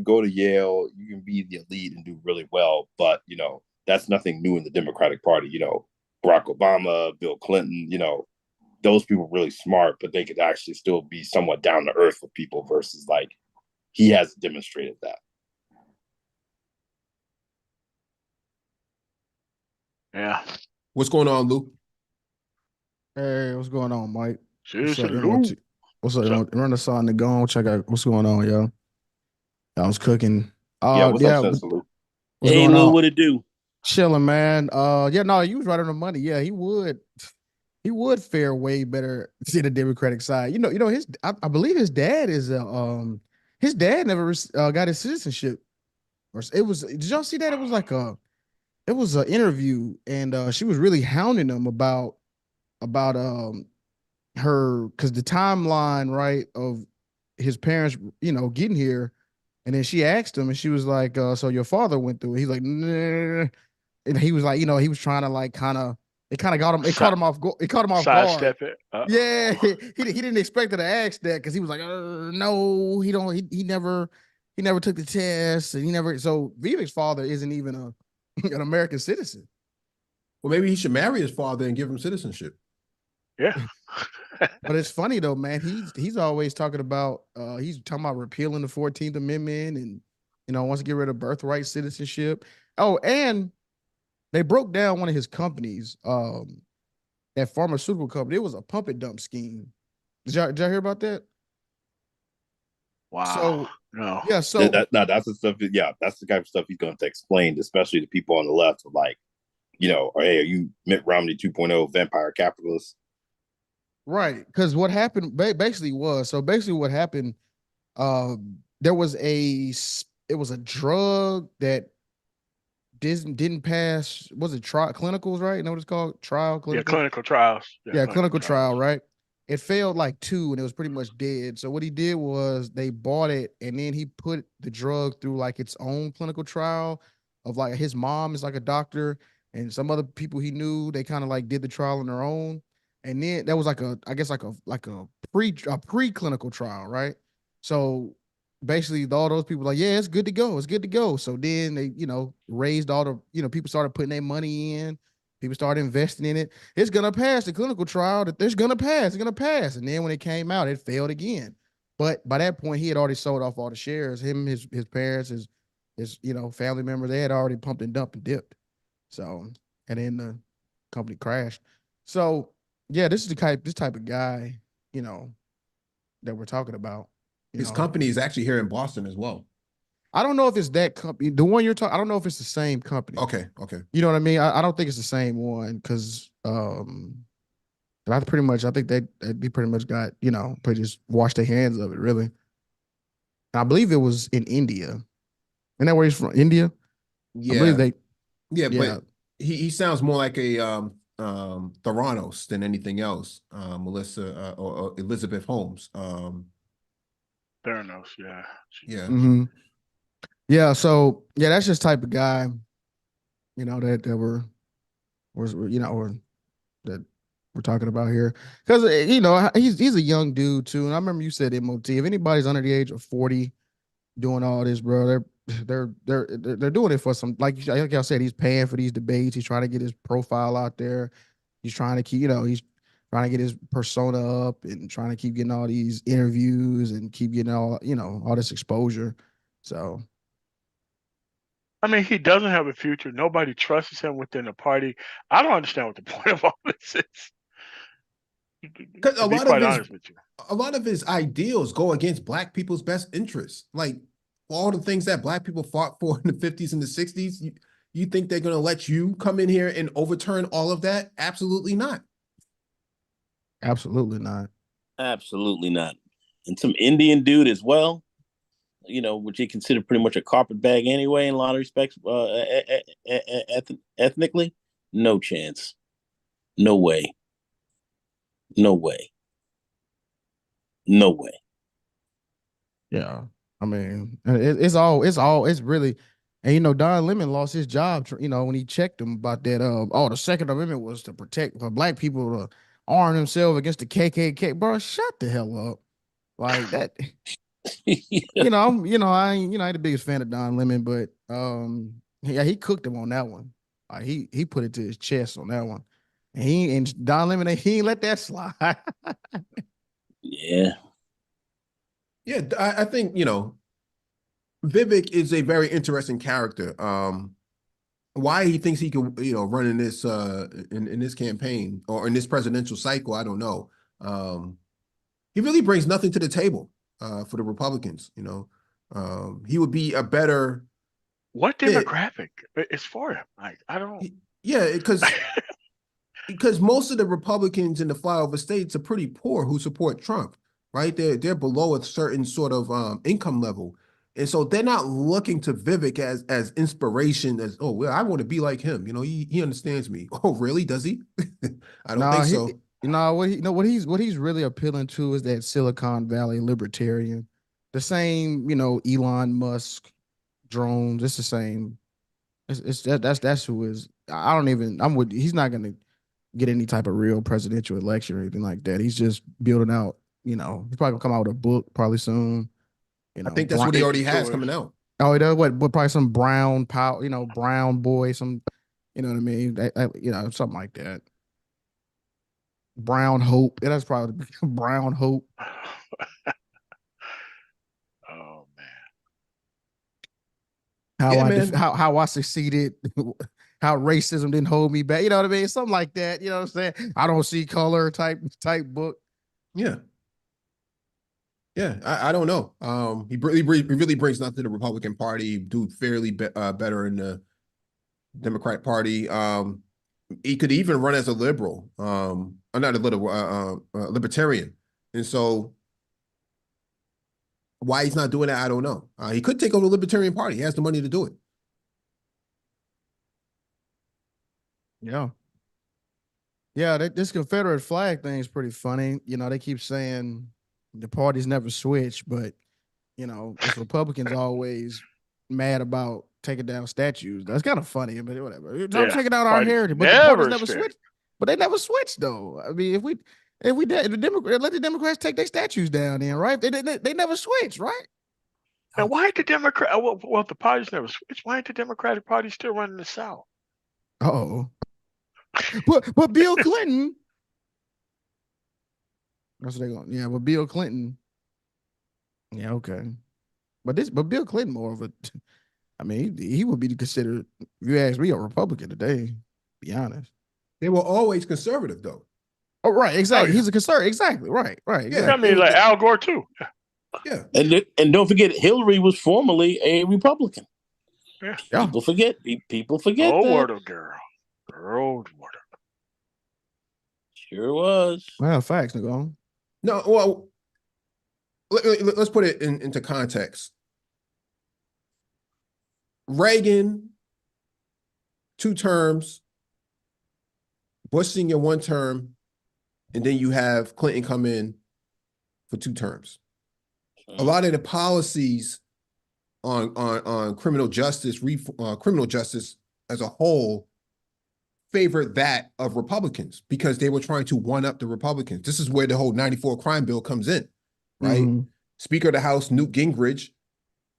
go to Yale, you can be the elite and do really well, but you know that's nothing new in the Democratic Party. You know, Barack Obama, Bill Clinton, you know, those people really smart, but they could actually still be somewhat down to earth with people versus like he hasn't demonstrated that. Yeah. What's going on, Lou? Hey, what's going on, Mike? What's Seriously, up? Lou. What's up? Run the song and go on. Check out what's going on, yo. I was cooking. Yeah, what's Yeah. up, Sensible? What's Hey, going Lou, on? what it do? Chilling, man. Yeah, no, you was right on the money. Yeah, he would fare way better to the Democratic side. I believe his dad is his dad never got his citizenship. Or it was. Did y'all see that? It was an interview, and she was really hounding him about her because the timeline right of his parents getting here, and then she asked him and she was like so your father went through it. He's like nah. And he was like he was trying to like kind of it kind of got him it caught him off guard. Sidestep it. Yeah, he didn't expect her to ask that because he was like no, he never took the test, and so Vivek's father isn't even an American citizen. Well, maybe he should marry his father and give him citizenship. Yeah. But it's funny though, man. He's always talking about repealing the 14th Amendment and wants to get rid of birthright citizenship. Oh, and they broke down one of his companies, that pharmaceutical company. It was a pump and dump scheme. Did y'all hear about that? Wow. So no. Yeah, so That's the stuff. Yeah, that's the kind of stuff he's going to explain, especially to people on the left. Like, you know, hey, are you Mitt Romney 2.0 vampire capitalist? right, because what happened basically what happened, there was it was a drug that didn't pass. Was it clinicals, right? You know what it's called? Clinical? Yeah, clinical trials. Yeah, clinical trial, right? It failed like 2 and it was pretty much dead. So what he did was they bought it and then he put the drug through like its own clinical trial of like his mom is like a doctor and some other people he knew, they kind of like did the trial on their own. And then that was like I guess like a preclinical trial, right? So basically all those people were like, yeah, it's good to go. It's good to go. So then they, raised all the, people started putting their money in. People started investing in it. It's gonna pass the clinical trial. That it's gonna pass. It's gonna pass. And then when it came out, it failed again. But by that point, he had already sold off all the shares. Him, his parents, his family members, they had already pumped and dumped and dipped. So and then the company crashed. So yeah, this is this type of guy, that we're talking about. His company is actually here in Boston as well. I don't know if it's that company. The one you're talking, I don't know if it's the same company. Okay. You know what I mean? I don't think it's the same one because I think they pretty much got, pretty just washed their hands of it, really. And I believe it was in India. Isn't that where he's from? India? Yeah. I believe yeah, but he sounds more like a Theranos than anything else. Melissa or Elizabeth Holmes. Theranos, yeah. Yeah. Mm-hmm. Yeah. So yeah, that's just type of guy, that or that we're talking about here. Because he's a young dude too. And I remember you said MOT. If anybody's under the age of 40 doing all this, bro, they're doing it for some, like y'all said, he's paying for these debates. He's trying to get his profile out there. He's trying to keep, he's trying to get his persona up and trying to keep getting all these interviews and keep getting all this exposure. So I mean, he doesn't have a future. Nobody trusts him within the party. I don't understand what the point of all this is. Because To be quite honest with you. a lot of his ideals go against Black people's best interests. Like all the things that Black people fought for in the 50s and the 60s, you think they're going to let you come in here and overturn all of that? Absolutely not. absolutely not. Absolutely not. And some Indian dude as well, which he considered pretty much a carpetbag anyway in a lot of respects, ethnically. No chance. No way. No way. No way. Yeah. I mean, it's really, and Don Lemon lost his job, when he checked him about that. The Second Amendment was to protect for Black people to arm themselves against the KKK. Bro, shut the hell up. Like that. I ain't the biggest fan of Don Lemon, but yeah, he cooked him on that one. Like he put it to his chest on that one. And Don Lemon, he ain't let that slide. Yeah. Yeah, I think, Vivek is a very interesting character. Why he thinks he can, run in this in this campaign or in this presidential cycle, I don't know. He really brings nothing to the table for the Republicans. He would be a better What fit. demographic is for him? Like, I don't. Yeah, because most of the Republicans in the flyover states are pretty poor who support Trump, right? They're below a certain sort of income level. And so they're not looking to Vivek as inspiration, as, oh, well, I want to be like him. He understands me. Oh, really? Does he? I don't Nah, think so. what he's really appealing to is that Silicon Valley libertarian. The same, Elon Musk drones. It's the same. That's who is. I don't even. He's not gonna get any type of real presidential election or anything like that. He's just building out. He's probably gonna come out with a book probably soon. I think that's what he already has coming out. Oh, he does what? Probably some brown power. Brown boy. Some. You know what I mean? Something like that. Brown Hope. That's probably Brown Hope. Oh man. How I succeeded. How racism didn't hold me back. You know what I mean? Something like that. You know what I'm saying? I don't see color type book. Yeah. Yeah, I don't know. He really brings nothing to the Republican Party. Do fairly better in the Democratic Party. He could even run as a liberal, or not a libertarian. And so, why he's not doing that, I don't know. He could take over the Libertarian Party. He has the money to do it. Yeah. Yeah, this Confederate flag thing is pretty funny. They keep saying the parties never switch, but it's Republicans always mad about taking down statues. That's kind of funny, but whatever. I'm taking down our heritage, but the parties never switch. But they never switched though. I mean, if the Democrats let the Democrats take their statues down, then right? They never switch, right? And why ain't the Democrat? Well, if the parties never switched, why ain't the Democratic Party still running the South? Oh, but Bill Clinton. That's what they're going. Yeah, but Bill Clinton. Yeah, okay. But Bill Clinton more of a. I mean, he would be considered. If you ask me, a Republican today. Be honest. They were always conservative, though. Oh, right, exactly. Oh, yeah. He's a conservative. Exactly, right. Exactly. I mean, like Al Gore too. Yeah. And don't forget, Hillary was formerly a Republican. Yeah. People forget. People forget. Oh, that. Wordle girl. Old Wordle. Sure was. Well, facts, Nicole. No, well, let's put it into context. Reagan, 2 terms, Bush Sr. 1 term, and then you have Clinton come in for 2 terms. a lot of the policies on criminal justice, criminal justice as a whole, favored that of Republicans because they were trying to one up the Republicans. This is where the whole 94 crime bill comes in, right? Speaker of the House, Newt Gingrich,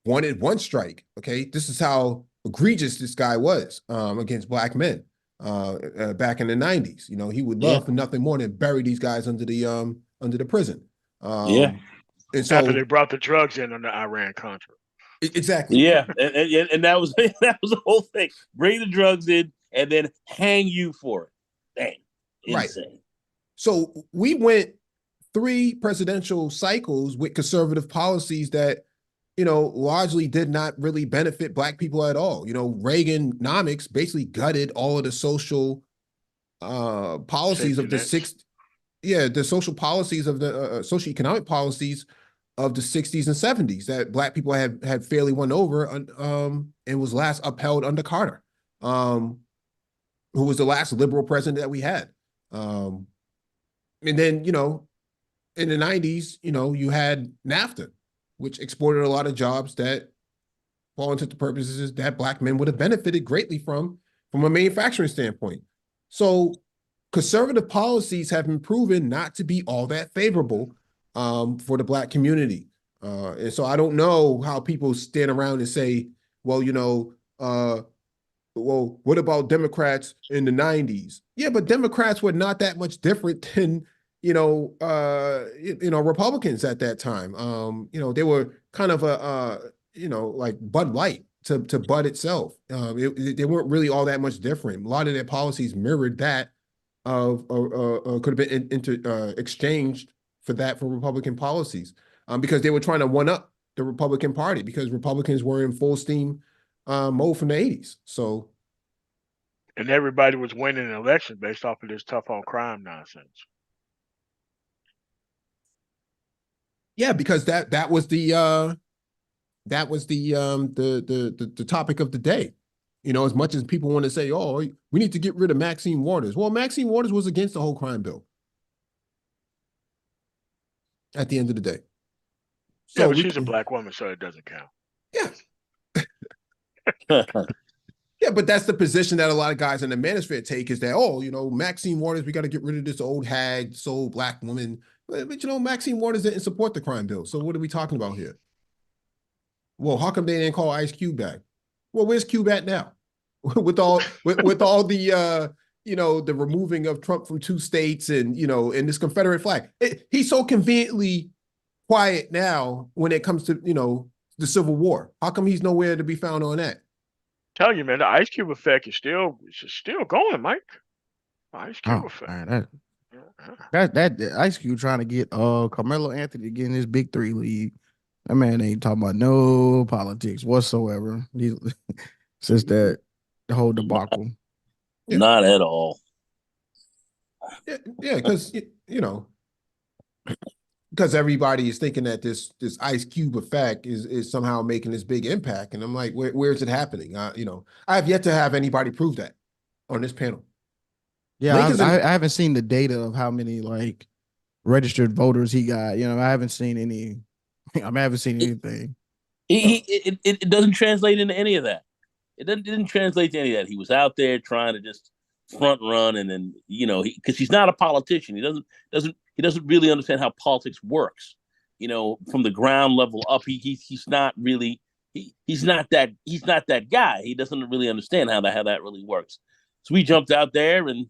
wanted one strike. Okay, this is how egregious this guy was against black men back in the 90s. You know, he would love for nothing more than bury these guys under the prison. And so after they brought the drugs in on the Iran-Contra. Exactly. Yeah, and that was that was the whole thing. Bring the drugs in and then hang you for it. Dang, insane. Right. So we went 3 presidential cycles with conservative policies that, you know, largely did not really benefit black people at all. You know, Reaganomics basically gutted all of the social policies of the the social policies of the socioeconomic policies of the 60s and 70s that black people had fairly won over and was last upheld under Carter, who was the last liberal president that we had. And then, you know, in the 90s, you know, you had NAFTA, which exported a lot of jobs that fall into the purposes that black men would have benefited greatly from a manufacturing standpoint. So conservative policies have been proven not to be all that favorable for the black community. And so I don't know how people stand around and say, well, you know, well, what about Democrats in the 90s? Yeah, but Democrats were not that much different than, Republicans at that time. You know, they were kind of like Bud Light to Bud itself. They weren't really all that much different. A lot of their policies mirrored that could have been exchanged for Republican policies because they were trying to one up the Republican Party because Republicans were in full steam mode from the 80s. So, and everybody was winning an election based off of this tough on crime nonsense. Yeah, because that was the topic of the day. You know, as much as people want to say, oh, we need to get rid of Maxine Waters. Well, Maxine Waters was against the whole crime bill at the end of the day. So yeah, but she's a black woman, so it doesn't count. Yeah. Yeah, but that's the position that a lot of guys in the manosphere take is that, oh, you know, Maxine Waters, we got to get rid of this old hag, soul black woman. But, you know, Maxine Waters didn't support the crime bill. So what are we talking about here? Well, how come they didn't call Ice Cube back? Well, where's Cube at now? with all the the removing of Trump from 2 states and, you know, and this Confederate flag. He's so conveniently quiet now when it comes to, you know, the Civil War. How come he's nowhere to be found on that? Tell you, man, the Ice Cube effect is still going, Mike. Ice Cube effect. Man, that Ice Cube trying to get Carmelo Anthony to get in his big 3 league. That man ain't talking about no politics whatsoever. Since the whole debacle. Not at all. Yeah, because because everybody is thinking that this Ice Cube effect is somehow making this big impact, and I'm like, where is it happening? I have yet to have anybody prove that on this panel. Yeah, I haven't seen the data of how many like registered voters he got. You know, I haven't seen any. I haven't seen anything. It doesn't translate into any of that. It didn't translate to any of that. He was out there trying to just front run, and then because he's not a politician. He doesn't really understand how politics works. You know, from the ground level up, he's not really he's not that guy. He doesn't really understand how that really works. So we jumped out there and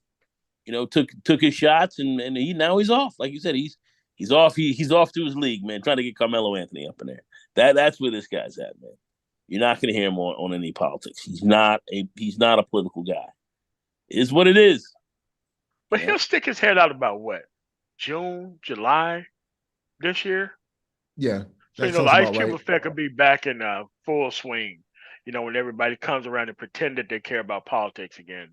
took his shots, and now he's off. Like you said, he's off. He's off to his league, man. Trying to get Carmelo Anthony up in there. That's where this guy's at, man. You're not going to hear him on any politics. He's not a political guy. It is what it is. But he'll stick his head out about what? June, July this year? Yeah. So, the Ice Cube effect will be back in full swing, when everybody comes around and pretend that they care about politics again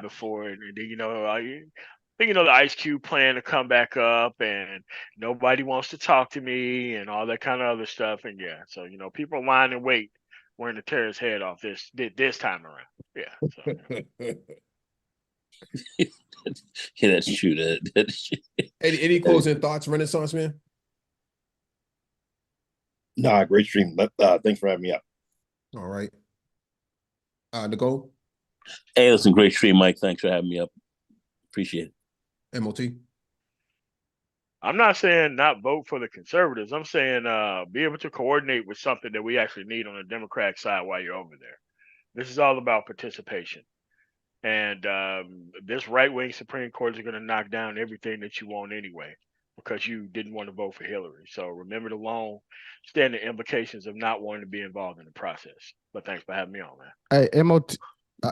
before. And the Ice Cube plan to come back up and nobody wants to talk to me and all that kind of other stuff. And so, people line and wait wanting to tear his head off this time around. Yeah. So. Yeah, that's true. Any closing thoughts, Renaissance man? Nah, great stream. Thanks for having me up. All right. Nicole, Hey, listen, great stream, Mike. Thanks for having me up. Appreciate it. MOT. I'm not saying not vote for the conservatives. I'm saying be able to coordinate with something that we actually need on the Democratic side while you're over there. This is all about participation. And this right-wing Supreme Court is going to knock down everything that you want anyway because you didn't want to vote for Hillary. So remember the long-standing implications of not wanting to be involved in the process. But thanks for having me on, man. Hey, MOT.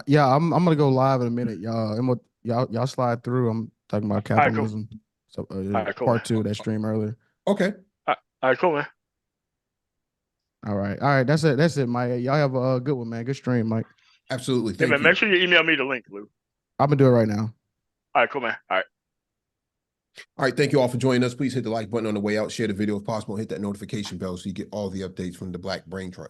Yeah, I'm gonna go live in a minute, y'all. Y'all slide through. I'm talking about All right, cool. capitalism. So All right, cool, part man. 2 of that stream earlier. Okay. All right, cool, man. All right. That's it, Mike. Y'all have a good one, man. Good stream, Mike. Absolutely. Hey, Thank man, you. make sure you email me the link, Lou. I'm gonna do it right now. All right, cool, man. All right. All right. Thank you all for joining us. Please hit the like button on the way out. Share the video if possible. Hit that notification bell so you get all the updates from the Black Brain Trust.